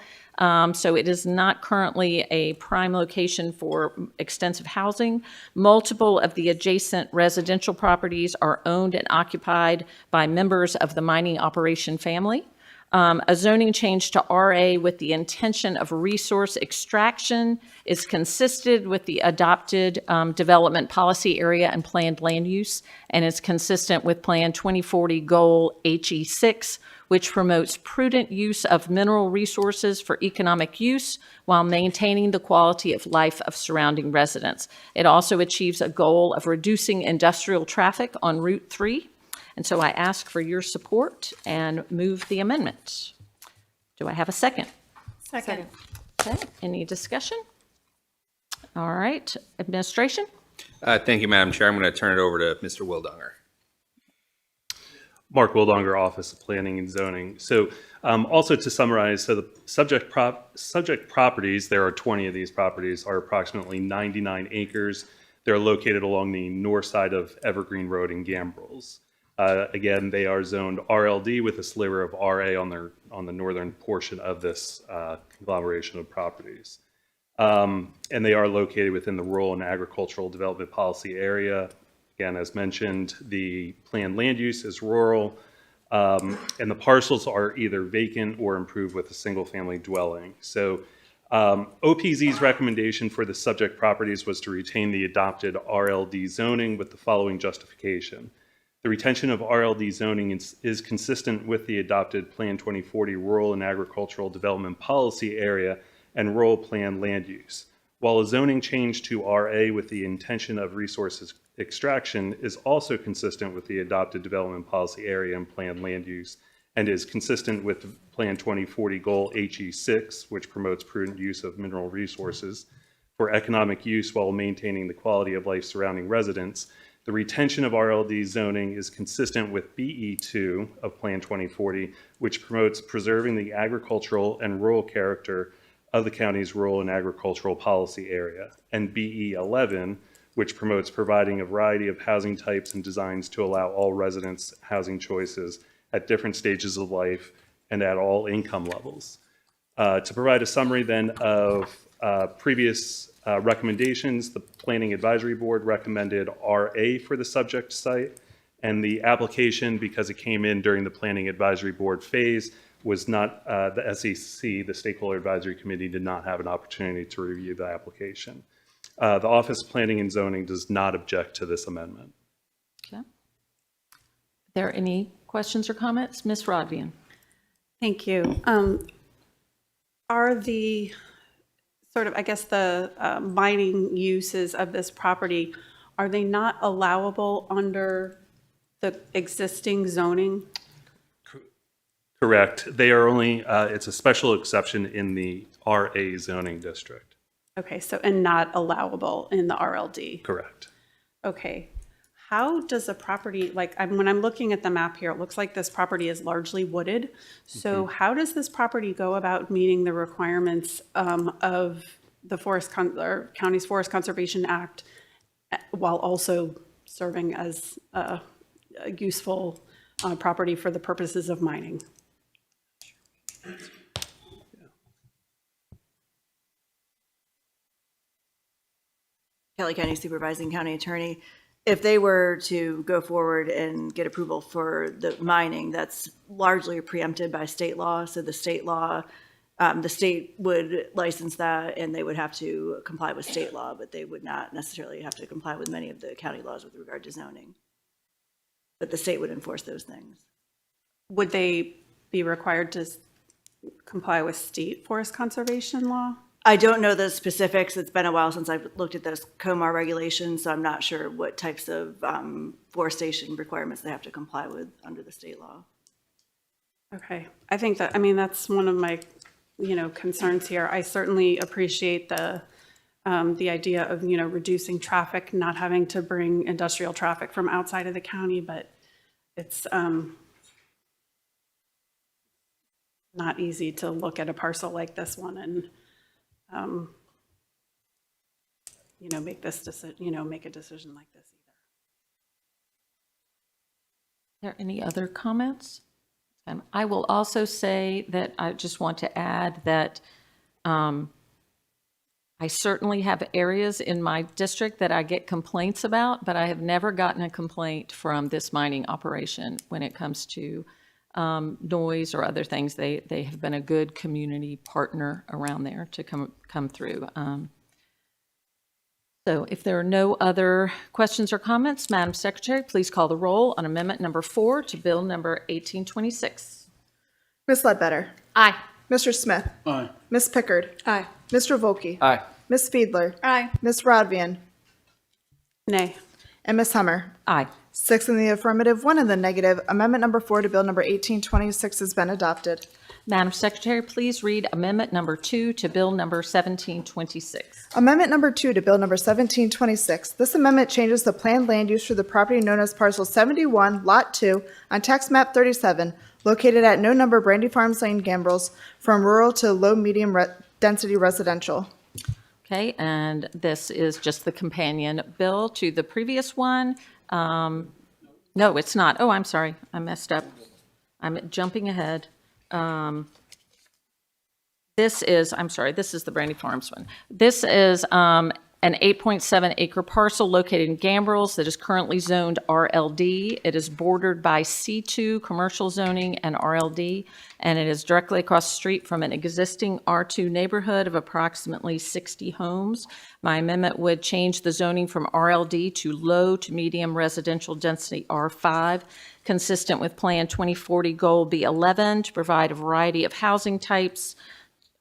So it is not currently a prime location for extensive housing. Multiple of the adjacent residential properties are owned and occupied by members of the mining operation family. A zoning change to RA with the intention of resource extraction is consistent with the adopted development policy area and planned land use, and is consistent with Plan 2040 Goal HE6, which promotes prudent use of mineral resources for economic use while maintaining the quality of life of surrounding residents. It also achieves a goal of reducing industrial traffic on Route 3. And so I ask for your support and move the amendment. Do I have a second? Second. Okay. Any discussion? All right. Administration? Thank you, Madam Chair. I'm going to turn it over to Mr. Wildonger. Mark Wildonger, Office of Planning and Zoning. So also to summarize, so the subject properties, there are 20 of these properties, are approximately 99 acres. They're located along the north side of Evergreen Road in Gambrels. Again, they are zoned RLD with a sliver of RA on the northern portion of this conglomeration of properties. And they are located within the Rural and Agricultural Development Policy Area. Again, as mentioned, the planned land use is rural, and the parcels are either vacant or improved with a single-family dwelling. So OPZ's recommendation for the subject properties was to retain the adopted RLD zoning with the following justification. The retention of RLD zoning is consistent with the adopted Plan 2040 Rural and Agricultural Development Policy Area and Rural Plan land use. While a zoning change to RA with the intention of resources extraction is also consistent with the adopted development policy area and planned land use, and is consistent with Plan 2040 Goal HE6, which promotes prudent use of mineral resources for economic use while maintaining the quality of life surrounding residents. The retention of RLD zoning is consistent with BE2 of Plan 2040, which promotes preserving the agricultural and rural character of the county's rural and agricultural policy area, and BE11, which promotes providing a variety of housing types and designs to allow all residents housing choices at different stages of life and at all income levels. To provide a summary then of previous recommendations, the Planning Advisory Board recommended RA for the subject site, and the application, because it came in during the Planning Advisory Board phase, was not, the SEC, the Stakeholder Advisory Committee, did not have an opportunity to review the application. The Office of Planning and Zoning does not object to this amendment. Okay. Are there any questions or comments? Ms. Rodvian. Thank you. Are the sort of, I guess, the mining uses of this property, are they not allowable under the existing zoning? Correct. They are only, it's a special exception in the RA zoning district. Okay, so, and not allowable in the RLD? Correct. Okay. How does a property, like, when I'm looking at the map here, it looks like this property is largely wooded. So how does this property go about meeting the requirements of the County's Forest Conservation Act while also serving as a useful property for the purposes of mining? Kelly County Supervising County Attorney, if they were to go forward and get approval for the mining, that's largely preempted by state law. So the state law, the state would license that and they would have to comply with state law, but they would not necessarily have to comply with many of the county laws with regard to zoning. But the state would enforce those things. Would they be required to comply with state forest conservation law? I don't know the specifics. It's been a while since I've looked at those COMAR regulations, so I'm not sure what types of forestation requirements they have to comply with under the state law. Okay, I think that, I mean, that's one of my, concerns here. I certainly appreciate the idea of, reducing traffic, not having to bring industrial traffic from outside of the county, but it's not easy to look at a parcel like this one and make this decision, make a decision like this either. Are there any other comments? I will also say that I just want to add that I certainly have areas in my district that I get complaints about, but I have never gotten a complaint from this mining operation when it comes to noise or other things. They have been a good community partner around there to come through. So if there are no other questions or comments, Madam Secretary, please call the roll on Amendment number 4 to Bill number 1826. Ms. Ledbetter. Aye. Mr. Smith. Aye. Ms. Pickard. Aye. Mr. Volke. Aye. Ms. Fiedler. Aye. Ms. Rodvian. Nay. And Ms. Hummer. Aye. 6 in the affirmative, 1 in the negative. Amendment number 4 to Bill number 1826 has been adopted. Madam Secretary, please read Amendment Number 2 to Bill Number 1726. Amendment number 2 to Bill number 1726. This amendment changes the planned land use for the property known as Parcel 71, Lot 2, on Tax Map 37, located at no number Brandy Farms Lane, Gambrels, from rural to low-medium density residential. Okay, and this is just the companion bill to the previous one. No, it's not. Oh, I'm sorry. I messed up. I'm jumping ahead. This is the Brandy Farms one. This is an 8.7 acre parcel located in Gambrels that is currently zoned RLD. It is bordered by C2 commercial zoning and RLD, and it is directly across the street from an existing R2 neighborhood of approximately 60 homes. My amendment would change the zoning from RLD to low to medium residential density R5, consistent with Plan 2040 Goal B11, to provide a variety of housing types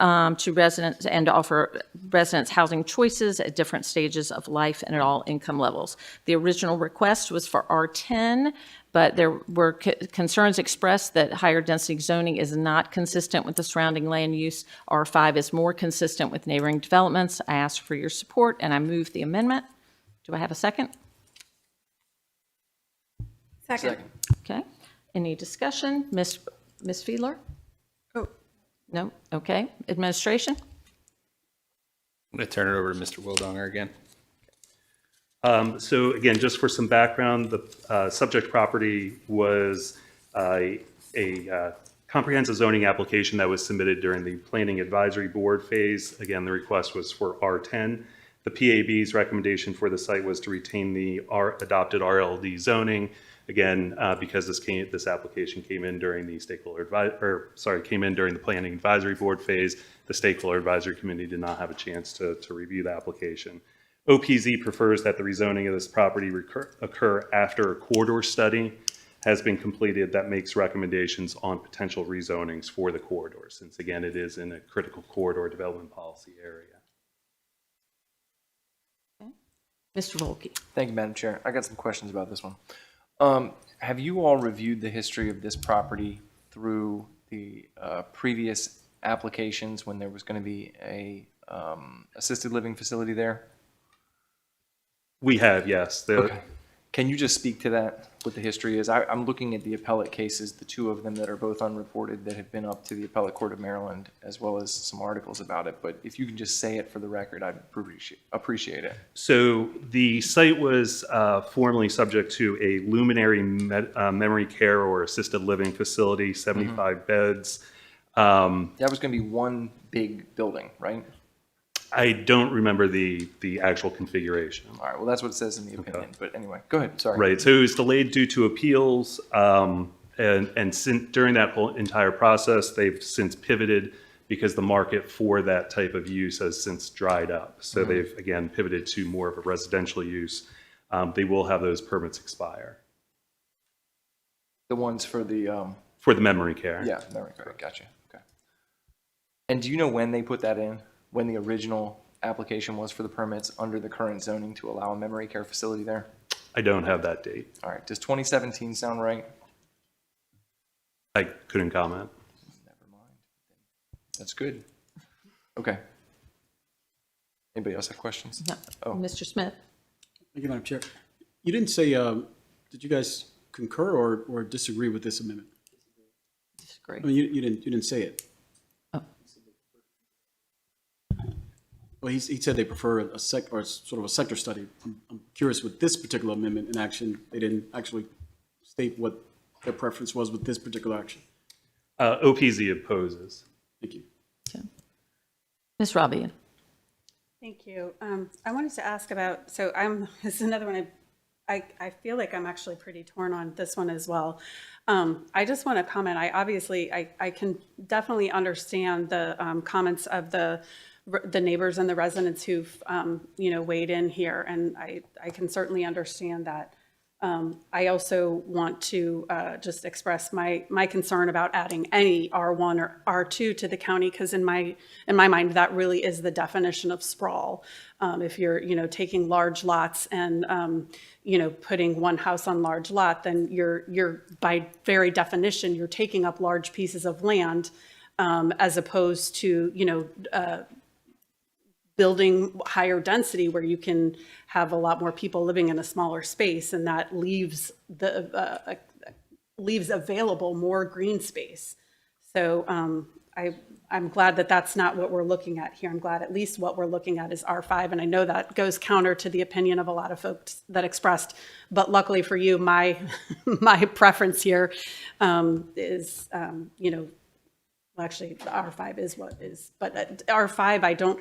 to residents and to offer residents housing choices at different stages of life and at all income levels. The original request was for R10, but there were concerns expressed that higher density zoning is not consistent with the surrounding land use. R5 is more consistent with neighboring developments. I ask for your support, and I move the amendment. Do I have a second? Second. Okay. Any discussion? Ms. Fiedler? Oh. No? Okay. Administration? I'm going to turn it over to Mr. Wildonger again. So again, just for some background, the subject property was a comprehensive zoning application that was submitted during the Planning Advisory Board phase. Again, the request was for R10. The PAB's recommendation for the site was to retain the adopted RLD zoning. Again, because this application came in during the the Planning Advisory Board phase, the Stakeholder Advisory Committee did not have a chance to review the application. OPZ prefers that the rezoning of this property occur after a corridor study has been completed that makes recommendations on potential rezonings for the corridor, since again, it is in a critical corridor development policy area. Okay. Mr. Volke. Thank you, Madam Chair. I got some questions about this one. Have you all reviewed the history of this property through the previous applications when there was going to be a assisted living facility there? We have, yes. Okay. Can you just speak to that, what the history is? I'm looking at the appellate cases, the two of them that are both unreported that have been up to the Appellate Court of Maryland, as well as some articles about it. But if you can just say it for the record, I'd appreciate it. So the site was formerly subject to a luminary memory care or assisted living facility, 75 beds. That was going to be one big building, right? I don't remember the actual configuration. All right, well, that's what it says in the opinion. Okay. But anyway, go ahead, sorry. Right, so it was delayed due to appeals, and since, during that whole entire process, they've since pivoted because the market for that type of use has since dried up. So they've, again, pivoted to more of a residential use. They will have those permits expire. The ones for the... For the memory care. Yeah, memory care, gotcha, okay. And do you know when they put that in? When the original application was for the permits under the current zoning to allow a memory care facility there? I don't have that date. All right, does 2017 sound right? I couldn't comment. Never mind. That's good. Okay. Anybody else have questions? No. Oh. Mr. Smith. Thank you, Madam Chair. You didn't say, did you guys concur or disagree with this amendment? Disagree. I mean, you didn't say it. Well, he said they prefer a sort of a sector study. I'm curious with this particular amendment in action, they didn't actually state what their preference was with this particular action. OPZ opposes. Thank you. Okay. Ms. Robbie. Thank you. I wanted to ask about, so this is another one I feel like I'm actually pretty torn on this one as well. I just want to comment, I can definitely understand the comments of the neighbors and the residents who've, weighed in here, and I can certainly understand that. I also want to just express my concern about adding any R1 or R2 to the county, because in my mind, that really is the definition of sprawl. If you're, taking large lots and, putting one house on large lot, then you're by very definition, you're taking up large pieces of land. as opposed to, building higher density where you can have a lot more people living in a smaller space, and that leaves available more green space. So I'm glad that that's not what we're looking at here. I'm glad at least what we're looking at is R5, and I know that goes counter to the opinion of a lot of folks that expressed, but luckily for you, my preference here is, well, actually, R5 is what is, but R5, I don't,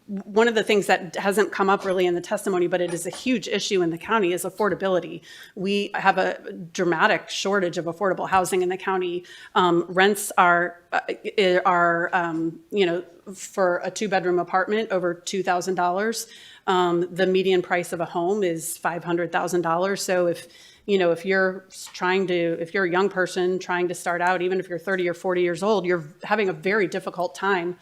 one of the things that hasn't come up really in the testimony, but it is a huge issue in the county, is affordability. We have a dramatic shortage of affordable housing in the county. Rents are for a 2-bedroom apartment, over $2,000. The median price of a home is $500,000. So if you're a young person trying to start out, even if you're 30 or 40 years old, you're having a very difficult time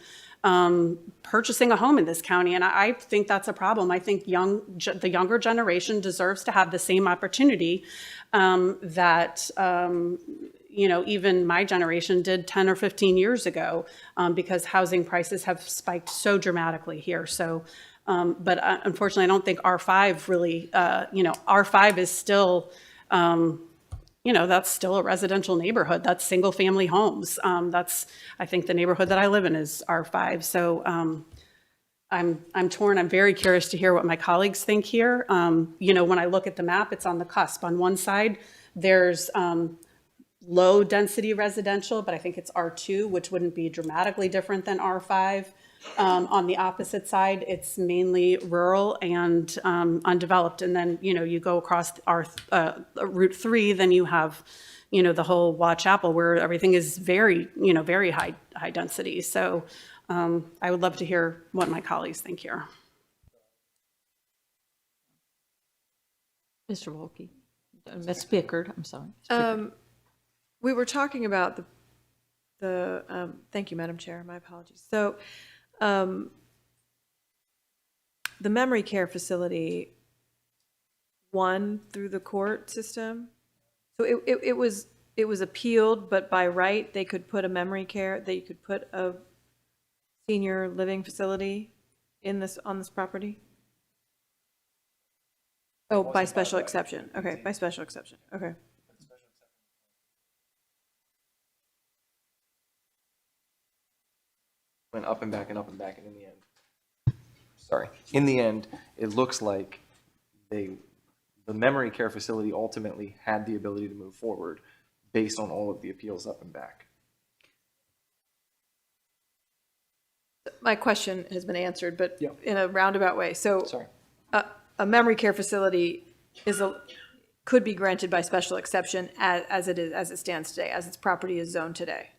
purchasing a home in this county. And I think that's a problem. I think the younger generation deserves to have the same opportunity that even my generation did 10 or 15 years ago, because housing prices have spiked so dramatically here. So, but unfortunately, I don't think R5 really, R5 is still, that's still a residential neighborhood. That's single family homes. I think the neighborhood that I live in is R5. So I'm torn. I'm very curious to hear what my colleagues think here. When I look at the map, it's on the cusp. On one side, there's low density residential, but I think it's R2, which wouldn't be dramatically different than R5. On the opposite side, it's mainly rural and undeveloped. And then, you go across our Route 3, then you have, the whole Watch Chapel, where everything is very, very high density. So I would love to hear what my colleagues think here. Mr. Volke, Ms. Pickard, I'm sorry. We were talking about thank you, Madam Chair, my apologies. So the memory care facility won through the court system. So it was appealed, but by right, they could put they could put a senior living facility on this property? Oh, by special exception. Okay, by special exception. Okay. Went up and back and up and back, and in the end, it looks like the memory care facility ultimately had the ability to move forward based on all of the appeals up and back. My question has been answered, but in a roundabout way. So a memory care facility could be granted by special exception as it stands today, as its property is zoned today.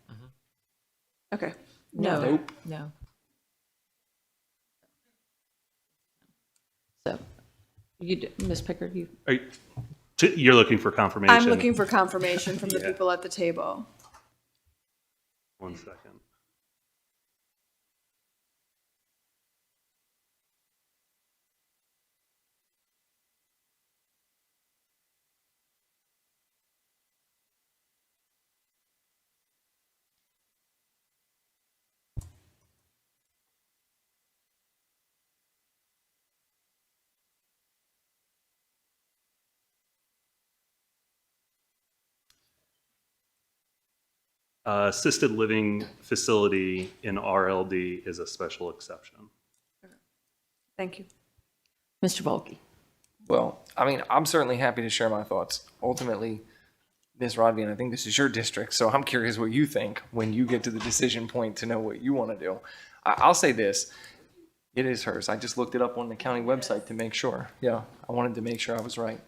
Okay. No. Nope. No. So, Ms. Pickard, you're looking for confirmation? I'm looking for confirmation from the people at the table. 1 second. Assisted living facility in RLD is a special exception. Thank you. Mr. Volke. Well, I'm certainly happy to share my thoughts. Ultimately, Ms. Rodvian, I think this is your district, so I'm curious what you think when you get to the decision point to know what you want to do. I'll say this. It is hers. I just looked it up on the county website to make sure. Yeah, I wanted to make sure I was right.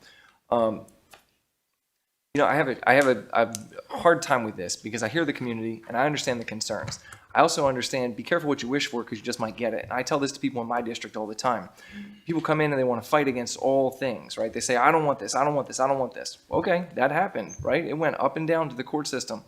I have a hard time with this because I hear the community and I understand the concerns. I also understand, be careful what you wish for because you just might get it. And I tell this to people in my district all the time. People come in and they want to fight against all things, right? They say, I don't want this, I don't want this, I don't want this. Okay, that happened, right? It went up and down to the court system.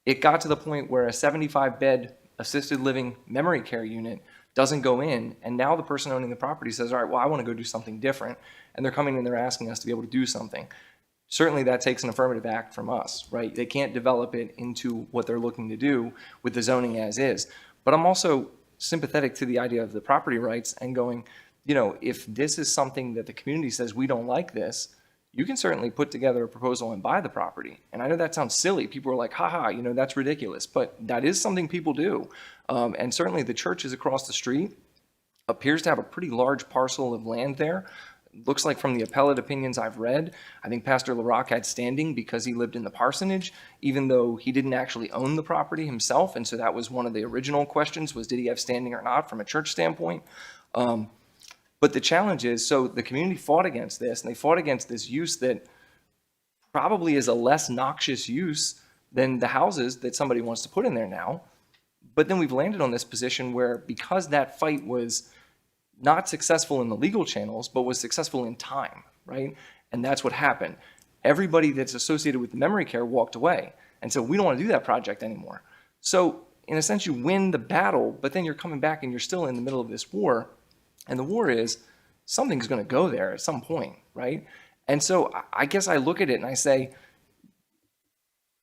It got to the point where a 75-bed assisted living memory care unit doesn't go in, and now the person owning the property says, all right, well, I want to go do something different. And they're coming and they're asking us to be able to do something. certainly that takes an affirmative act from us, right? They can't develop it into what they're looking to do with the zoning as is. But I'm also sympathetic to the idea of the property rights and going, you know, if this is something that the community says we don't like this, you can certainly put together a proposal and buy the property. And I know that sounds silly. People are like, haha, you know, that's ridiculous. But that is something people do. And certainly the church is across the street, appears to have a pretty large parcel of land there. Looks like from the appellate opinions I've read, I think Pastor LaRock had standing because he lived in the parsonage, even though he didn't actually own the property himself. And so that was one of the original questions, was did he have standing or not from a church standpoint? But the challenge is, so the community fought against this, and they fought against this use that probably is a less noxious use than the houses that somebody wants to put in there now. But then we've landed on this position where, because that fight was not successful in the legal channels, but was successful in time, right? And that's what happened. Everybody that's associated with the memory care walked away. And so we don't want to do that project anymore. So in a sense, you win the battle, but then you're coming back and you're still in the middle of this war. And the war is, something's going to go there at some point, right? And so I guess I look at it and I say,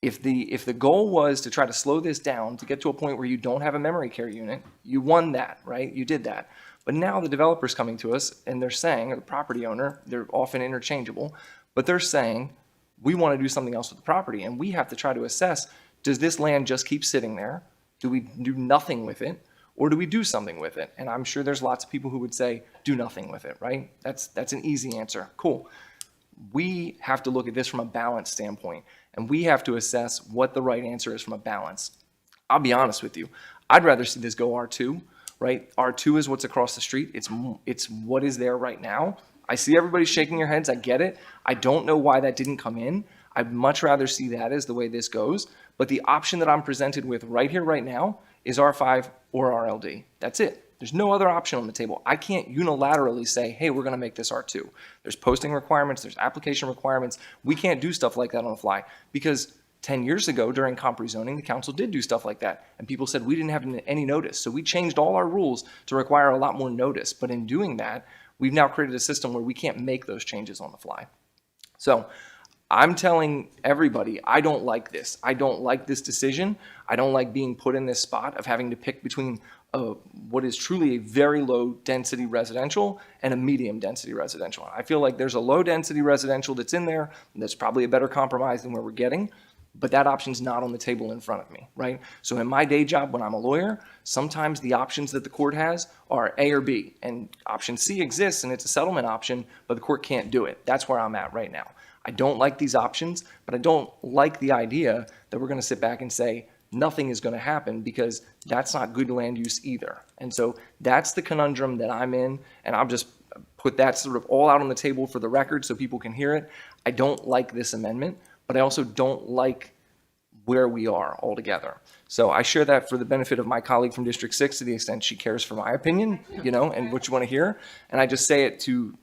if the goal was to try to slow this down, to get to a point where you don't have a memory care unit, you won that, right? You did that. But now the developer's coming to us and they're saying, or the property owner, they're often interchangeable, but they're saying, we want to do something else with the property. And we have to try to assess, does this land just keep sitting there? Do we do nothing with it? Or do we do something with it? And I'm sure there's lots of people who would say, do nothing with it, right? That's an easy answer. Cool. We have to look at this from a balance standpoint, and we have to assess what the right answer is from a balance. I'll be honest with you. I'd rather see this go R2, right? R2 is what's across the street. It's what is there right now. I see everybody shaking their heads. I get it. I don't know why that didn't come in. I'd much rather see that as the way this goes. But the option that I'm presented with right here, right now, is R5 or RLD. That's it. There's no other option on the table. I can't unilaterally say, hey, we're going to make this R2. There's posting requirements. There's application requirements. We can't do stuff like that on the fly, because 10 years ago during comp rezoning, the council did do stuff like that. And people said we didn't have any notice. So we changed all our rules to require a lot more notice. But in doing that, we've now created a system where we can't make those changes on the fly. So I'm telling everybody, I don't like this. I don't like this decision. I don't like being put in this spot of having to pick between what is truly a very low density residential and a medium density residential. I feel like there's a low density residential that's in there, and that's probably a better compromise than where we're getting, but that option's not on the table in front of me, right? So in my day job, when I'm a lawyer, sometimes the options that the court has are A or B, and option C exists and it's a settlement option, but the court can't do it. That's where I'm at right now. I don't like these options, but I don't like the idea that we're going to sit back and say nothing is going to happen, because that's not good land use either. And so that's the conundrum that I'm in, and I'll just put that sort of all out on the table for the record so people can hear it. I don't like this amendment, but I also don't like where we are altogether. So I share that for the benefit of my colleague from District 6 to the extent she cares for my opinion, you know, and what you want to hear. And I just say it to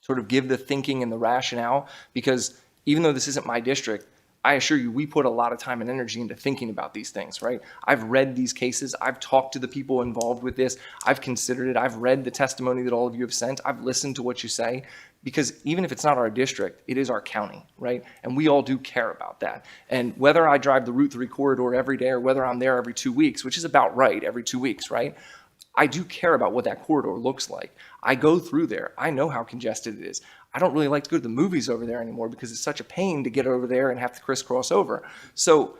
sort of give the thinking and the rationale, because even though this isn't my district, I assure you, we put a lot of time and energy into thinking about these things, right? I've read these cases. I've talked to the people involved with this. I've considered it. I've read the testimony that all of you have sent. I've listened to what you say, because even if it's not our district, it is our county, right? And we all do care about that. And whether I drive the Route 3 corridor every day or whether I'm there every 2 weeks, which is about right, every 2 weeks, right? I do care about what that corridor looks like. I go through there. I know how congested it is. I don't really like to go to the movies over there anymore because it's such a pain to get over there and have to crisscross over. So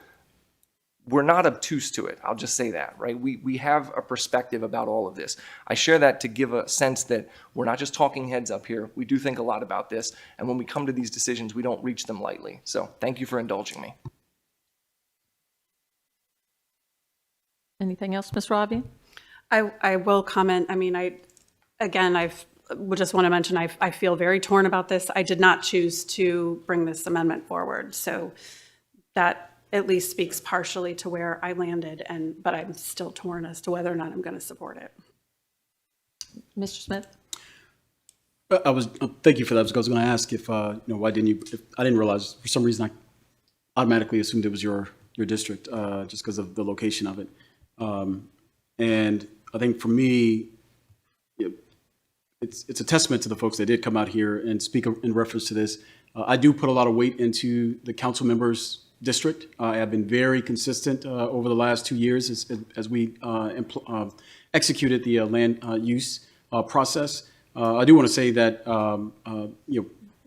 we're not obtuse to it. I'll just say that, right? We have a perspective about all of this. I share that to give a sense that we're not just talking heads up here. We do think a lot about this. And when we come to these decisions, we don't reach them lightly. So thank you for indulging me. Anything else, Ms. Robbie? I will comment. I mean, I just want to mention, I feel very torn about this. I did not choose to bring this amendment forward. So that at least speaks partially to where I landed, but I'm still torn as to whether or not I'm going to support it. Mr. Smith? Thank you for that. I was going to ask if, why didn't you, I didn't realize, for some reason I automatically assumed it was your district, just because of the location of it. And I think for me, it's a testament to the folks that did come out here and speak in reference to this. I do put a lot of weight into the council members' district. I have been very consistent over the last 2 years as we executed the land use process. I do want to say that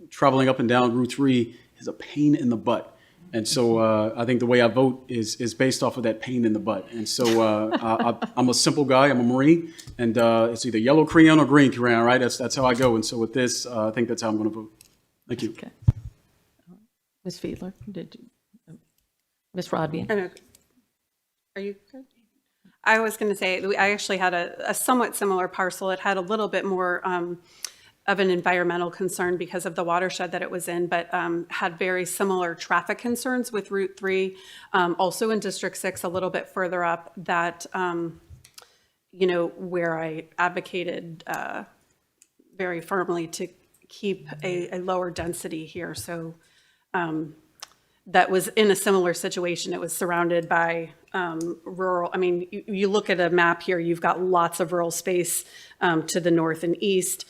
traveling up and down Route 3 is a pain in the butt. And so I think the way I vote is based off of that pain in the butt. And so I'm a simple guy. I'm a Marine, and it's either yellow crayon or green crayon, right? That's how I go. And so with this, I think that's how I'm going to vote. Thank you. Okay. Ms. Fiedler, Ms. Rodbian. Are you good? I was going to say, I actually had a somewhat similar parcel. It had a little bit more of an environmental concern because of the watershed that it was in, but had very similar traffic concerns with Route 3, also in District 6, a little bit further up, that, where I advocated very firmly to keep a lower density here. So that was in a similar situation. It was surrounded by rural, I mean, you look at a map here, you've got lots of rural space to the north and east.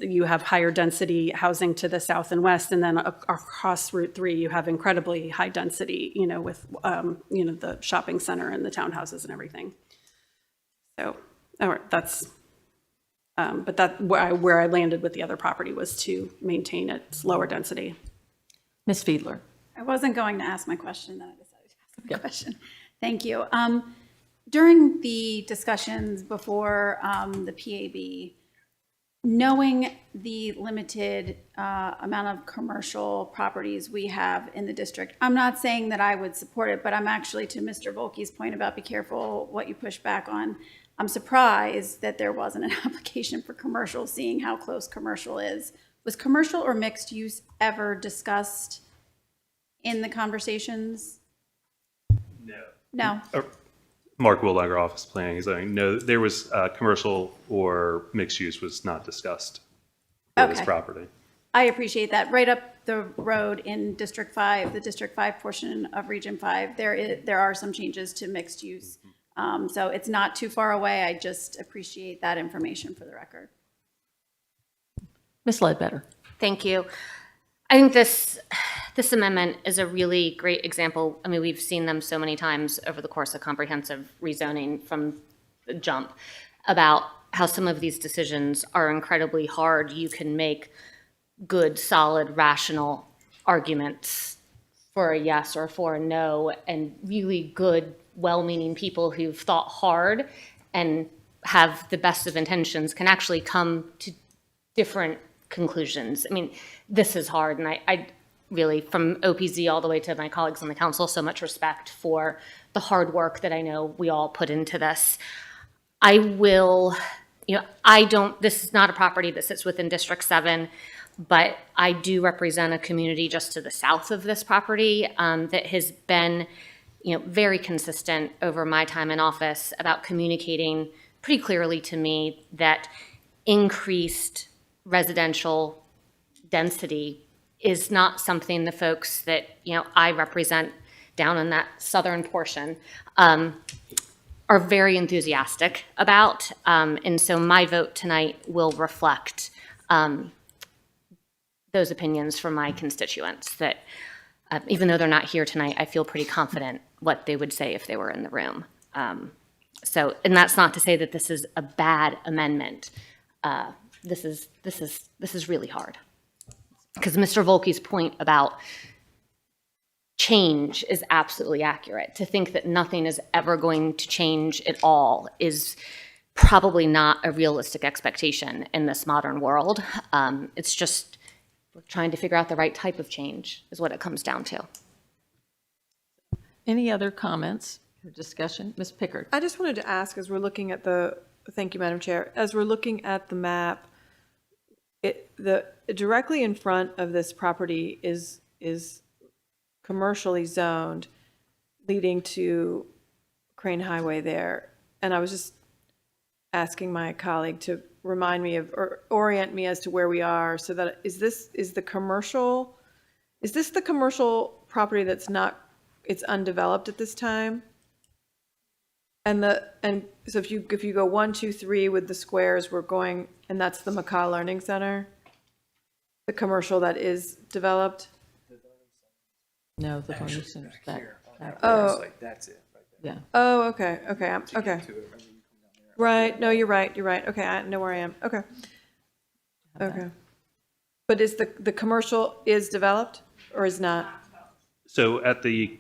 You have higher density housing to the south and west, and then across Route 3, you have incredibly high density, with, the shopping center and the townhouses and everything. So that's, but that where I landed with the other property was to maintain its lower density. Ms. Fiedler. I wasn't going to ask my question, then I decided to ask my question. Thank you. During the discussions before the PAB, knowing the limited amount of commercial properties we have in the district, I'm not saying that I would support it, but I'm actually, to Mr. Volke's point about be careful what you push back on, I'm surprised that there wasn't an application for commercial, seeing how close commercial is. Was commercial or mixed use ever discussed in the conversations? No. Mark Wildager, Office Planning, is saying no. There was commercial or mixed use was not discussed for this property. I appreciate that. Right up the road in District 5, the District 5 portion of Region 5, there are some changes to mixed use. So it's not too far away. I just appreciate that information for the record. Ms. Ledbetter. Thank you. I think this amendment is a really great example. I mean, we've seen them so many times over the course of comprehensive rezoning from the jump about how some of these decisions are incredibly hard. You can make good, solid, rational arguments for a yes or for a no, and really good, well-meaning people who've thought hard and have the best of intentions can actually come to different conclusions. I mean, this is hard, and I really, from OPZ all the way to my colleagues on the council, so much respect for the hard work that I know we all put into this. I will, this is not a property that sits within District 7, but I do represent a community just to the south of this property that has been, very consistent over my time in office about communicating pretty clearly to me that increased residential density is not something the folks that, I represent down in that southern portion are very enthusiastic about. And so my vote tonight will reflect those opinions from my constituents that even though they're not here tonight, I feel pretty confident what they would say if they were in the room. So, and that's not to say that this is a bad amendment. This is really hard. Because Mr. Volke's point about change is absolutely accurate. To think that nothing is ever going to change at all is probably not a realistic expectation in this modern world. It's just we're trying to figure out the right type of change is what it comes down to. Any other comments or discussion? Ms. Pickard. I just wanted to ask, as we're looking at thank you, Madam Chair, as we're looking at the map, directly in front of this property is commercially zoned, leading to Crane Highway there. And I was just asking my colleague to remind me of, or orient me as to where we are, so that is this the commercial property that's not, it's undeveloped at this time? And so if you go 1, 2, 3 with the squares, we're going, and that's the Macaw Learning Center, the commercial that is developed. No, the Burnie Center's back. Oh, That's it. Yeah. oh, okay, okay, okay. Right, no, you're right, okay, I know where I am, okay. Okay. But is the commercial is developed or is not? So at the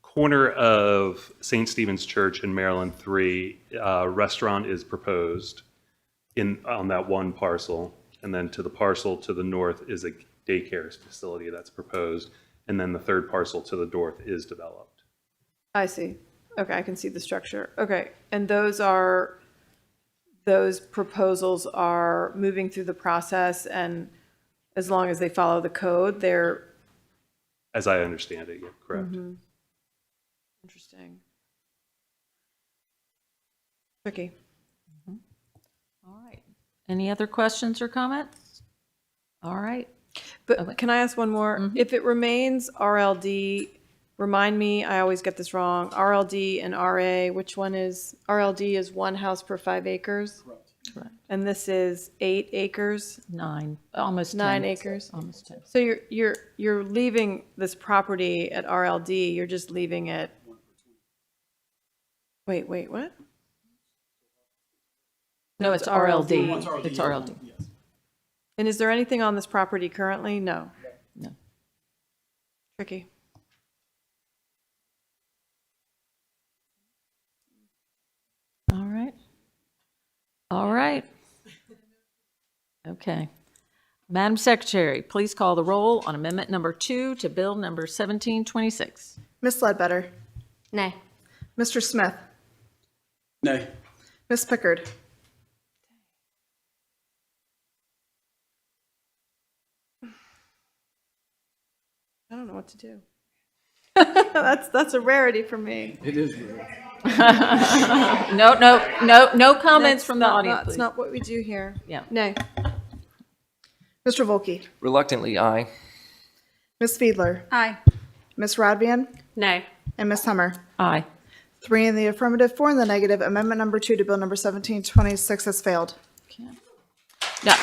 corner of St. Stephen's Church and Maryland 3, restaurant is proposed on that one parcel. And then to the parcel to the north is a daycare facility that's proposed. And then the third parcel to the north is developed. I see. Okay, I can see the structure. Okay, and those proposals are moving through the process, and as long as they follow the code, they're... As I understand it, yeah, correct. Mhm. Interesting. Tricky. All right. Any other questions or comments? All right. But can I ask one more? If it remains RLD, remind me, I always get this wrong, RLD and RA, which one is, RLD is 1 house per 5 acres? Correct. And this is 8 acres? 9, almost 9 10. acres? Almost 10. So you're leaving this property at RLD, you're just leaving it... Wait, what? No, it's RLD. It's RLD. And is there anything on this property currently? No. No. Tricky. All right. All right. Okay. Madam Secretary, please call the roll on amendment number 2 to bill number 1726. Ms. Ledbetter? Nay. Mr. Smith? Nay. Ms. Pickard? I don't know what to do. That's a rarity for me. It is real. No comments from the audience, That's please. not what we do here. Yeah. Nay. Mr. Volkey? Reluctantly, aye. Ms. Fiedler? Aye. Ms. Rodvian? Nay. And Ms. Hummer? Aye. 3 in the affirmative, 4 in the negative. Amendment number 2 to bill number 1726 has failed. No.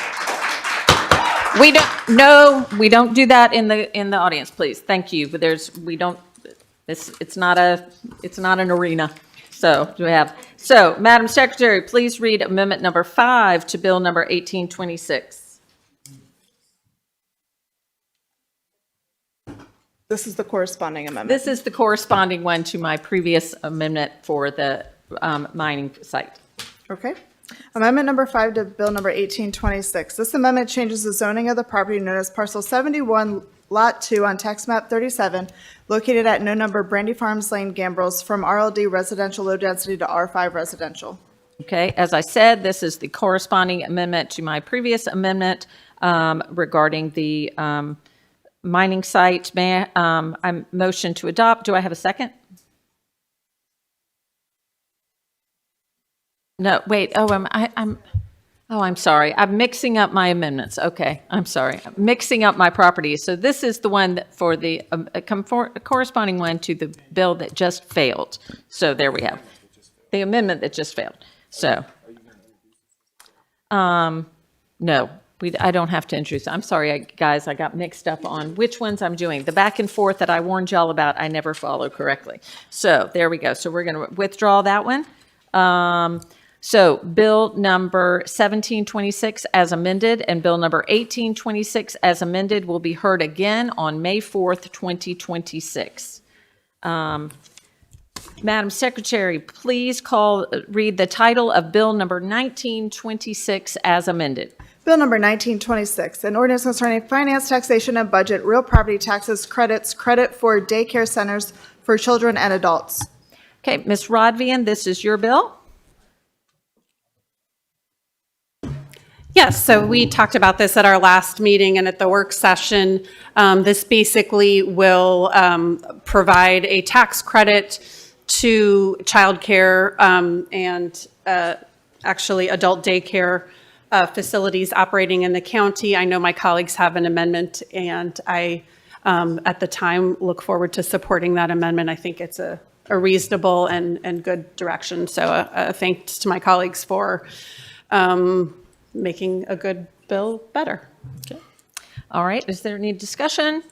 We don't do that in the audience, please. Thank you. But it's not an arena. So Madam Secretary, please read amendment number 5 to bill number 1826. This is the corresponding amendment. This is the corresponding one to my previous amendment for the mining site. Okay. Amendment number 5 to bill number 1826. This amendment changes the zoning of the property known as parcel 71, lot 2 on tax map 37, located at no number Brandy Farms Lane, Gambrels, from RLD residential low density to R5 residential. Okay, as I said, this is the corresponding amendment to my previous amendment regarding the mining site. May I motion to adopt? Do I have a second? No, wait. I'm sorry. I'm mixing up my amendments. Okay, I'm sorry. I'm mixing up my properties. So this is the one that for the corresponding one to the bill that just failed. So there we have the amendment that just failed. So, no. I don't have to introduce. I'm sorry, guys, I got mixed up on which ones I'm doing. The back and forth that I warned y'all about, I never follow correctly. So there we go. So we're going to withdraw that one. So bill number 1726 as amended and bill number 1826 as amended will be heard again on May 4th, 2026. Madam Secretary, please read the title of bill number 1926 as amended. Bill number 1926, an ordinance concerning finance, taxation, and budget, real property taxes, credit for daycare centers for children and adults. Okay, Ms. Rodvian, this is your bill. Yes, so we talked about this at our last meeting and at the work session. This basically will provide a tax credit to childcare and actually adult daycare facilities operating in the county. I know my colleagues have an amendment, and I, at the time, look forward to supporting that amendment. I think it's a a reasonable and good direction. So thanks to my colleagues for making a good bill better. Okay. All right, is there any discussion?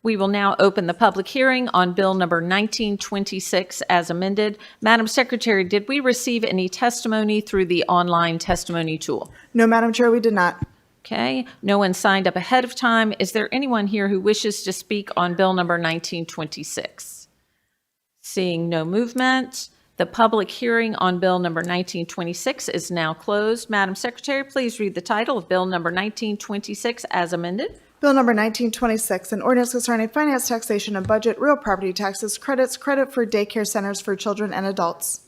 We will now open the public hearing on Bill number 1926 as amended. Madam Secretary, did we receive any testimony through the online testimony tool? No, Madam Chair, we did not. Okay, no one signed up ahead of time. Is there anyone here who wishes to speak on Bill number 1926? Seeing no movement, the public hearing on Bill number 1926 is now closed. Madam Secretary, please read the title of Bill number 1926 as amended. Bill number 1926, an ordinance concerning finance, taxation, and budget, real property taxes, credits, credit for daycare centers for children and adults.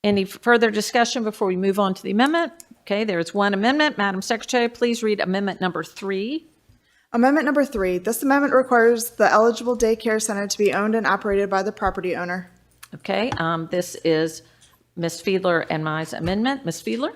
Any further discussion before we move on to the amendment? Okay, there is one amendment. Madam Secretary, please read amendment number 3. Amendment number 3. This amendment requires the eligible daycare center to be owned and operated by the property owner. Okay, this is Ms. Fiedler and my amendment. Ms. Fiedler?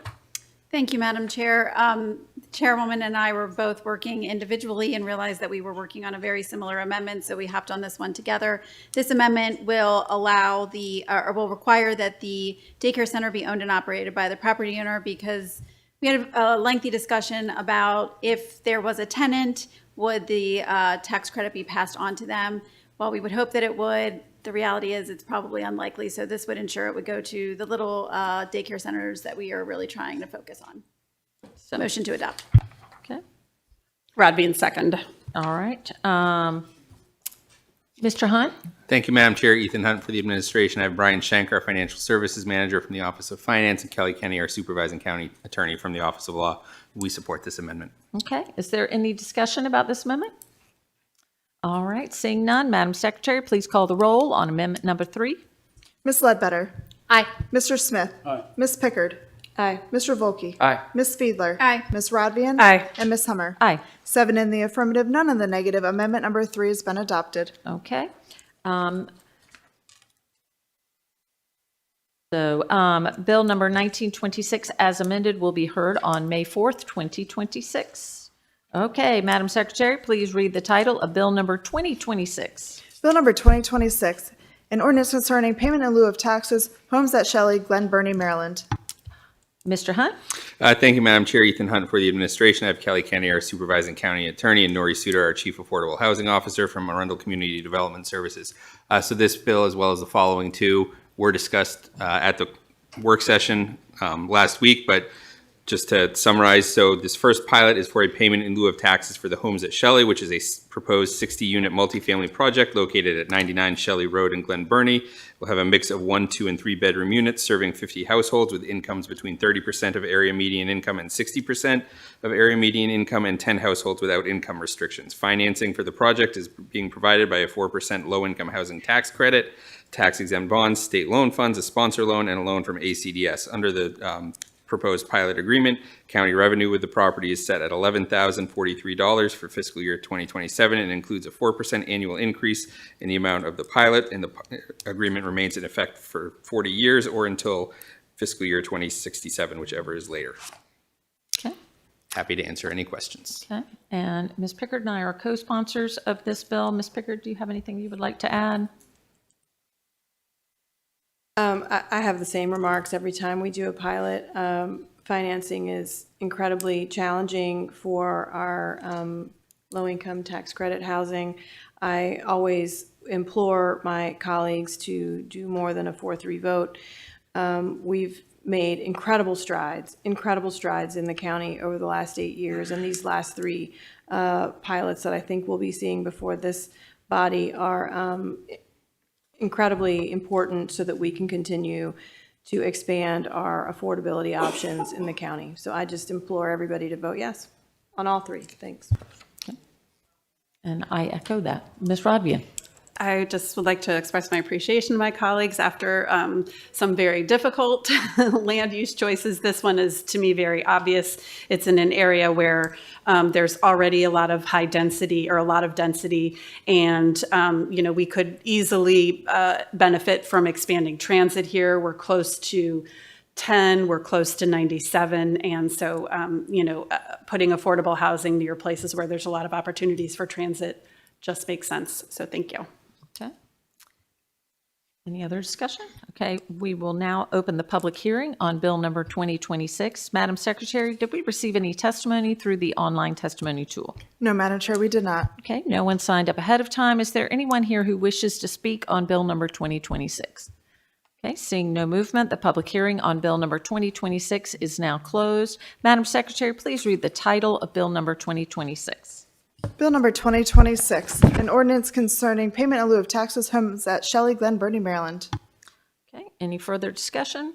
Thank you, Madam Chair. The Chairwoman and I were both working individually and realized that we were working on a very similar amendment, so we hopped on this one together. This amendment will allow or will require that the daycare center be owned and operated by the property owner, because we had a lengthy discussion about if there was a tenant, would the tax credit be passed on to them? While we would hope that it would, the reality is it's probably unlikely. So this would ensure it would go to the little daycare centers that we are really trying to focus on. So motion to adopt. Okay. Rodbean, second. All right. Mr. Hunt? Thank you, Madam Chair. Ethan Hunt for the administration. I have Brian Schenk, our Financial Services Manager from the Office of Finance, and Kelly Kenny, our Supervising County Attorney from the Office of Law. We support this amendment. Okay. Is there any discussion about this amendment? All right. Seeing none, Madam Secretary, please call the roll on amendment number 3. Ms. Ledbetter? Aye. Mr. Smith? Aye. Ms. Pickard? Aye. Mr. Volkey? Aye. Ms. Fiedler? Aye. Ms. Rodvian? Aye. And Ms. Hummer? Aye. 7 in the affirmative, none in the negative. Amendment number 3 has been adopted. Okay. Bill number 1926 as amended will be heard on May 4th, 2026. Okay, Madam Secretary, please read the title of Bill number 2026. Bill number 2026, an ordinance concerning payment in lieu of taxes, homes at Shelly, Glen, Burnie, Maryland. Mr. Hunt? Thank you, Madam Chair. Ethan Hunt for the administration. I have Kelly Kenny, our Supervising County Attorney, and Nori Suter, our Chief Affordable Housing Officer from Arundel Community Development Services. So this bill, as well as the following two, were discussed at the work session last week, but just to summarize, so this first pilot is for a payment in lieu of taxes for the homes at Shelly, which is a proposed 60-unit multifamily project located at 99 Shelly Road in Glen Burnie. We'll have a mix of 1, 2, and 3-bedroom units serving 50 households with incomes between 30% of area median income and 60% of area median income, and 10 households without income restrictions. Financing for the project is being provided by a 4% low-income housing tax credit, tax-exempt bonds, state loan funds, a sponsor loan, and a loan from ACDS. Under the proposed pilot agreement, county revenue with the property is set at $11,043 for fiscal year 2027 and includes a 4% annual increase in the amount of the pilot, and the agreement remains in effect for 40 years or until fiscal year 2067, whichever is later. Okay. Happy to answer any questions. Okay. And Ms. Pickard and I are co-sponsors of this bill. Ms. Pickard, do you have anything you would like to add? I have the same remarks every time we do a pilot. Financing is incredibly challenging for our low-income tax credit housing. I always implore my colleagues to do more than a 4-3 vote. We've made incredible strides in the county over the last 8 years, and these last 3 pilots that I think we'll be seeing before this body are incredibly important so that we can continue to expand our affordability options in the county. So I just implore everybody to vote yes on all 3. Thanks. Okay. And I echo that. Ms. Rodvian? I just would like to express my appreciation to my colleagues after some very difficult land use choices. This one is, to me, very obvious. It's in an area where there's already a lot of high density or a lot of density, and we could easily benefit from expanding transit here. We're close to 10, we're close to 97, and so putting affordable housing near places where there's a lot of opportunities for transit just makes sense. So thank you. Any other discussion? Okay, we will now open the public hearing on Bill number 2026. Madam Secretary, did we receive any testimony through the online testimony tool? No, Madam Chair, we did not. Okay, no one signed up ahead of time. Is there anyone here who wishes to speak on Bill number 2026? Okay, seeing no movement, the public hearing on Bill number 2026 is now closed. Madam Secretary, please read the title of Bill number 2026. Bill number 2026, an ordinance concerning payment in lieu of taxes homes at Shelly, Glen, Burnie, Maryland. Okay, any further discussion?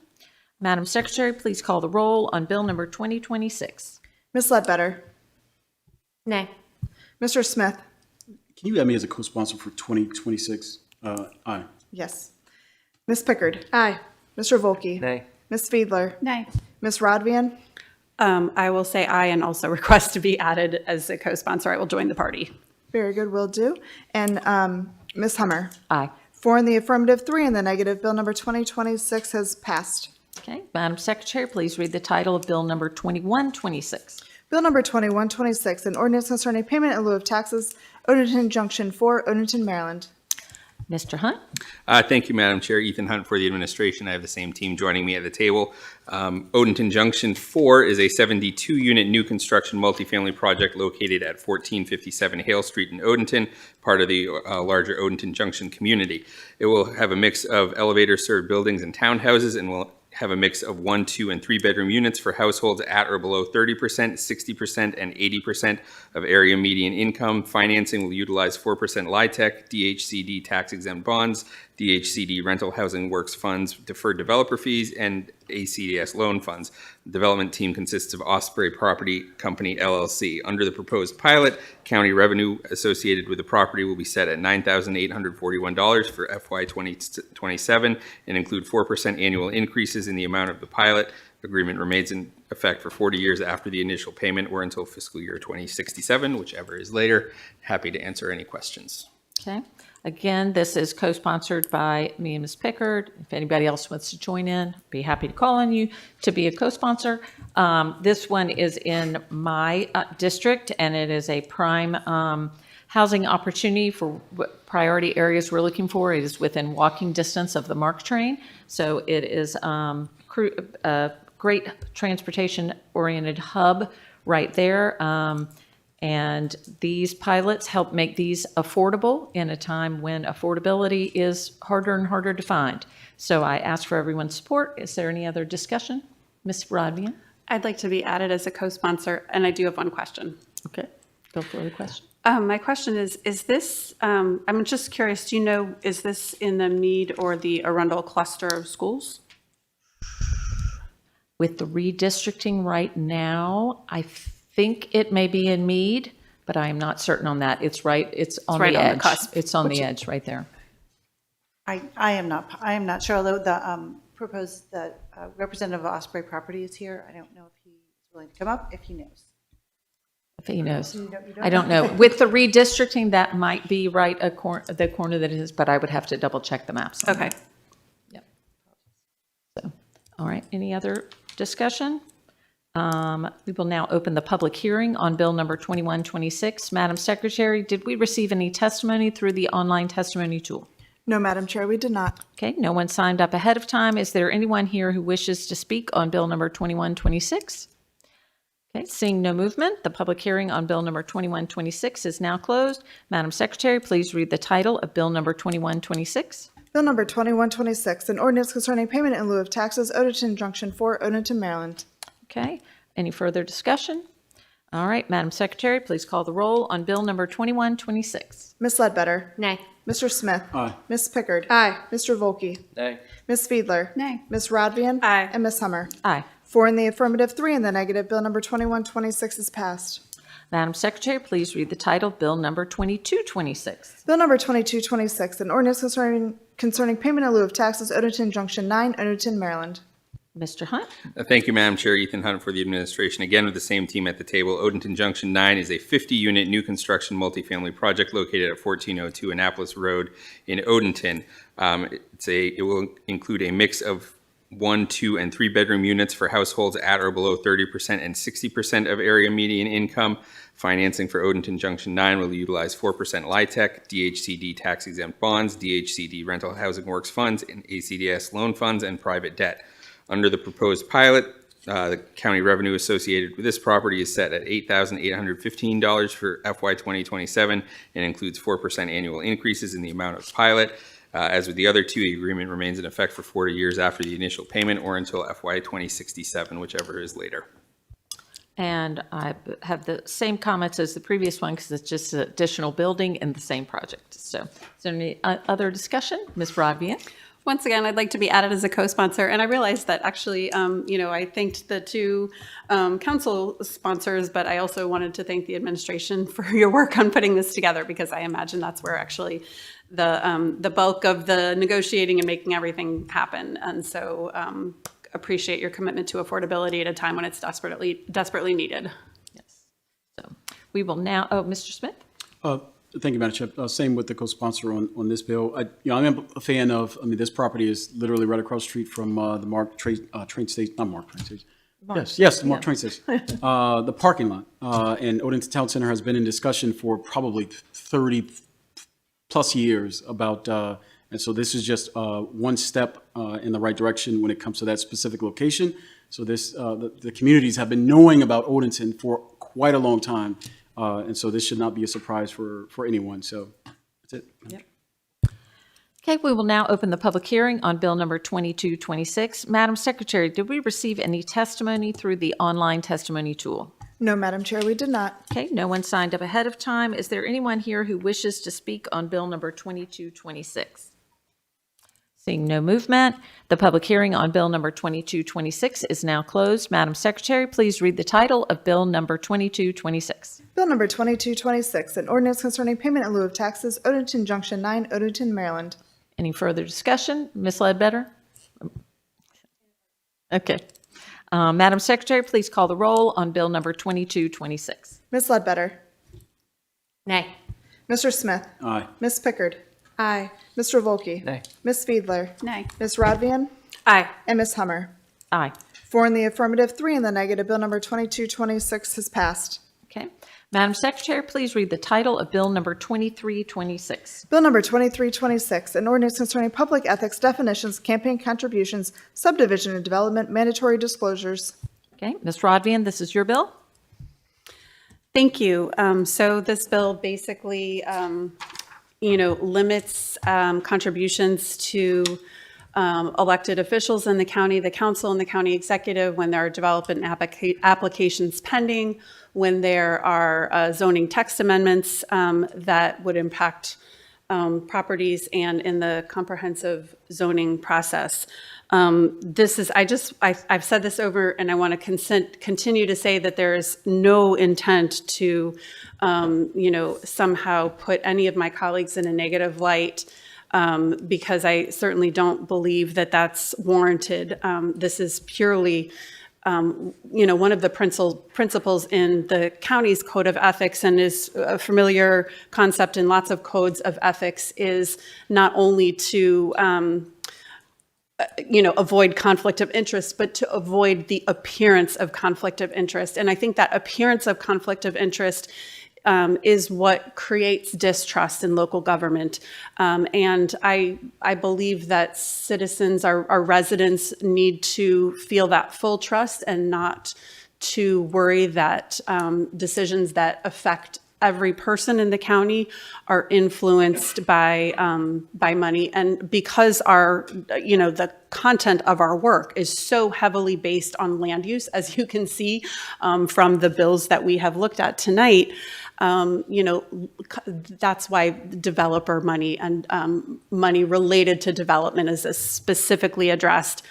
Madam Secretary, please call the roll on Bill number 2026. Ms. Ledbetter? Nay. Mr. Smith? Can you add me as a co-sponsor for 2026? Aye. Yes. Ms. Pickard? Aye. Mr. Volkey? Nay. Ms. Fiedler? Nay. Ms. Rodvian? I will say aye and also request to be added as a co-sponsor. I will join the party. Very good, will do. And Ms. Hummer? Aye. 4 in the affirmative, 3 in the negative. Bill number 2026 has passed. Okay, Madam Secretary, please read the title of Bill number 2126. Bill number 2126, an ordinance concerning payment in lieu of taxes, Odenton Junction 4, Odenton, Maryland. Mr. Hunt? Thank you, Madam Chair. Ethan Hunt for the administration. I have the same team joining me at the table. Odenton Junction 4 is a 72-unit new construction multifamily project located at 1457 Hale Street in Odenton, part of the larger Odenton Junction community. It will have a mix of elevator-served buildings and townhouses and will have a mix of 1, 2, and 3-bedroom units for households at or below 30%, 60%, and 80% of area median income. Financing will utilize 4% LIHTC, DHCD tax-exempt bonds, DHCD rental housing works funds, deferred developer fees, and ACDS loan funds. The development team consists of Osprey Property Company, LLC. Under the proposed pilot, county revenue associated with the property will be set at $9,841 for FY 2027 and include 4% annual increases in the amount of the pilot. Agreement remains in effect for 40 years after the initial payment or until fiscal year 2067, whichever is later. Happy to answer any questions. Okay. Again, this is co-sponsored by me and Ms. Pickard. If anybody else wants to join in, be happy to call on you to be a co-sponsor. This one is in my district, and it is a prime housing opportunity for what priority areas we're looking for. It is within walking distance of the MARC train, so it is a great transportation-oriented hub right there. And these pilots help make these affordable in a time when affordability is harder and harder to find. So I ask for everyone's support. Is there any other discussion? Ms. Rodvian? I'd like to be added as a co-sponsor, and I do have one question. Okay, go for the question. My question is this, I'm just curious, do you know, is this in the Meade or the Arundel cluster of schools? With the redistricting right now, I think it may be in Meade, but I am not certain on that. It's on right the on the edge. cusp. It's on the edge right there. I am not sure, although the representative of Osprey Property is here. I don't know if he's willing to come up, if he knows. If he knows. You don't I don't know. With the redistricting, that might be right the corner that it is, but I would have to double check the maps. Okay. Yep. So, all right. Any other discussion? We will now open the public hearing on Bill number 2126. Madam Secretary, did we receive any testimony through the online testimony tool? No, Madam Chair, we did not. Okay, no one signed up ahead of time. Is there anyone here who wishes to speak on Bill number 2126? Okay, seeing no movement, the public hearing on Bill number 2126 is now closed. Madam Secretary, please read the title of Bill number 2126. Bill number 2126, an ordinance concerning payment in lieu of taxes, Odenton Junction 4, Odenton, Maryland. Okay, any further discussion? All right, Madam Secretary, please call the roll on Bill number 2126. Ms. Ledbetter? Nay. Mr. Smith? Aye. Ms. Pickard? Aye. Mr. Volkey? Nay. Ms. Fiedler? Nay. Ms. Rodvian? Aye. And Ms. Hummer? Aye. 4 in the affirmative, 3 in the negative. Bill number 2126 is passed. Madam Secretary, please read the title of Bill number 2226. Bill number 2226, an ordinance concerning payment in lieu of taxes, Odenton Junction 9, Odenton, Maryland. Mr. Hunt? Thank you, Madam Chair. Ethan Hunt for the administration. Again, with the same team at the table. Odenton Junction 9 is a 50-unit new construction multifamily project located at 1402 Annapolis Road in Odenton. It will include a mix of 1, 2, and 3 bedroom units for households at or below 30% and 60% of area median income. Financing for Odenton Junction 9 will utilize 4% LIHTC, DHCD tax exempt bonds, DHCD rental housing works funds, and ACDS loan funds and private debt. Under the proposed pilot, the county revenue associated with this property is set at $8,815 for FY 2027 and includes 4% annual increases in the amount of pilot. As with the other two, the agreement remains in effect for 40 years after the initial payment or until FY 2067, whichever is later. And I have the same comments as the previous one because it's just an additional building in the same project. So is there any other discussion? Ms. Rodvian? Once again, I'd like to be added as a co-sponsor, and I realized that actually, I thanked the two council sponsors, but I also wanted to thank the administration for your work on putting this together, because I imagine that's where actually the bulk of the negotiating and making everything happen. And so appreciate your commitment to affordability at a time when it's desperately needed. Yes. So we will now, Mr. Smith? Thank you, Madam Chair. Same with the co-sponsor on this bill. I am a fan of, this property is literally right across the street from the Mark train station, not Mark train station. Yes, the Mark train station. The parking lot. And Odenton Town Center has been in discussion for probably 30 plus years about, and so this is just one step in the right direction when it comes to that specific location. So this, the communities have been knowing about Odenton for quite a long time. And so this should not be a surprise for anyone. So that's it. Yep. Okay, we will now open the public hearing on Bill number 2226. Madam Secretary, did we receive any testimony through the online testimony tool? No, Madam Chair, we did not. Okay, no one signed up ahead of time. Is there anyone here who wishes to speak on Bill number 2226? Seeing no movement, the public hearing on Bill number 2226 is now closed. Madam Secretary, please read the title of Bill number 2226. Bill number 2226, an ordinance concerning payment in lieu of taxes, Odenton Junction 9, Odenton, Maryland. Any further discussion? Ms. Ledbetter? Okay. Madam Secretary, please call the roll on Bill number 2226. Ms. Ledbetter? Nay. Mr. Smith? Aye. Ms. Pickard? Aye. Mr. Volke? Nay. Ms. Fiedler? Nay. Ms. Rodvian? Aye. And Ms. Hummer? Aye. 4 in the affirmative, 3 in the negative. Bill number 2226 has passed. Okay. Madam Secretary, please read the title of Bill number 2326. Bill number 2326, an ordinance concerning public ethics, definitions, campaign contributions, subdivision and development, mandatory disclosures. Okay. Ms. Rodvian, this is your bill. Thank you. So this bill basically, limits contributions to elected officials in the county, the council and the county executive when there are development applications pending, when there are zoning text amendments that would impact properties, and in the comprehensive zoning process. This is, I've said this over, and I want to continue to say that there is no intent to, somehow put any of my colleagues in a negative light, because I certainly don't believe that that's warranted. This is purely, one of the principles in the county's code of ethics, and is a familiar concept in lots of codes of ethics, is not only to avoid conflict of interest, but to avoid the appearance of conflict of interest. And I think that appearance of conflict of interest is what creates distrust in local government. And I believe that citizens, our residents, need to feel that full trust and not to worry that decisions that affect every person in the county are influenced by money. And because the content of our work is so heavily based on land use, as you can see from the bills that we have looked at tonight, that's why developer money and money related to development is specifically addressed.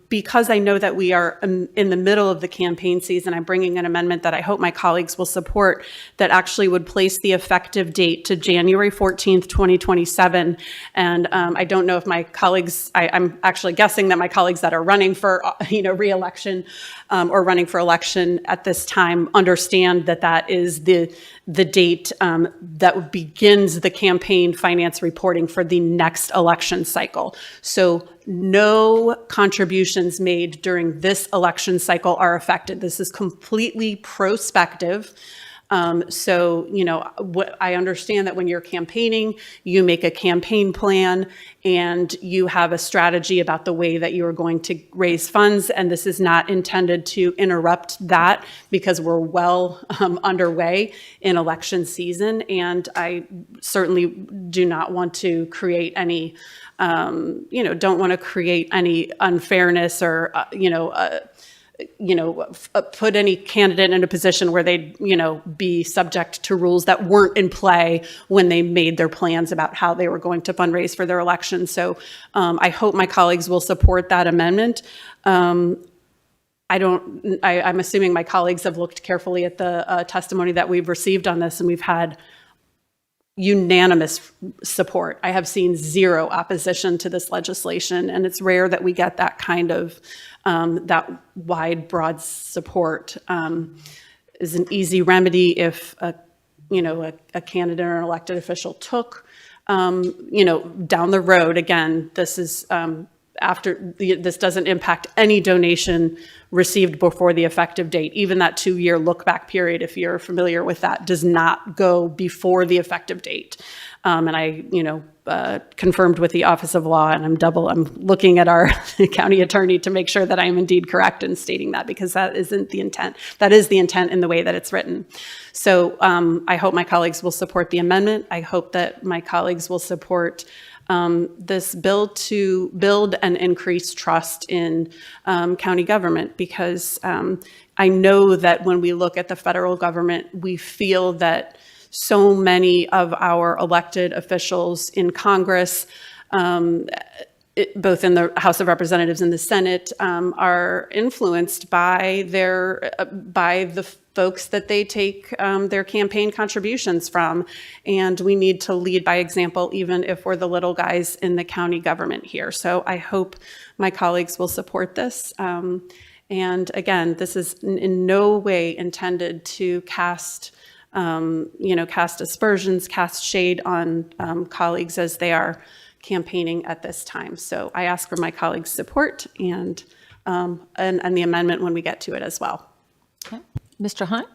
Because I know that we are in the middle of the campaign season, I'm bringing an amendment that I hope my colleagues will support that actually would place the effective date to January 14th, 2027. And I don't know if my colleagues, I'm actually guessing that my colleagues that are running for, re-election or running for election at this time understand that that is the date that begins the campaign finance reporting for the next election cycle. So no contributions made during this election cycle are affected. This is completely prospective. So, you know, what I understand that when you're campaigning, you make a campaign plan and you have a strategy about the way that you are going to raise funds. And this is not intended to interrupt that because we're well underway in election season. And I certainly do not want to create any, don't want to create any unfairness or, put any candidate in a position where they'd, be subject to rules that weren't in play when they made their plans about how they were going to fundraise for their election. So I hope my colleagues will support that amendment. I'm assuming my colleagues have looked carefully at the testimony that we've received on this, and we've had unanimous support. I have seen zero opposition to this legislation, and it's rare that we get that kind of that wide, broad support. Is an easy remedy if a candidate or an elected official took. Down the road, again, this is this doesn't impact any donation received before the effective date. Even that 2-year look back period, if you're familiar with that, does not go before the effective date. And I, confirmed with the Office of Law, and I'm looking at our county attorney to make sure that I am indeed correct in stating that, because that isn't the intent. That is the intent in the way that it's written. So I hope my colleagues will support the amendment. I hope that my colleagues will support this bill to build and increase trust in county government, because I know that when we look at the federal government, we feel that so many of our elected officials in Congress, both in the House of Representatives and the Senate, are influenced by the folks that they take their campaign contributions from. And we need to lead by example, even if we're the little guys in the county government here. So I hope my colleagues will support this. And again, this is in no way intended to cast aspersions, cast shade on colleagues as they are campaigning at this time. So I ask for my colleagues' support and the amendment when we get to it as well. Okay. Mr. Hunt?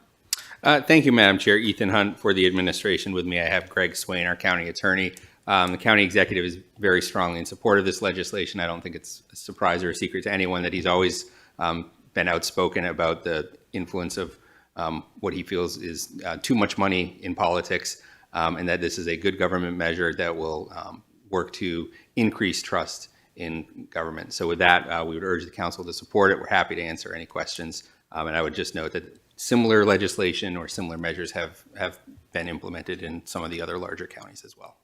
Thank you, Madam Chair. Ethan Hunt for the administration. With me, I have Greg Swain, our county attorney. The county executive is very strongly in support of this legislation. I don't think it's a surprise or a secret to anyone that he's always been outspoken about the influence of what he feels is too much money in politics, and that this is a good government measure that will work to increase trust in government. So with that, we would urge the council to support it. We're happy to answer any questions. And I would just note that similar legislation or similar measures have been implemented in some of the other larger counties as well.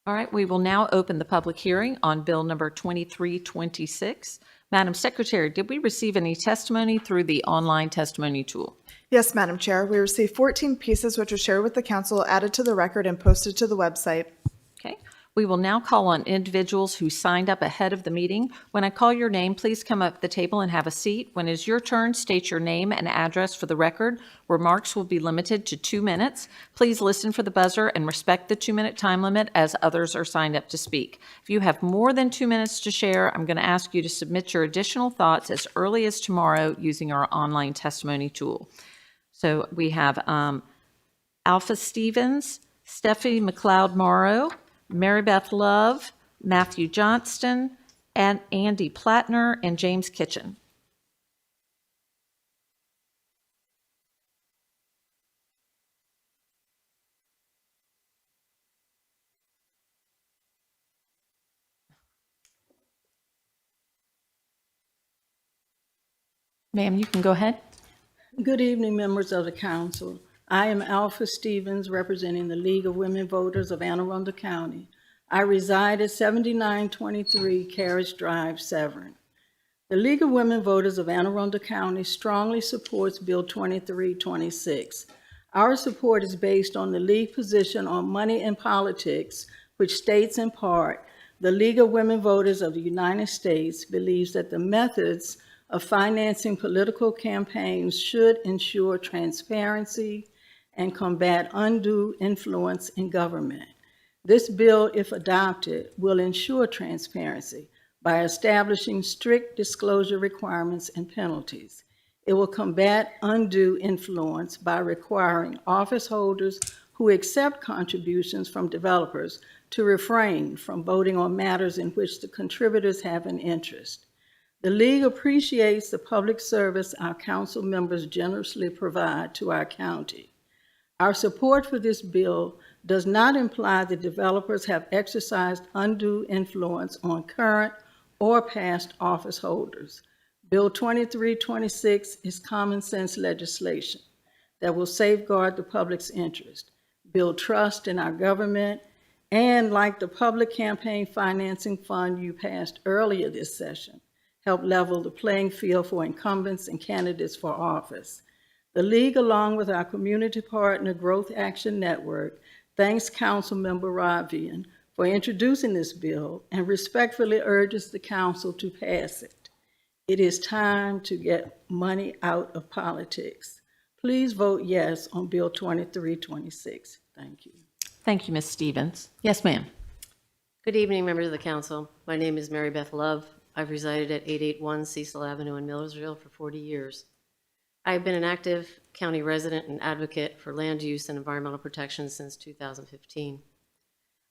All right, we will now open the public hearing on Bill number 2326. Madam Secretary, did we receive any testimony through the online testimony tool? Yes, Madam Chair. We received 14 pieces which were shared with the council, added to the record, and posted to the website. Okay. We will now call on individuals who signed up ahead of the meeting. When I call your name, please come up to the table and have a seat. When it is your turn, state your name and address for the record. Remarks will be limited to 2 minutes. Please listen for the buzzer and respect the 2-minute time limit as others are signed up to speak. If you have more than 2 minutes to share, I'm going to ask you to submit your additional thoughts as early as tomorrow using our online testimony tool. So we have Alpha Stevens, Stephanie McLeod-Morrow, Mary Beth Love, Matthew Johnston, and Andy Plattner, and James Kitchen. Ma'am, you can go ahead. Good evening, members of the council. I am Alpha Stevens, representing the League of Women Voters of Anne Arundel County. I reside at 7923 Carriage Drive, Severn. The League of Women Voters of Anne Arundel County strongly supports Bill 2326. Our support is based on the League position on money in politics, which states in part, the League of Women Voters of the United States believes that the methods of financing political campaigns should ensure transparency and combat undue influence in government. This bill, if adopted, will ensure transparency by establishing strict disclosure requirements and penalties. It will combat undue influence by requiring office holders who accept contributions from developers to refrain from voting on matters in which the contributors have an interest. The League appreciates the public service our council members generously provide to our county. Our support for this bill does not imply that developers have exercised undue influence on current or past office holders. Bill 2326 is common sense legislation that will safeguard the public's interest, build trust in our government, and, like the public campaign financing fund you passed earlier this session, help level the playing field for incumbents and candidates for office. The League, along with our community partner Growth Action Network, thanks Councilmember Rodvian for introducing this bill and respectfully urges the council to pass it. It is time to get money out of politics. Please vote yes on Bill 2326. Thank you. Thank you, Ms. Stevens. Yes, ma'am. Good evening, members of the council. My name is Mary Beth Love. I've resided at 881 Cecil Avenue in Millersville for 40 years. I have been an active county resident and advocate for land use and environmental protection since 2015.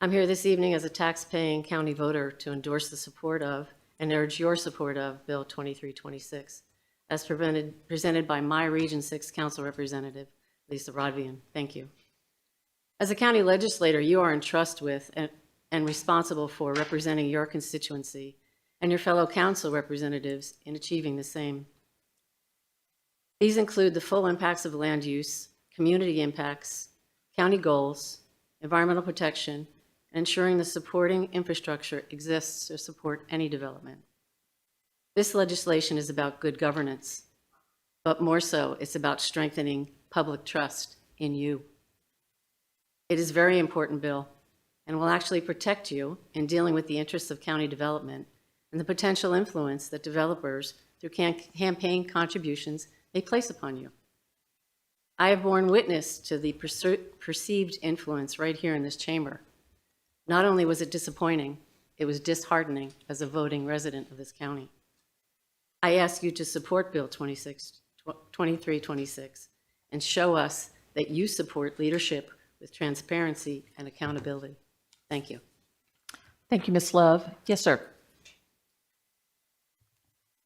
I'm here this evening as a tax-paying county voter to endorse the support of and urge your support of Bill 2326, as presented by my Region 6 Council Representative, Lisa Rodvian. Thank you. As a county legislator, you are in trust with and responsible for representing your constituency and your fellow council representatives in achieving the same. These include the full impacts of land use, community impacts, county goals, environmental protection, and ensuring the supporting infrastructure exists to support any development. This legislation is about good governance, but more so, it's about strengthening public trust in you. It is a very important bill and will actually protect you in dealing with the interests of county development and the potential influence that developers, through campaign contributions, may place upon you. I have borne witness to the perceived influence right here in this chamber. Not only was it disappointing, it was disheartening as a voting resident of this county. I ask you to support Bill 2326 and show us that you support leadership with transparency and accountability. Thank you. Thank you, Ms. Love. Yes, sir.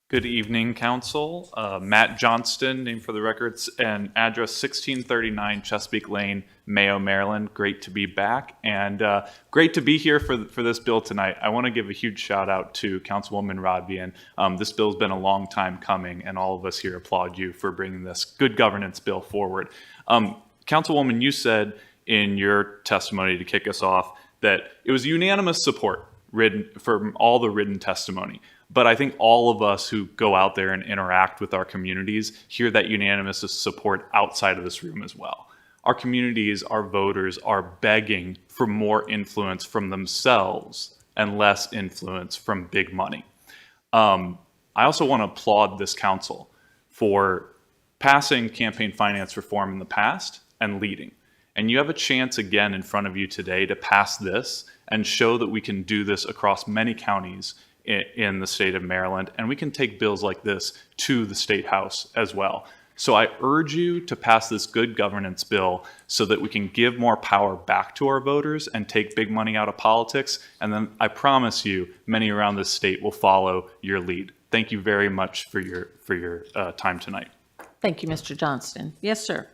Good evening, Council. Matt Johnston, name for the records, and address 1639 Chesapeake Lane, Mayo, Maryland. Great to be back, and great to be here for this bill tonight. I want to give a huge shout out to Councilwoman Rodvian. This bill's been a long time coming, and all of us here applaud you for bringing this good governance bill forward. Councilwoman, you said in your testimony to kick us off that it was unanimous support from all the written testimony. But I think all of us who go out there and interact with our communities hear that unanimous support outside of this room as well. Our communities, our voters are begging for more influence from themselves and less influence from big money. I also want to applaud this council for passing campaign finance reform in the past and leading. And you have a chance again in front of you today to pass this and show that we can do this across many counties in the state of Maryland, and we can take bills like this to the State House as well. So I urge you to pass this good governance bill so that we can give more power back to our voters and take big money out of politics. And then I promise you, many around this state will follow your lead. Thank you very much for your time tonight. Thank you, Mr. Johnston. Yes, sir.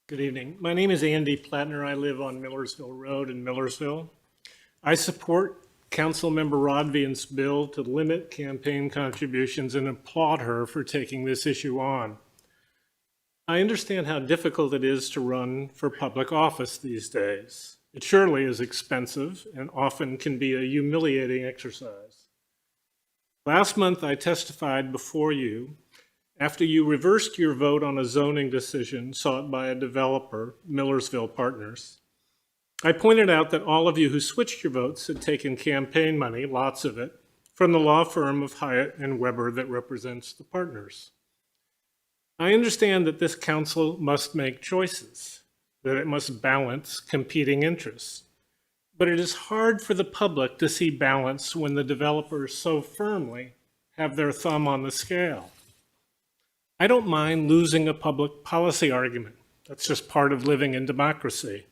Good evening. My name is Andy Plattner. I live on Millersville Road in Millersville. I support Councilmember Rodvian's bill to limit campaign contributions and applaud her for taking this issue on. I understand how difficult it is to run for public office these days. It surely is expensive and often can be a humiliating exercise. Last month, I testified before you after you reversed your vote on a zoning decision sought by a developer, Millersville Partners. I pointed out that all of you who switched your votes had taken campaign money, lots of it, from the law firm of Hyatt and Weber that represents the partners. I understand that this council must make choices. that it must balance competing interests. But it is hard for the public to see balance when the developers so firmly have their thumb on the scale. I don't mind losing a public policy argument. That's just part of living in democracy.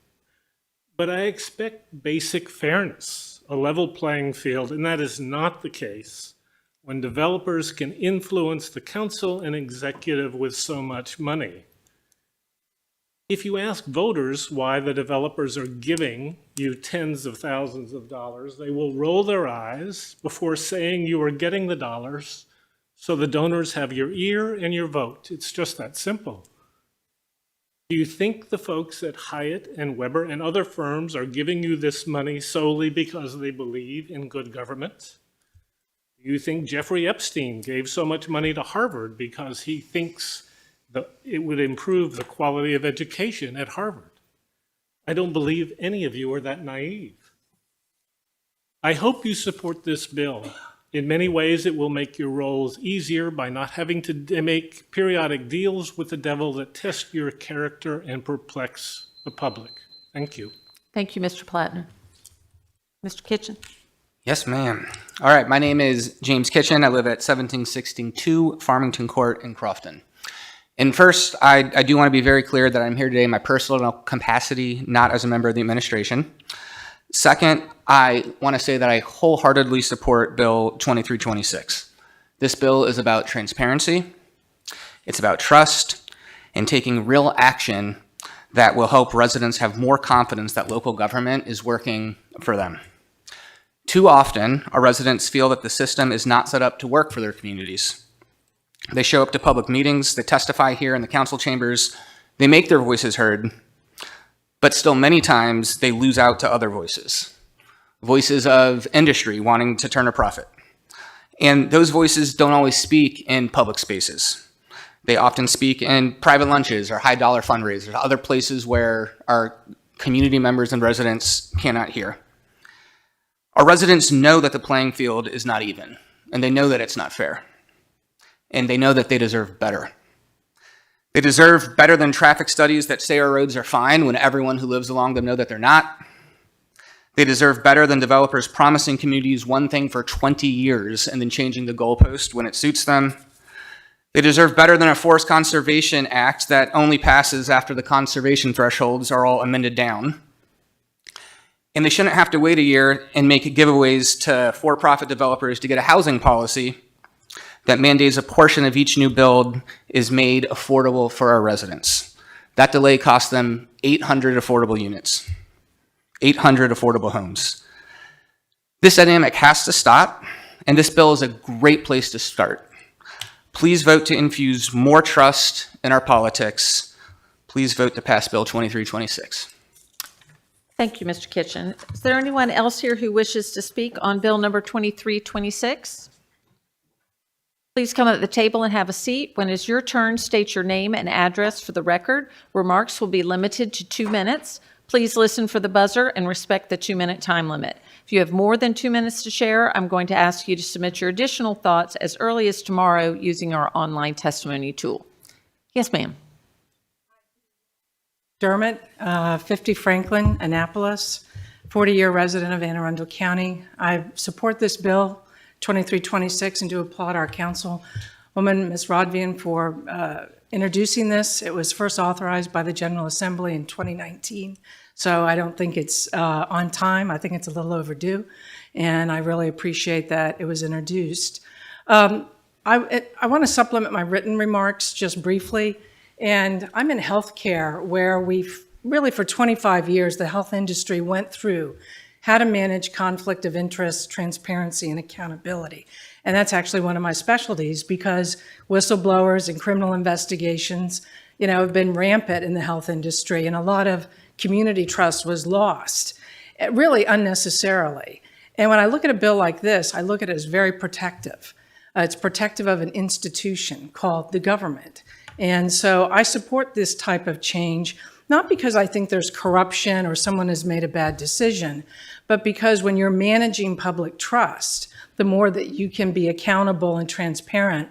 But I expect basic fairness, a level playing field, and that is not the case when developers can influence the council and executive with so much money. If you ask voters why the developers are giving you tens of thousands of dollars, they will roll their eyes before saying you are getting the dollars so the donors have your ear and your vote. It's just that simple. Do you think the folks at Hyatt and Weber and other firms are giving you this money solely because they believe in good government? Do you think Jeffrey Epstein gave so much money to Harvard because he thinks that it would improve the quality of education at Harvard? I don't believe any of you are that naive. I hope you support this bill. In many ways, it will make your roles easier by not having to make periodic deals with the devil that test your character and perplex the public. Thank you. Thank you, Mr. Plattner. Mr. Kitchen. Yes, ma'am. All right, my name is James Kitchen. I live at 1762 Farmington Court in Crofton. And first, I do want to be very clear that I'm here today in my personal capacity, not as a member of the administration. Second, I want to say that I wholeheartedly support Bill 2326. This bill is about transparency, it's about trust, and taking real action that will help residents have more confidence that local government is working for them. Too often, our residents feel that the system is not set up to work for their communities. They show up to public meetings, they testify here in the council chambers, they make their voices heard, but still many times they lose out to other voices. Voices of industry wanting to turn a profit. And those voices don't always speak in public spaces. They often speak in private lunches or high dollar fundraisers, other places where our community members and residents cannot hear. Our residents know that the playing field is not even, and they know that it's not fair. And they know that they deserve better. They deserve better than traffic studies that say our roads are fine when everyone who lives along them know that they're not. They deserve better than developers promising communities one thing for 20 years and then changing the goalpost when it suits them. They deserve better than a Forest Conservation Act that only passes after the conservation thresholds are all amended down. And they shouldn't have to wait a year and make giveaways to for-profit developers to get a housing policy that mandates a portion of each new build is made affordable for our residents. That delay cost them 800 affordable units, 800 affordable homes. This dynamic has to stop, and this bill is a great place to start. Please vote to infuse more trust in our politics. Please vote to pass Bill 2326. Thank you, Mr. Kitchen. Is there anyone else here who wishes to speak on Bill number 2326? Please come at the table and have a seat. When it's your turn, state your name and address for the record. Remarks will be limited to 2 minutes. Please listen for the buzzer and respect the 2-minute time limit. If you have more than 2 minutes to share, I'm going to ask you to submit your additional thoughts as early as tomorrow using our online testimony tool. Yes, ma'am. Dermott, 50 Franklin, Annapolis, 40-year resident of Anne Arundel County. I support this bill, 2326, and do applaud our councilwoman, Ms. Rodvian, for introducing this. It was first authorized by the General Assembly in 2019, so I don't think it's on time. I think it's a little overdue, and I really appreciate that it was introduced. I want to supplement my written remarks just briefly. And I'm in healthcare, where we've really for 25 years, the health industry went through how to manage conflict of interest, transparency, and accountability. And that's actually one of my specialties, because whistleblowers and criminal investigations, have been rampant in the health industry, and a lot of community trust was lost, really unnecessarily. And when I look at a bill like this, I look at it as very protective. It's protective of an institution called the government. And so I support this type of change, not because I think there's corruption or someone has made a bad decision, but because when you're managing public trust, the more that you can be accountable and transparent.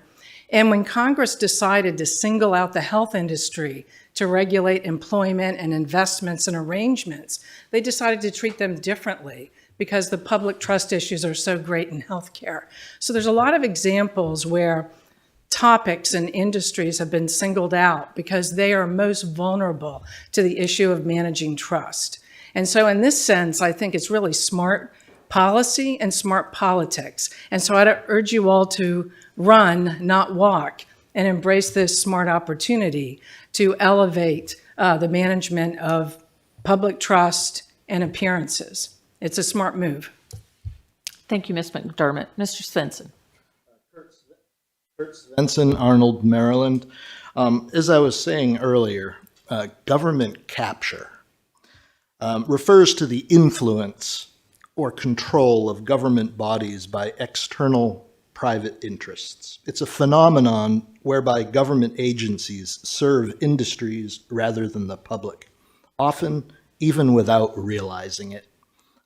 And when Congress decided to single out the health industry to regulate employment and investments and arrangements. They decided to treat them differently because the public trust issues are so great in healthcare. So there's a lot of examples where topics and industries have been singled out because they are most vulnerable to the issue of managing trust. And so in this sense, I think it's really smart policy and smart politics. And so I'd urge you all to run, not walk, and embrace this smart opportunity to elevate the management of public trust and appearances. It's a smart move. Thank you, Ms. McDermott. Mr. Svensson. Kurt Svensson, Arnold, Maryland. As I was saying earlier, government capture refers to the influence or control of government bodies by external private interests. It's a phenomenon whereby government agencies serve industries rather than the public, often even without realizing it.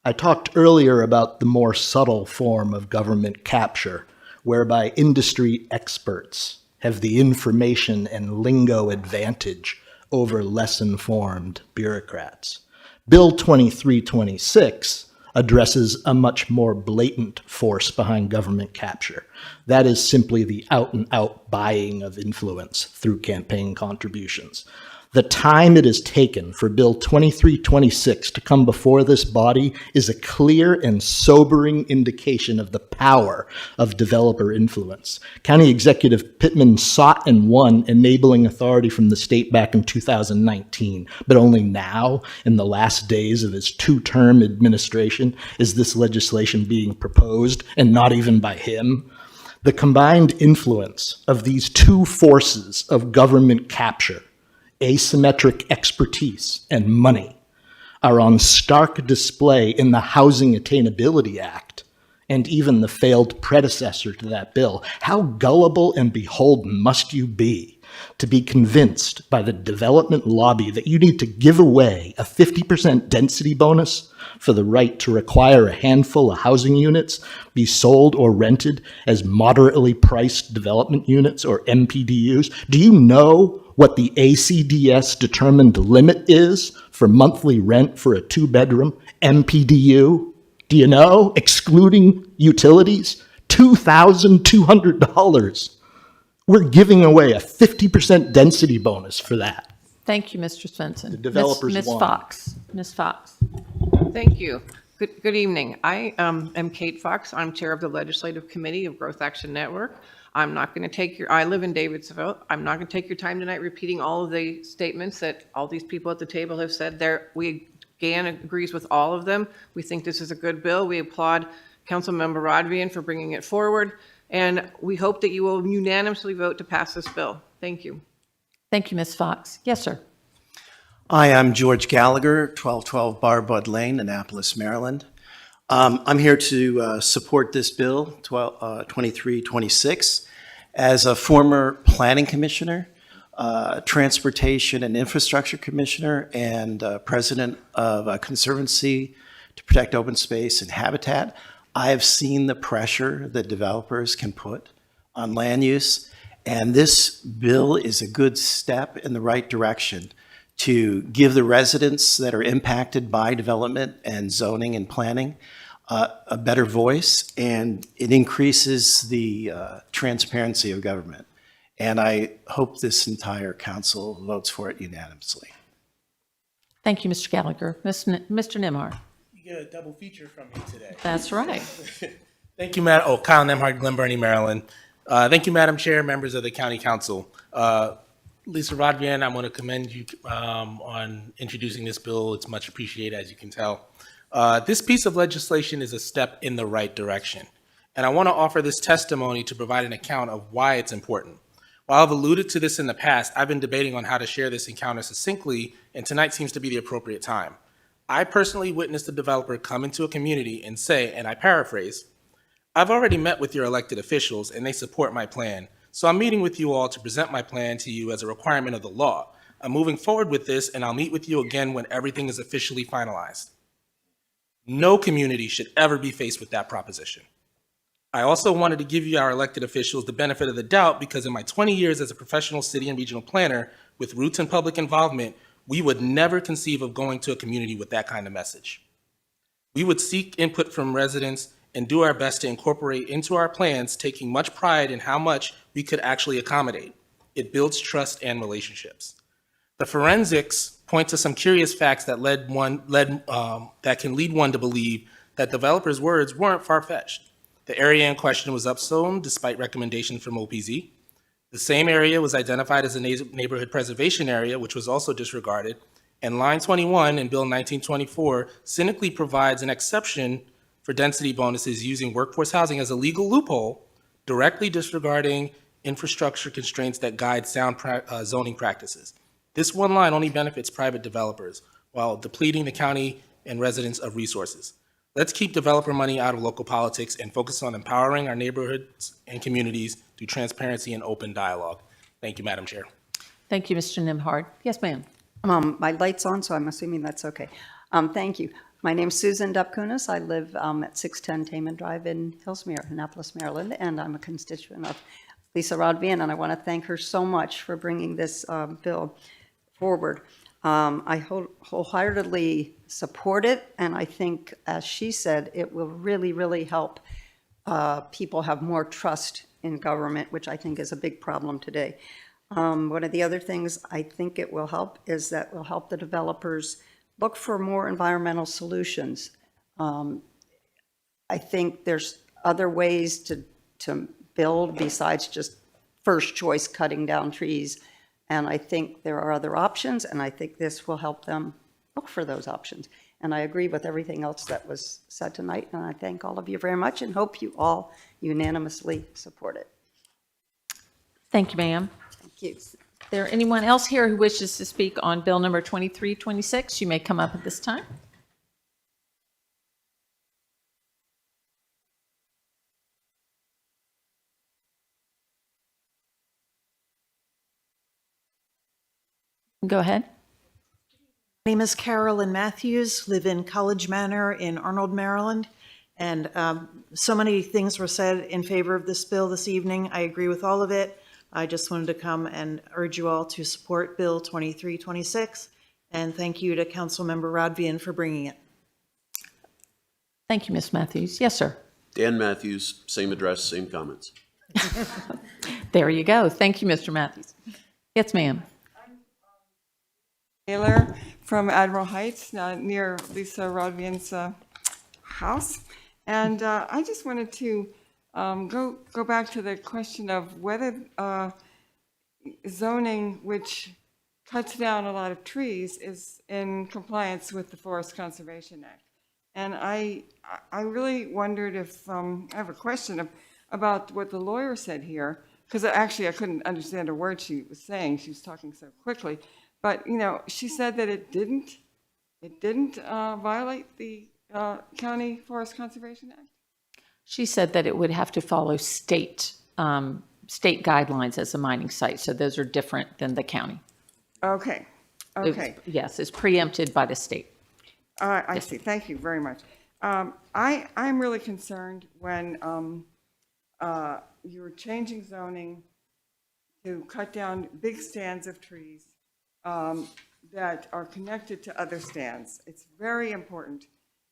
I talked earlier about the more subtle form of government capture, whereby industry experts have the information and lingo advantage over less informed bureaucrats. Bill 2326 addresses a much more blatant force behind government capture. That is simply the out-and-out buying of influence through campaign contributions. The time it has taken for Bill 2326 to come before this body is a clear and sobering indication of the power of developer influence. County Executive Pittman sought and won enabling authority from the state back in 2019, but only now, in the last days of his two-term administration, is this legislation being proposed, and not even by him. The combined influence of these two forces of government capture, asymmetric expertise and money, are on stark display in the Housing Attainability Act and even the failed predecessor to that bill. How gullible and beholden must you be to be convinced by the development lobby that you need to give away a 50% density bonus for the right to require a handful of housing units be sold or rented as moderately priced development units or MPDUs? Do you know what the ACDS determined limit is for monthly rent for a two-bedroom MPDU? Do you know, excluding utilities? $2,200. We're giving away a 50% density bonus for that. Thank you, Mr. Svensson. The developers Ms. won. Fox. Ms. Fox. Thank you. Good evening. I am Kate Fox. I'm chair of the Legislative Committee of Growth Action Network. I'm not going to take I live in Davidsville. I'm not going to take your time tonight repeating all of the statements that all these people at the table have said there. GAN agrees with all of them. We think this is a good bill. We applaud Councilmember Rodvian for bringing it forward. And we hope that you will unanimously vote to pass this bill. Thank you. Thank you, Ms. Fox. Yes, sir. Hi, I'm George Gallagher, 1212 Barbud Lane, Annapolis, Maryland. I'm here to support this bill, 2326. As a former planning commissioner, transportation and infrastructure commissioner, and president of a conservancy to protect open space and habitat, I have seen the pressure that developers can put on land use, and this bill is a good step in the right direction to give the residents that are impacted by development and zoning and planning a better voice, and it increases the transparency of government. And I hope this entire council votes for it unanimously. Thank you, Mr. Gallagher. Mr. Nimar. You get a double feature from me today. That's right. Thank you, Madam. Oh, Kyle Nemhard, Glen, Burnie, Maryland. Thank you, Madam Chair, members of the County Council. Lisa Rodvian, I want to commend you on introducing this bill. It's much appreciated, as you can tell. This piece of legislation is a step in the right direction, and I want to offer this testimony to provide an account of why it's important. While I've alluded to this in the past, I've been debating on how to share this encounter succinctly, and tonight seems to be the appropriate time. I personally witnessed a developer come into a community and say, and I paraphrase, "I've already met with your elected officials and they support my plan, so I'm meeting with you all to present my plan to you as a requirement of the law. I'm moving forward with this and I'll meet with you again when everything is officially finalized." No community should ever be faced with that proposition. I also wanted to give you, our elected officials, the benefit of the doubt because in my 20 years as a professional city and regional planner, with roots in public involvement, we would never conceive of going to a community with that kind of message. We would seek input from residents and do our best to incorporate into our plans, taking much pride in how much we could actually accommodate. It builds trust and relationships. The forensics point to some curious facts that that can lead one to believe that developers' words weren't far-fetched. The area in question was upzoned despite recommendations from OPZ. The same area was identified as a neighborhood preservation area, which was also disregarded. And line 21 in Bill 1924 cynically provides an exception for density bonuses using workforce housing as a legal loophole, directly disregarding infrastructure constraints that guide sound zoning practices. This one line only benefits private developers while depleting the county and residents of resources. Let's keep developer money out of local politics and focus on empowering our neighborhoods and communities through transparency and open dialogue. Thank you, Madam Chair. Thank you, Mr. Nimhard. Yes, ma'am. My light's on, so I'm assuming that's okay. Thank you. My name's Susan Dupkunis. I live at 610 Taman Drive in Hillsmere, Annapolis, Maryland, and I'm a constituent of Lisa Rodvian, and I want to thank her so much for bringing this bill forward. I wholeheartedly support it, and I think, as she said, it will really, really help people have more trust in government, which I think is a big problem today. One of the other things I think it will help is that it will help the developers look for more environmental solutions. I think there's other ways to build besides just first choice cutting down trees. And I think there are other options, and I think this will help them look for those options. And I agree with everything else that was said tonight, and I thank all of you very much and hope you all unanimously support it. Thank you, ma'am. Thank you. Is there anyone else here who wishes to speak on Bill number 2326? You may come up at this time. Go ahead. My name is Carolyn Matthews, live in College Manor in Arnold, Maryland. And so many things were said in favor of this bill this evening. I agree with all of it. I just wanted to come and urge you all to support Bill 2326. And thank you to Councilmember Rodvian for bringing it. Thank you, Ms. Matthews. Yes, sir. Dan Matthews, same address, same comments. There you go. Thank you, Mr. Matthews. Yes, ma'am. Taylor from Admiral Heights, near Lisa Rodvian's house. And I just wanted to go back to the question of whether zoning, which cuts down a lot of trees, is in compliance with the Forest Conservation Act. And I really wondered if, I have a question about what the lawyer said here, because actually I couldn't understand a word she was saying. She was talking so quickly. But, you know, she said that it didn't violate the County Forest Conservation Act? She said that it would have to follow state guidelines as a mining site. So those are different than the county. Okay. Okay. Yes, it's preempted by the state. I see. Thank you very much. I'm really concerned when you're changing zoning to cut down big stands of trees that are connected to other stands. It's very important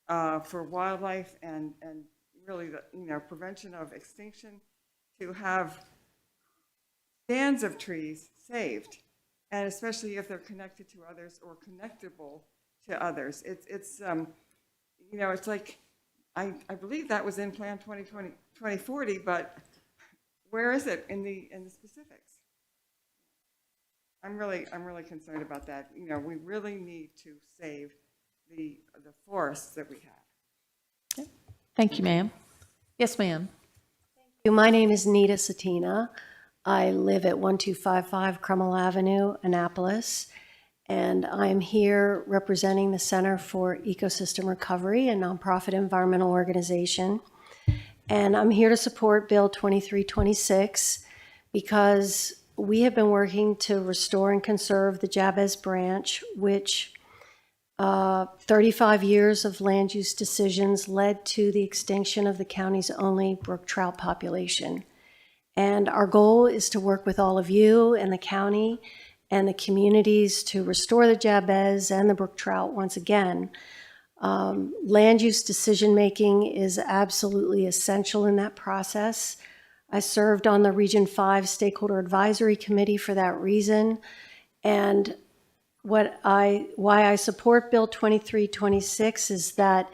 for wildlife and really the prevention of extinction to have stands of trees saved, and especially if they're connected to others or connectable to others. It's it's like I believe that was in Plan 2040, but where is it in the specifics? I'm really concerned about that. You know, we really need to save the forests that we have. Okay. Thank you, ma'am. Yes, ma'am. My name is Nita Satina. I live at 1255 Crummell Avenue, Annapolis, and I'm here representing the Center for Ecosystem Recovery, a nonprofit environmental organization. And I'm here to support Bill 2326 because we have been working to restore and conserve the Jabez Branch, which 35 years of land use decisions led to the extinction of the county's only brook trout population. And our goal is to work with all of you and the county and the communities to restore the Jabez and the brook trout once again. Land use decision-making is absolutely essential in that process. I served on the Region 5 Stakeholder Advisory Committee for that reason. And why I support Bill 2326 is that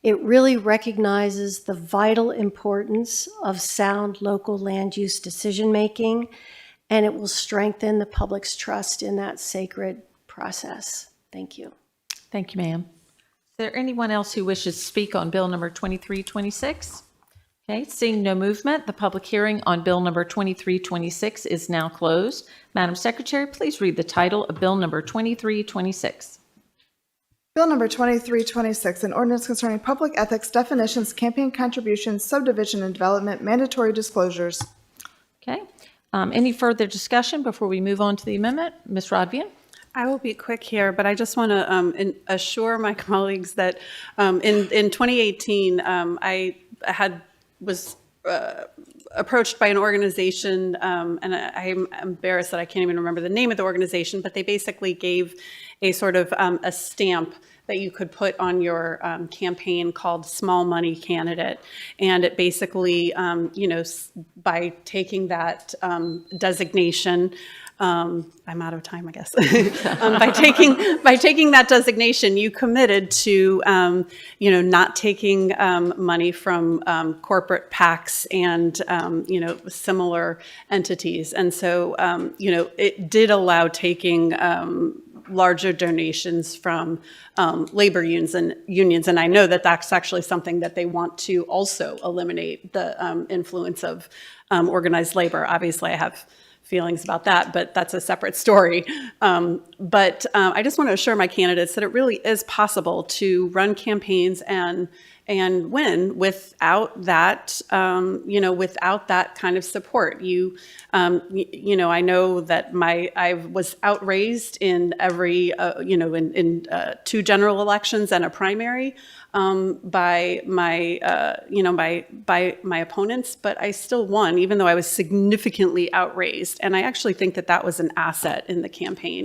it really recognizes the vital importance of sound local land use decision-making, and it will strengthen the public's trust in that sacred process. Thank you. Thank you, ma'am. Is there anyone else who wishes to speak on Bill number 2326? Okay, seeing no movement, the public hearing on Bill number 2326 is now closed. Madam Secretary, please read the title of Bill number 2326. Bill number 2326, an ordinance concerning public ethics, definitions, campaign contributions, subdivision and development, mandatory disclosures. Okay, any further discussion before we move on to the amendment? Ms. Rodvian? I will be quick here, but I just want to assure my colleagues that in 2018, I was approached by an organization, and I'm embarrassed that I can't even remember the name of the organization, but they basically gave a sort of a stamp that you could put on your campaign called Small Money Candidate. And it basically, by taking that designation, I'm out of time, I guess. By taking that designation, you committed to, not taking money from corporate PACs and, similar entities. And so, it did allow taking larger donations from labor unions. And I know that that's actually something that they want to also eliminate, the influence of organized labor. Obviously, I have feelings about that, but that's a separate story. But I just want to assure my candidates that it really is possible to run campaigns and win without that, without that kind of support. I know that I was outraised in every, in 2 general elections and a primary by my opponents, but I still won, even though I was significantly outraised. And I actually think that that was an asset in the campaign.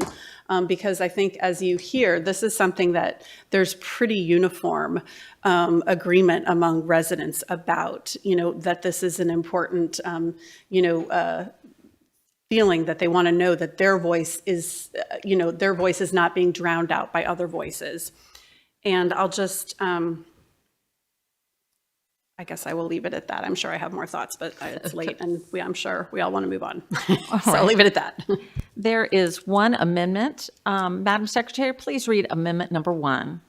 Because I think, as you hear, this is something that there's pretty uniform agreement among residents about, that this is an important, feeling that they want to know that their voice is, their voice is not being drowned out by other voices. And I'll just, I guess I will leave it at that. I'm sure I have more thoughts, but it's late, and I'm sure we all want to move on. So I'll leave it at that. There is one amendment. Madam Secretary, please read amendment number 1.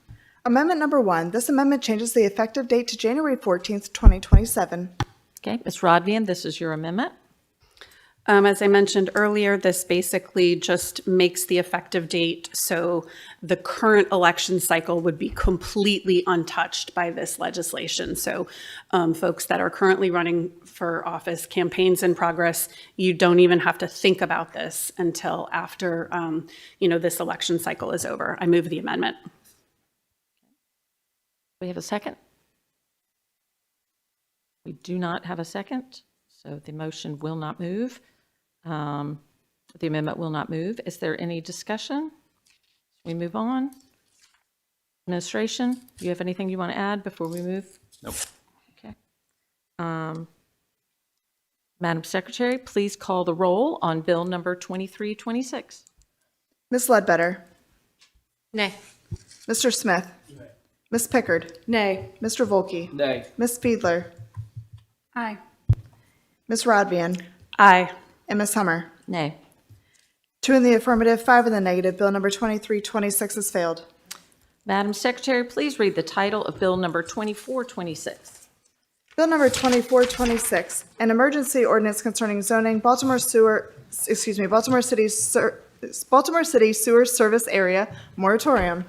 Amendment number 1. This amendment changes the effective date to January 14th, 2027. Okay, Ms. Rodvian, this is your amendment. As I mentioned earlier, this basically just makes the effective date so the current election cycle would be completely untouched by this legislation. So folks that are currently running for office, campaigns in progress, you don't even have to think about this until after this election cycle is over. I move the amendment. We have a second? We do not have a second, so the motion will not move. The amendment will not move. Is there any discussion? We move on. Administration, do you have anything you want to add before we move? Nope. Okay. Madam Secretary, please call the roll on bill number 2326. Ms. Ledbetter? Nay. Mr. Smith? Nay. Ms. Pickard? Nay. Mr. Volkey? Nay. Ms. Fiedler? Aye. Ms. Rodvian? Aye. And Ms. Hummer? Nay. 2 in the affirmative, 5 in the negative. Bill number 2326 has failed. Madam Secretary, please read the title of bill number 2426. Bill number 2426, an emergency ordinance concerning zoning Baltimore City Sewer Service Area Moratorium.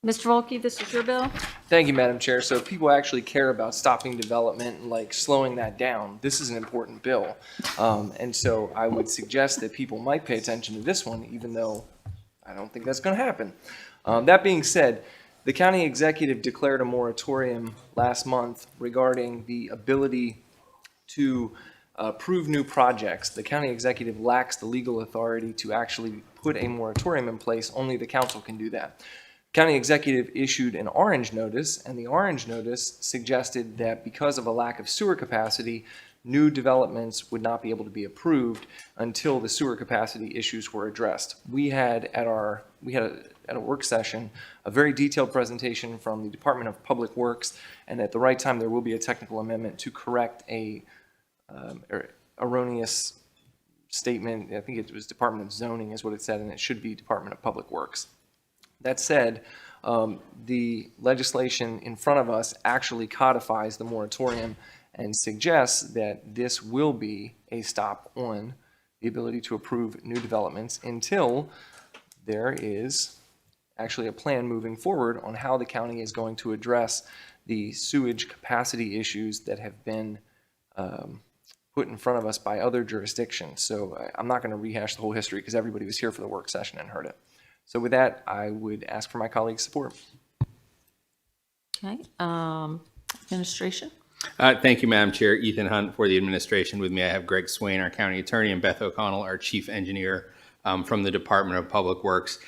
Mr. Volkey, this is your bill. Thank you, Madam Chair. So if people actually care about stopping development and like slowing that down, this is an important bill. And so I would suggest that people might pay attention to this one, even though I don't think that's going to happen. That being said, the county executive declared a moratorium last month regarding the ability to approve new projects. The county executive lacks the legal authority to actually put a moratorium in place. Only the council can do that. County executive issued an orange notice, and the orange notice suggested that because of a lack of sewer capacity, new developments would not be able to be approved until the sewer capacity issues were addressed. We had at a work session a very detailed presentation from the Department of Public Works, and at the right time there will be a technical amendment to correct a erroneous statement. I think it was Department of Zoning is what it said, and it should be Department of Public Works. That said, the legislation in front of us actually codifies the moratorium and suggests that this will be a stop on the ability to approve new developments until there is actually a plan moving forward on how the county is going to address the sewage capacity issues that have been put in front of us by other jurisdictions. So I'm not going to rehash the whole history because everybody was here for the work session and heard it. So with that, I would ask for my colleagues' support. Okay, administration. Thank you, Madam Chair. Ethan Hunt for the administration. With me, I have Greg Swain, our county attorney, and Beth O'Connell, our chief engineer from the Department of Public Works.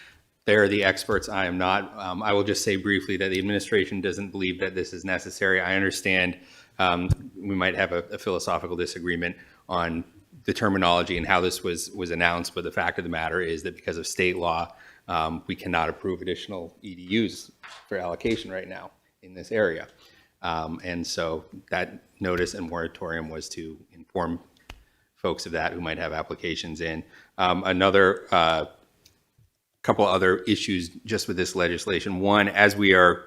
They're the experts. I am not. I will just say briefly that the administration doesn't believe that this is necessary. I understand we might have a philosophical disagreement on the terminology and how this was announced, but the fact of the matter is that because of state law, we cannot approve additional EDUs for allocation right now in this area. And so that notice and moratorium was to inform folks of that who might have applications in. Another couple other issues just with this legislation. One, as we are,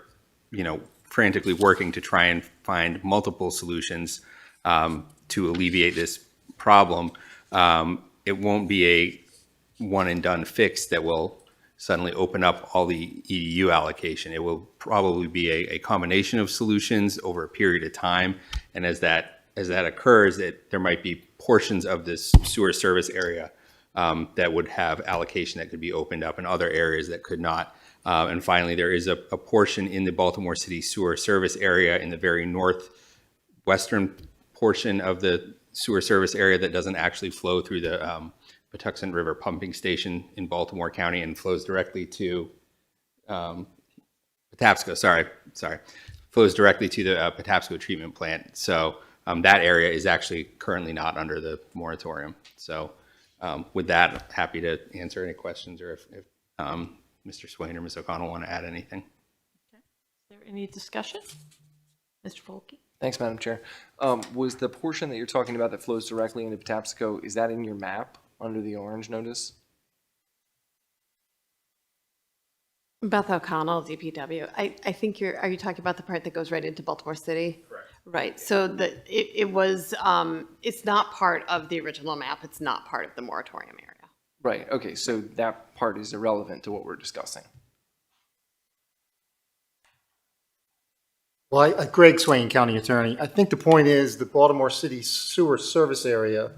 frantically working to try and find multiple solutions to alleviate this problem, it won't be a one and done fix that will suddenly open up all the EDU allocation. It will probably be a combination of solutions over a period of time. And as that occurs, there might be portions of this sewer service area that would have allocation that could be opened up and other areas that could not. And finally, there is a portion in the Baltimore City sewer service area in the very northwestern portion of the sewer service area that doesn't actually flow through the Patuxent River pumping station in Baltimore County and flows directly to Patapsco, flows directly to the Patapsco treatment plant. So that area is actually currently not under the moratorium. So with that, I'm happy to answer any questions or if Mr. Swain or Ms. O'Connell want to add anything. Okay. Is there any discussion? Mr. Volke? Thanks, Madam Chair. Was the portion that you're talking about that flows directly into Patapsco, is that in your map under the orange notice? Beth O'Connell, DPW. I think are you talking about the part that goes right into Baltimore City? Correct. Right. So it was, it's not part of the original map. It's not part of the moratorium area. Right. Okay. So that part is irrelevant to what we're discussing. Well, Greg Swain, County Attorney. I think the point is the Baltimore City sewer service area,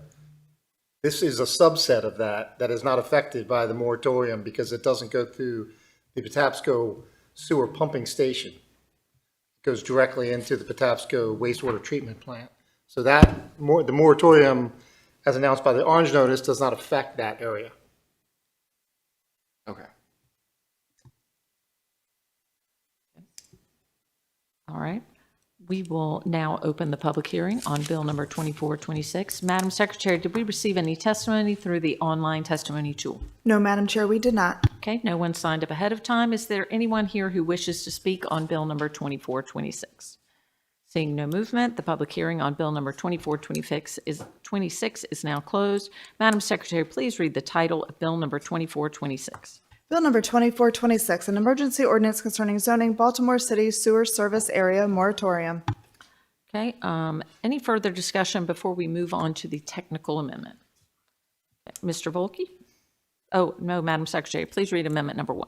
this is a subset of that is not affected by the moratorium because it doesn't go through the Patapsco sewer pumping station. It goes directly into the Patapsco wastewater treatment plant. So the moratorium, as announced by the orange notice, does not affect that area. Okay. All right. We will now open the public hearing on bill number 2426. Madam Secretary, did we receive any testimony through the online testimony tool? No, Madam Chair, we did not. Okay, no one signed up ahead of time. Is there anyone here who wishes to speak on bill number 2426? Seeing no movement, the public hearing on bill number 2426 is now closed. Madam Secretary, please read the title of bill number 2426. Bill number 2426, an emergency ordinance concerning zoning Baltimore City sewer service area moratorium. Okay, any further discussion before we move on to the technical amendment? Okay, Mr. Volke? Oh, no, Madam Secretary, please read amendment number 1.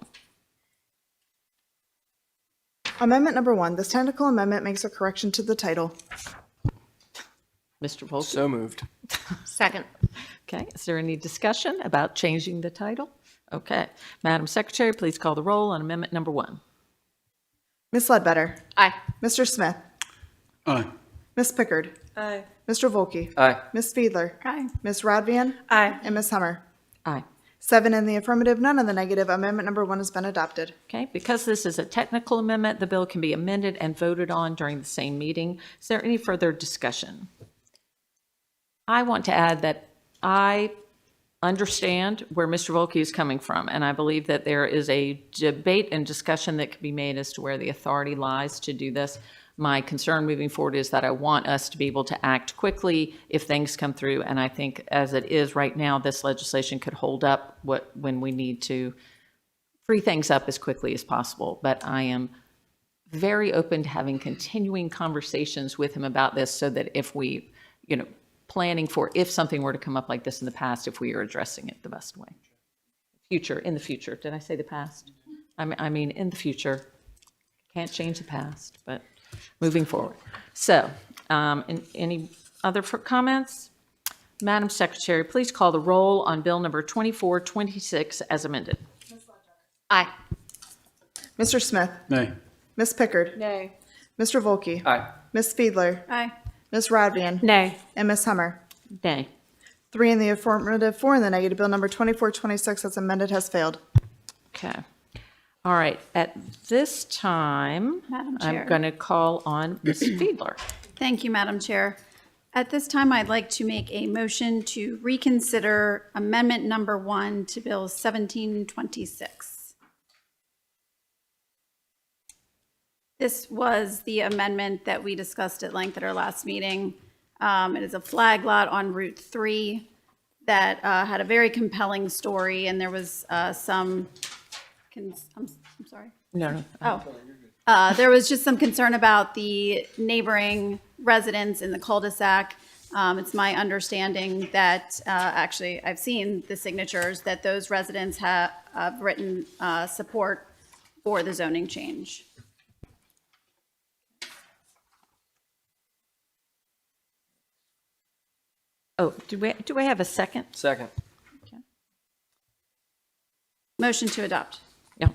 Amendment number 1, this technical amendment makes a correction to the title. Mr. Volke? So moved. Second. Okay, is there any discussion about changing the title? Okay, Madam Secretary, please call the roll on amendment number 1. Ms. Ledbetter? Aye. Mr. Smith? Aye. Ms. Pickard? Aye. Mr. Volkey. Aye. Ms. Fiedler. Aye. Ms. Rodvian. Aye. And Ms. Hummer. Aye. 7 in the affirmative, none in the negative. Amendment number 1 has been adopted. Okay, because this is a technical amendment, the bill can be amended and voted on during the same meeting. Is there any further discussion? I want to add that I understand where Mr. Volkey is coming from, and I believe that there is a debate and discussion that can be made as to where the authority lies to do this. My concern moving forward is that I want us to be able to act quickly if things come through, and I think as it is right now, this legislation could hold up when we need to free things up as quickly as possible. But I am very open to having continuing conversations with him about this so that if we, planning for if something were to come up like this in the past, if we are addressing it the best way. In the future. Did I say the past? I mean, in the future. Can't change the past, but moving forward. So, any other comments? Madam Secretary, please call the roll on Bill number 2426 as amended. Aye. Mr. Smith. Nay. Ms. Pickard. Nay. Mr. Volkey. Aye. Ms. Fiedler. Aye. Ms. Rodvian. Nay. And Ms. Hummer. Nay. 3 in the affirmative, 4 in the negative. Bill number 2426 as amended has failed. Okay. All right. At this time, Madam Chair. I'm going to call on Ms. Fiedler. Thank you, Madam Chair. At this time, I'd like to make a motion to reconsider Amendment Number 1 to Bill 1726. This was the amendment that we discussed at length at our last meeting. It is a flag lot on Route 3 that had a very compelling story, and there was some, I'm sorry. No. There was just some concern about the neighboring residents in the cul-de-sac. It's my understanding that, actually, I've seen the signatures, that those residents have written support for the zoning change. Oh, do we have a second? Second. Motion to adopt. Yeah.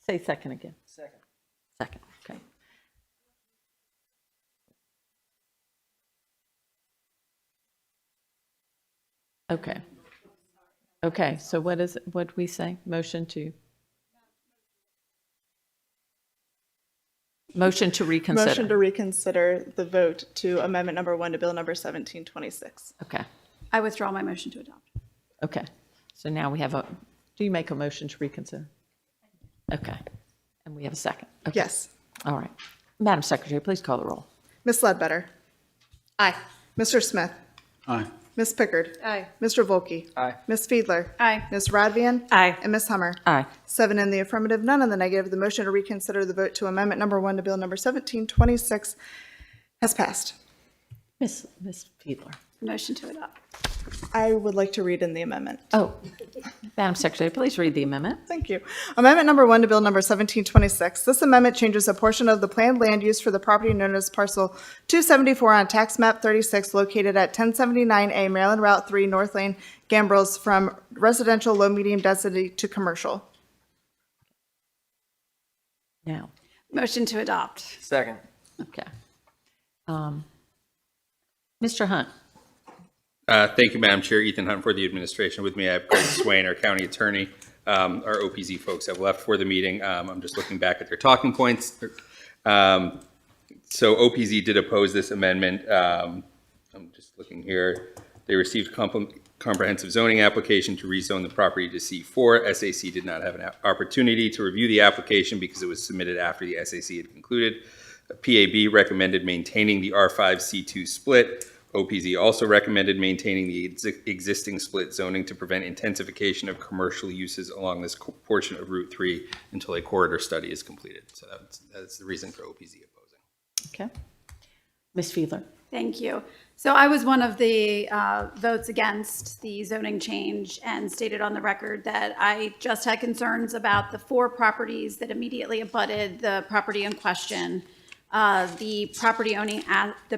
Say second again. Second, okay. Okay, so what do we say? Motion to reconsider. Motion to reconsider the vote to amendment number 1 to bill number 1726. Okay, I withdraw my motion to adopt. okay. So now we have do you make a motion to reconsider? Okay, and we have a second. Okay. Yes. All right. Madam Secretary, please call the roll. Ms. Ledbetter. Aye. Mr. Smith. Aye. Ms. Pickard. Aye. Mr. Volkey. Aye. Ms. Fiedler. Aye. Ms. Rodvian. Aye. And Ms. Hummer. Aye. 7 in the affirmative, none in the negative. The motion to reconsider the vote to amendment number 1 to bill number 1726 has passed. Ms. Fiedler. Motion to adopt. I would like to read in the amendment. Oh, Madam Secretary, please read the amendment. Thank you. Amendment number 1 to bill number 1726. This amendment changes a portion of the planned land use for the property known as parcel 274 on tax map 36 located at 1079A Maryland Route 3 North Lane, Gambrels, from residential low medium density to commercial. Now. Motion to adopt. Second. Okay. Mr. Hunt. Thank you, Madam Chair. Ethan Hunt for the administration. With me, I have Greg Swain, our county attorney. Our OPZ folks have left for the meeting. I'm just looking back at their talking points. So OPZ did oppose this amendment. I'm just looking here. They received comprehensive zoning application to rezone the property to C4. SAC did not have an opportunity to review the application because it was submitted after the SAC had concluded. PAB recommended maintaining the R5C2 split. OPZ also recommended maintaining the existing split zoning to prevent intensification of commercial uses along this portion of Route 3 until a corridor study is completed. So that's the reason for OPZ opposing. Okay. Ms. Fiedler. Thank you. So I was one of the votes against the zoning change and stated on the record that I just had concerns about the 4 properties that immediately abutted the property in question. The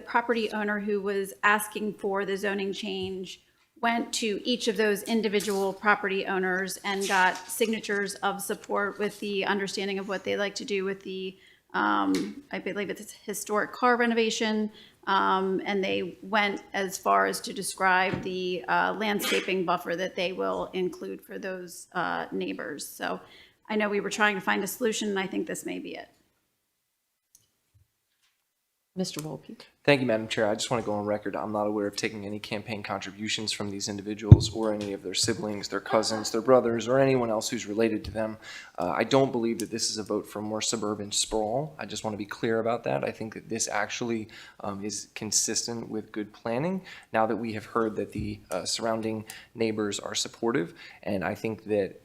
property owner who was asking for the zoning change went to each of those individual property owners and got signatures of support with the understanding of what they like to do with the, I believe it's historic car renovation, And they went as far as to describe the landscaping buffer that they will include for those neighbors. So I know we were trying to find a solution, and I think this may be it. Mr. Volpe. Thank you, Madam Chair. I just want to go on record. I'm not aware of taking any campaign contributions from these individuals or any of their siblings, their cousins, their brothers, or anyone else who's related to them. I don't believe that this is a vote for more suburban sprawl. I just want to be clear about that. I think that this actually is consistent with good planning now that we have heard that the surrounding neighbors are supportive. And I think that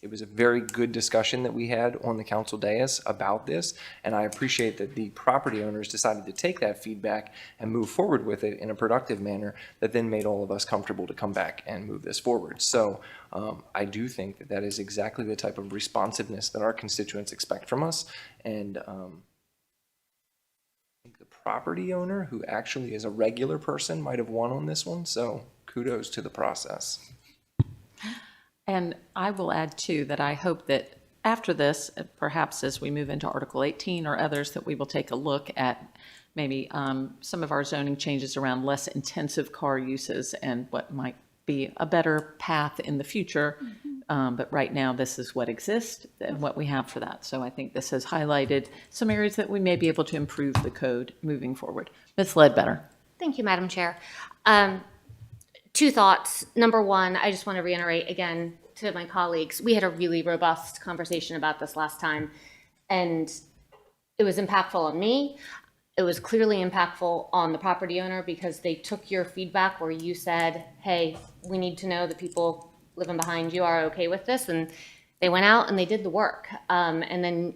it was a very good discussion that we had on the council dais about this, and I appreciate that the property owners decided to take that feedback and move forward with it in a productive manner that then made all of us comfortable to come back and move this forward. So I do think that that is exactly the type of responsiveness that our constituents expect from us, and I think the property owner, who actually is a regular person, might have won on this one, so kudos to the process. And I will add, too, that I hope that after this, perhaps as we move into Article 18 or others, that we will take a look at maybe some of our zoning changes around less intensive car uses and what might be a better path in the future. But right now, this is what exists and what we have for that. So I think this has highlighted some areas that we may be able to improve the code moving forward. Ms. Ledbetter. Thank you, Madam Chair. Two thoughts. Number one, I just want to reiterate again to my colleagues, we had a really robust conversation about this last time, and it was impactful on me. It was clearly impactful on the property owner because they took your feedback where you said, hey, we need to know that people living behind you are okay with this, and they went out and they did the work. And then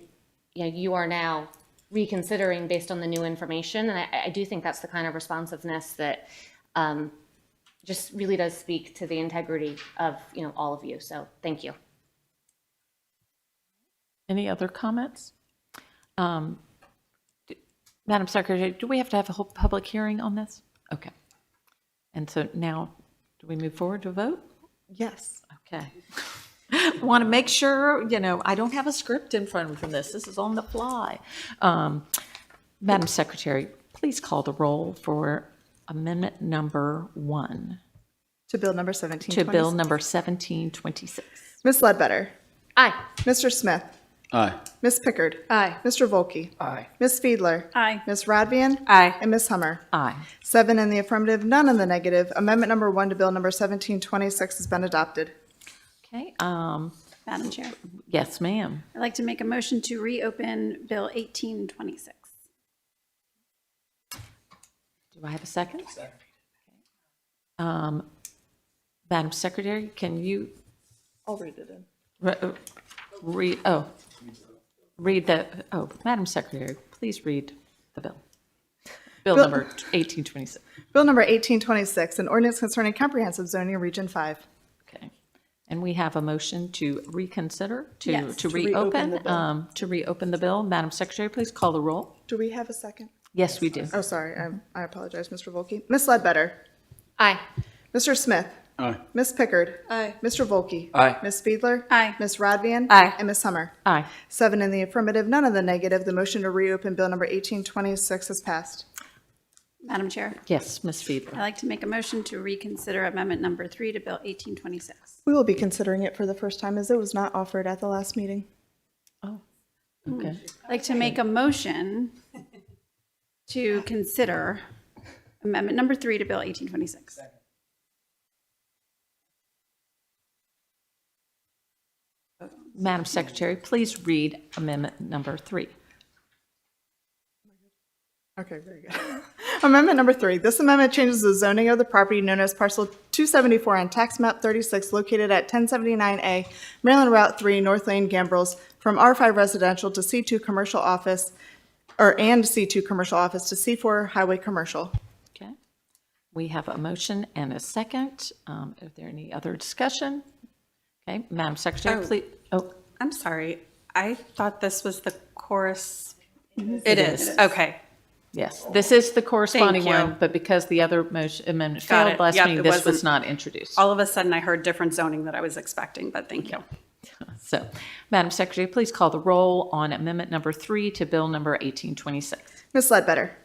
you are now reconsidering based on the new information, and I do think that's the kind of responsiveness that just really does speak to the integrity of all of you. So thank you. Any other comments? Madam Secretary, do we have to have a whole public hearing on this? Okay. And so now, do we move forward to a vote? Yes. Okay. I want to make sure, I don't have a script in front of me from this. This is on the fly. Madam Secretary, please call the roll for Amendment number 1. To Bill number 1726. To Bill number 1726. Ms. Ledbetter. Aye. Mr. Smith. Aye. Ms. Pickard. Aye. Mr. Volke. Aye. Ms. Fiedler. Aye. Ms. Radvian. Aye. And Ms. Hummer. Aye. 7 in the affirmative, none in the negative. Amendment number 1 to Bill number 1726 has been adopted. Okay. Madam Chair, Yes, ma'am. I'd like to make a motion to reopen Bill 1826. Do I have a second? Second. Madam Secretary, can you I'll read it in. Madam Secretary, please read the bill. Bill number 1826. Bill number 1826, an ordinance concerning comprehensive zoning in Region 5. Okay. And we have a motion to reconsider, Yes, to to reopen reopen, the bill. to reopen the bill. Madam Secretary, please call the roll. Do we have a second? Yes, we do. Oh, sorry. I apologize, Mr. Volke. Ms. Ledbetter. Aye. Mr. Smith. Aye. Ms. Pickard. Aye. Mr. Volke. Aye. Ms. Fiedler. Aye. Ms. Radvian. Aye. And Ms. Hummer. Aye. 7 in the affirmative, none in the negative. The motion to reopen Bill number 1826 is passed. Madam Chair, Yes, Ms. I'd Fiedler. like to make a motion to reconsider Amendment number 3 to Bill 1826. We will be considering it for the first time as it was not offered at the last meeting. Oh, okay. I'd like to make a motion to consider Amendment number 3 to Bill 1826. Madam Secretary, please read Amendment number 3. Okay, very good. Amendment number 3. This amendment changes the zoning of the property known as parcel 274 on tax map 36 located at 1079A, Maryland Route 3, North Lane, Gambrels, from R5 residential to C2 commercial office, and C2 commercial office to C4 highway commercial. Okay. We have a motion and a second. Is there any other discussion? Okay, Madam Secretary, please. Oh, I'm sorry. I thought this was the chorus. It It is. is. Okay. yes, this is the corresponding Thank you. one, but because the other motion amendment Got failed it. last Yep, meeting, it this was wasn't- not introduced. All of a sudden, I heard different zoning that I was expecting, but thank you. So, Madam Secretary, please call the roll on amendment number 3 to bill number 1826. Ms. Ledbetter.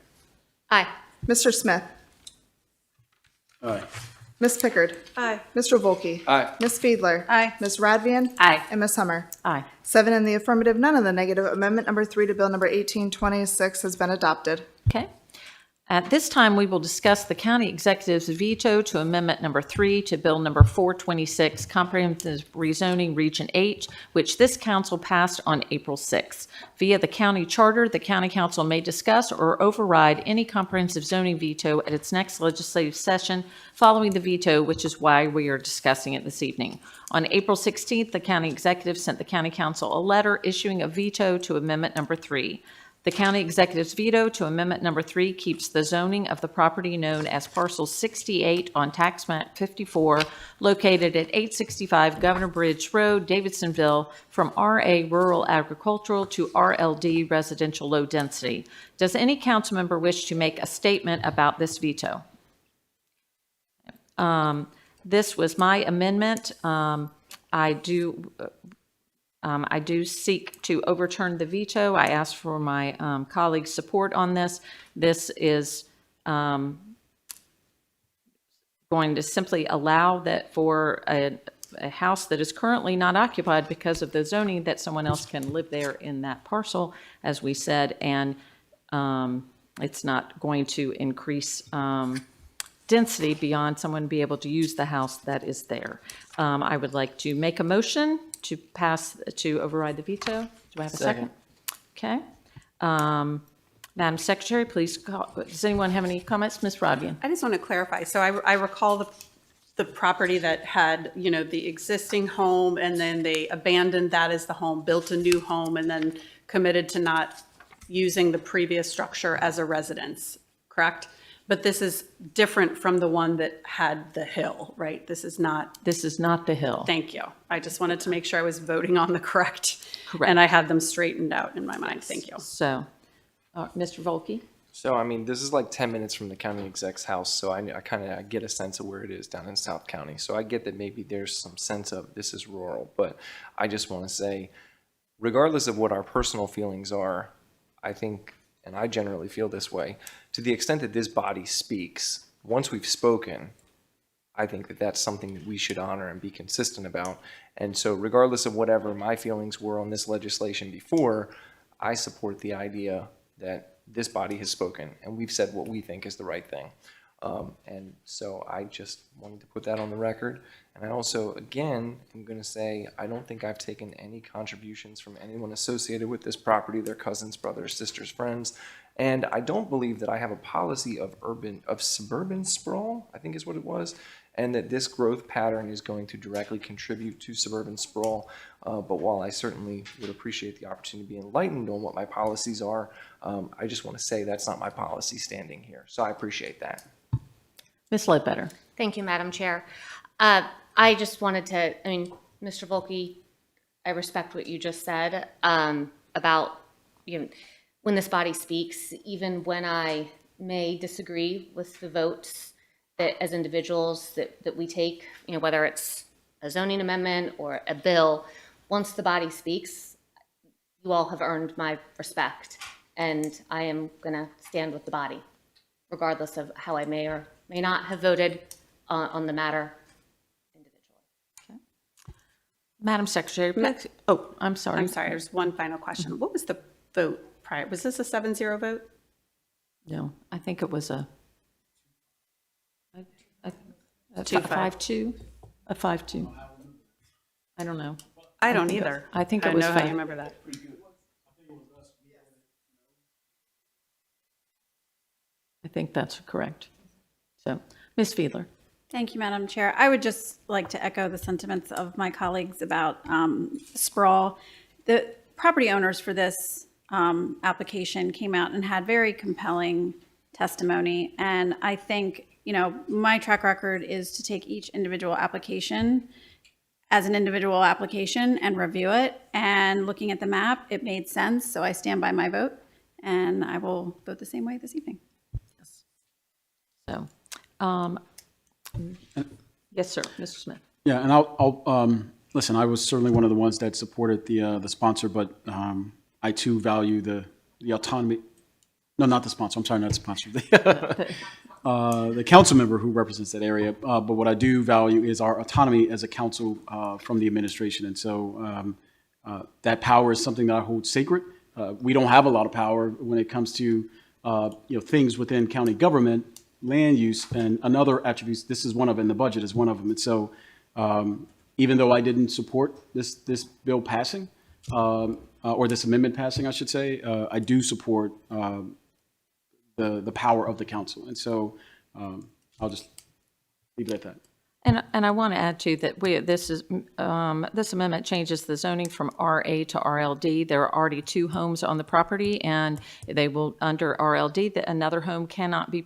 Aye. Mr. Smith? Aye. Ms. Pickard? Aye. Mr. Volkey? Aye. Ms. Fiedler? Aye. Ms. Radvian? Aye. And Ms. Hummer? Aye. 7 in the affirmative, none in the negative. Amendment number 3 to Bill number 1826 has been adopted. Okay. At this time, we will discuss the county executive's veto to amendment number 3 to bill number 426, comprehensive rezoning Region H, which this council passed on April 6th. Via the county charter, the county council may discuss or override any comprehensive zoning veto at its next legislative session following the veto, which is why we are discussing it this evening. On April 16th, the county executive sent the county council a letter issuing a veto to amendment number 3. The county executive's veto to amendment number 3 keeps the zoning of the property known as parcel 68 on tax map 54, located at 865 Governor Bridge Road, Davidsonville, from RA Rural Agricultural to RLD Residential Low Density. Does any council member wish to make a statement about this veto? This was my amendment. I do seek to overturn the veto. I ask for my colleagues' support on this. This is going to simply allow that for a house that is currently not occupied because of the zoning, that someone else can live there in that parcel, as we said, and it's not going to increase density beyond someone be able to use the house that is there. I would like to make a motion to override the veto. Do I have a second? Okay. Madam Secretary, please call, does anyone have any comments? Ms. Rodvian. I just want to clarify. So I recall the property that had, the existing home, and then they abandoned that as the home, built a new home, and then committed to not using the previous structure as a residence, correct? But this is different from the one that had the hill, right? This is not the hill. Thank you. I just wanted to make sure I was voting on the correct. Correct. And I had them straightened out in my mind. Thank you. So, Mr. Volkey? So, I mean, this is like 10 minutes from the county exec's house, so I get a sense of where it is down in South County. So I get that maybe there's some sense of this is rural, but I just want to say, regardless of what our personal feelings are, I think, and I generally feel this way, to the extent that this body speaks, once we've spoken, I think that that's something that we should honor and be consistent about. And so regardless of whatever my feelings were on this legislation before, I support the idea that this body has spoken and we've said what we think is the right thing. And so I just wanted to put that on the record. And I also, again, am going to say I don't think I've taken any contributions from anyone associated with this property, their cousins, brothers, sisters, friends. And I don't believe that I have a policy of suburban sprawl, I think is what it was, and that this growth pattern is going to directly contribute to suburban sprawl. But while I certainly would appreciate the opportunity to be enlightened on what my policies are, I just want to say that's not my policy standing here. So I appreciate that. Ms. Ledbetter. Thank you, Madam Chair. I just wanted to, Mr. Volkey, I respect what you just said about, when this body speaks, even when I may disagree with the votes that as individuals that we take, whether it's a zoning amendment or a bill, once the body speaks, you all have earned my respect, and I am going to stand with the body, regardless of how I may or may not have voted on the matter individually. Okay. Madam Secretary, I'm sorry. I'm sorry, there's one final question. What was the vote prior? Was this a 7-0 vote? No, I think it was a 2-5. A 5-2. I don't know. I don't either. I think it I was know how 5. you remember that. I think that's correct. So, Ms. Fiedler. Thank you, Madam Chair. I would just like to echo the sentiments of my colleagues about sprawl. The property owners for this application came out and had very compelling testimony. And I think, my track record is to take each individual application as an individual application and review it. And looking at the map, it made sense. So I stand by my vote, and I will vote the same way this evening. So, yes, sir, Mr. Smith. Yeah, and I'll listen. I was certainly one of the ones that supported the sponsor, but I too value the autonomy. No, not the sponsor. I'm sorry, not the sponsor. The council member who represents that area. But what I do value is our autonomy as a council from the administration. And so that power is something that I hold sacred. We don't have a lot of power when it comes to things within county government, land use, and another attributes. This is one of them. The budget is one of them. And so even though I didn't support this bill passing, or this amendment passing, I should say, I do support the power of the council. And so I'll just leave it at that. And I want to add too that this amendment changes the zoning from RA to RLD. There are already 2 homes on the property, and they will, under RLD, another home cannot be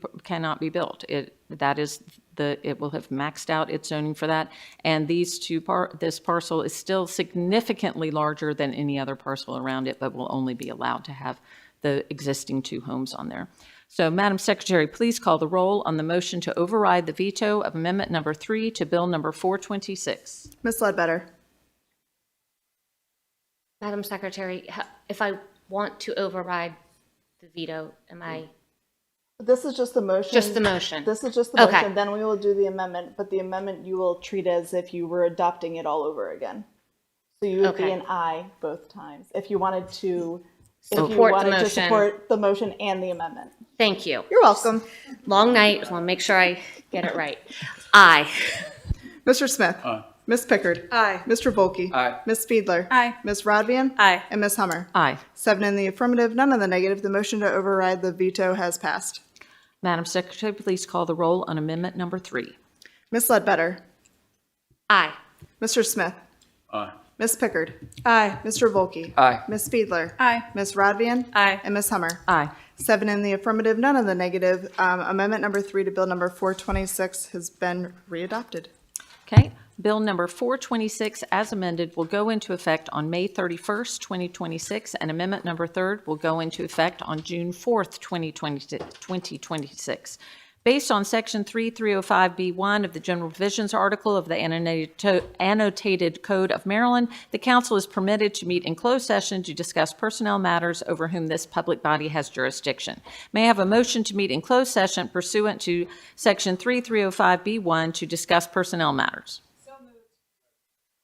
built. It will have maxed out its zoning for that. And this parcel is still significantly larger than any other parcel around it, but will only be allowed to have the existing 2 homes on there. So, Madam Secretary, please call the roll on the motion to override the veto of Amendment Number 3 to Bill Number 426. Ms. Ledbetter? Madam Secretary, if I want to override the veto, am I? This is just the motion. Just the motion. This is just the Okay. motion. Then we will do the amendment, but the amendment you will treat as if you were adopting it all over again. So you would be Okay. an aye both times if you wanted to Support the motion. support the motion and the amendment. Thank you. You're welcome. Long night. I want to make sure I get it right. Aye. Mr. Smith? Aye. Ms. Pickard? Aye. Mr. Volkey? Aye. Ms. Fiedler? Aye. Ms. Rodvian? Aye. And Ms. Hummer? Aye. 7 in the affirmative, none in the negative. The motion to override the veto has passed. Madam Secretary, please call the roll on Amendment Number 3. Ms. Ledbetter? Aye. Mr. Smith? Aye. Ms. Pickard? Aye. Mr. Volkey? Aye. Ms. Fiedler? Aye. Ms. Rodvian? Aye. And Ms. Hummer? Aye. 7 in the affirmative, none in the negative. Amendment number 3 to Bill number 426 has been readopted. Okay. Bill Number 426, as amended, will go into effect on May 31st, 2026, and Amendment Number 3 will go into effect on June 4th, 2026. Based on Section 3305B1 of the General Provisions Article of the Annotated Code of Maryland, the council is permitted to meet in closed session to discuss personnel matters over whom this public body has jurisdiction. May I have a motion to meet in closed session pursuant to Section 3305B1 to discuss personnel matters?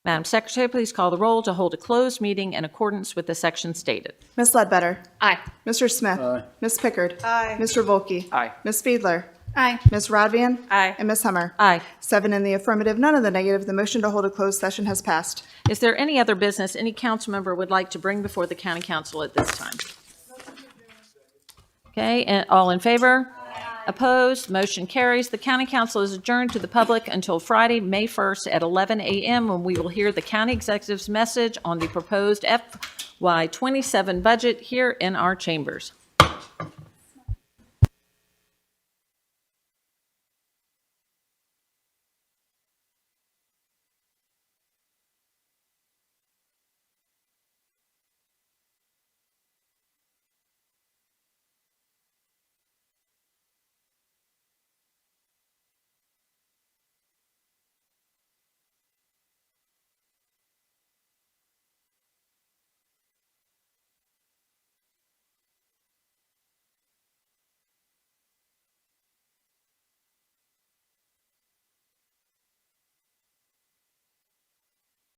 Madam Secretary, please call the roll to hold a closed meeting in accordance with the section stated. Ms. Ledbetter? Aye. Mr. Smith? Aye. Ms. Pickard? Aye. Mr. Volkey? Aye. Ms. Fiedler? Aye. Ms. Rodvian? Aye. And Ms. Hummer? Aye. 7 in the affirmative, none in the negative. The motion to hold a closed session has passed. Is there any other business any council member would like to bring before the county council at this time? Okay, and all in favor? Opposed? Motion carries. The county council is adjourned to the public until Friday, May 1st at 11 a.m. when we will hear the county executive's message on the proposed FY27 budget here in our chambers.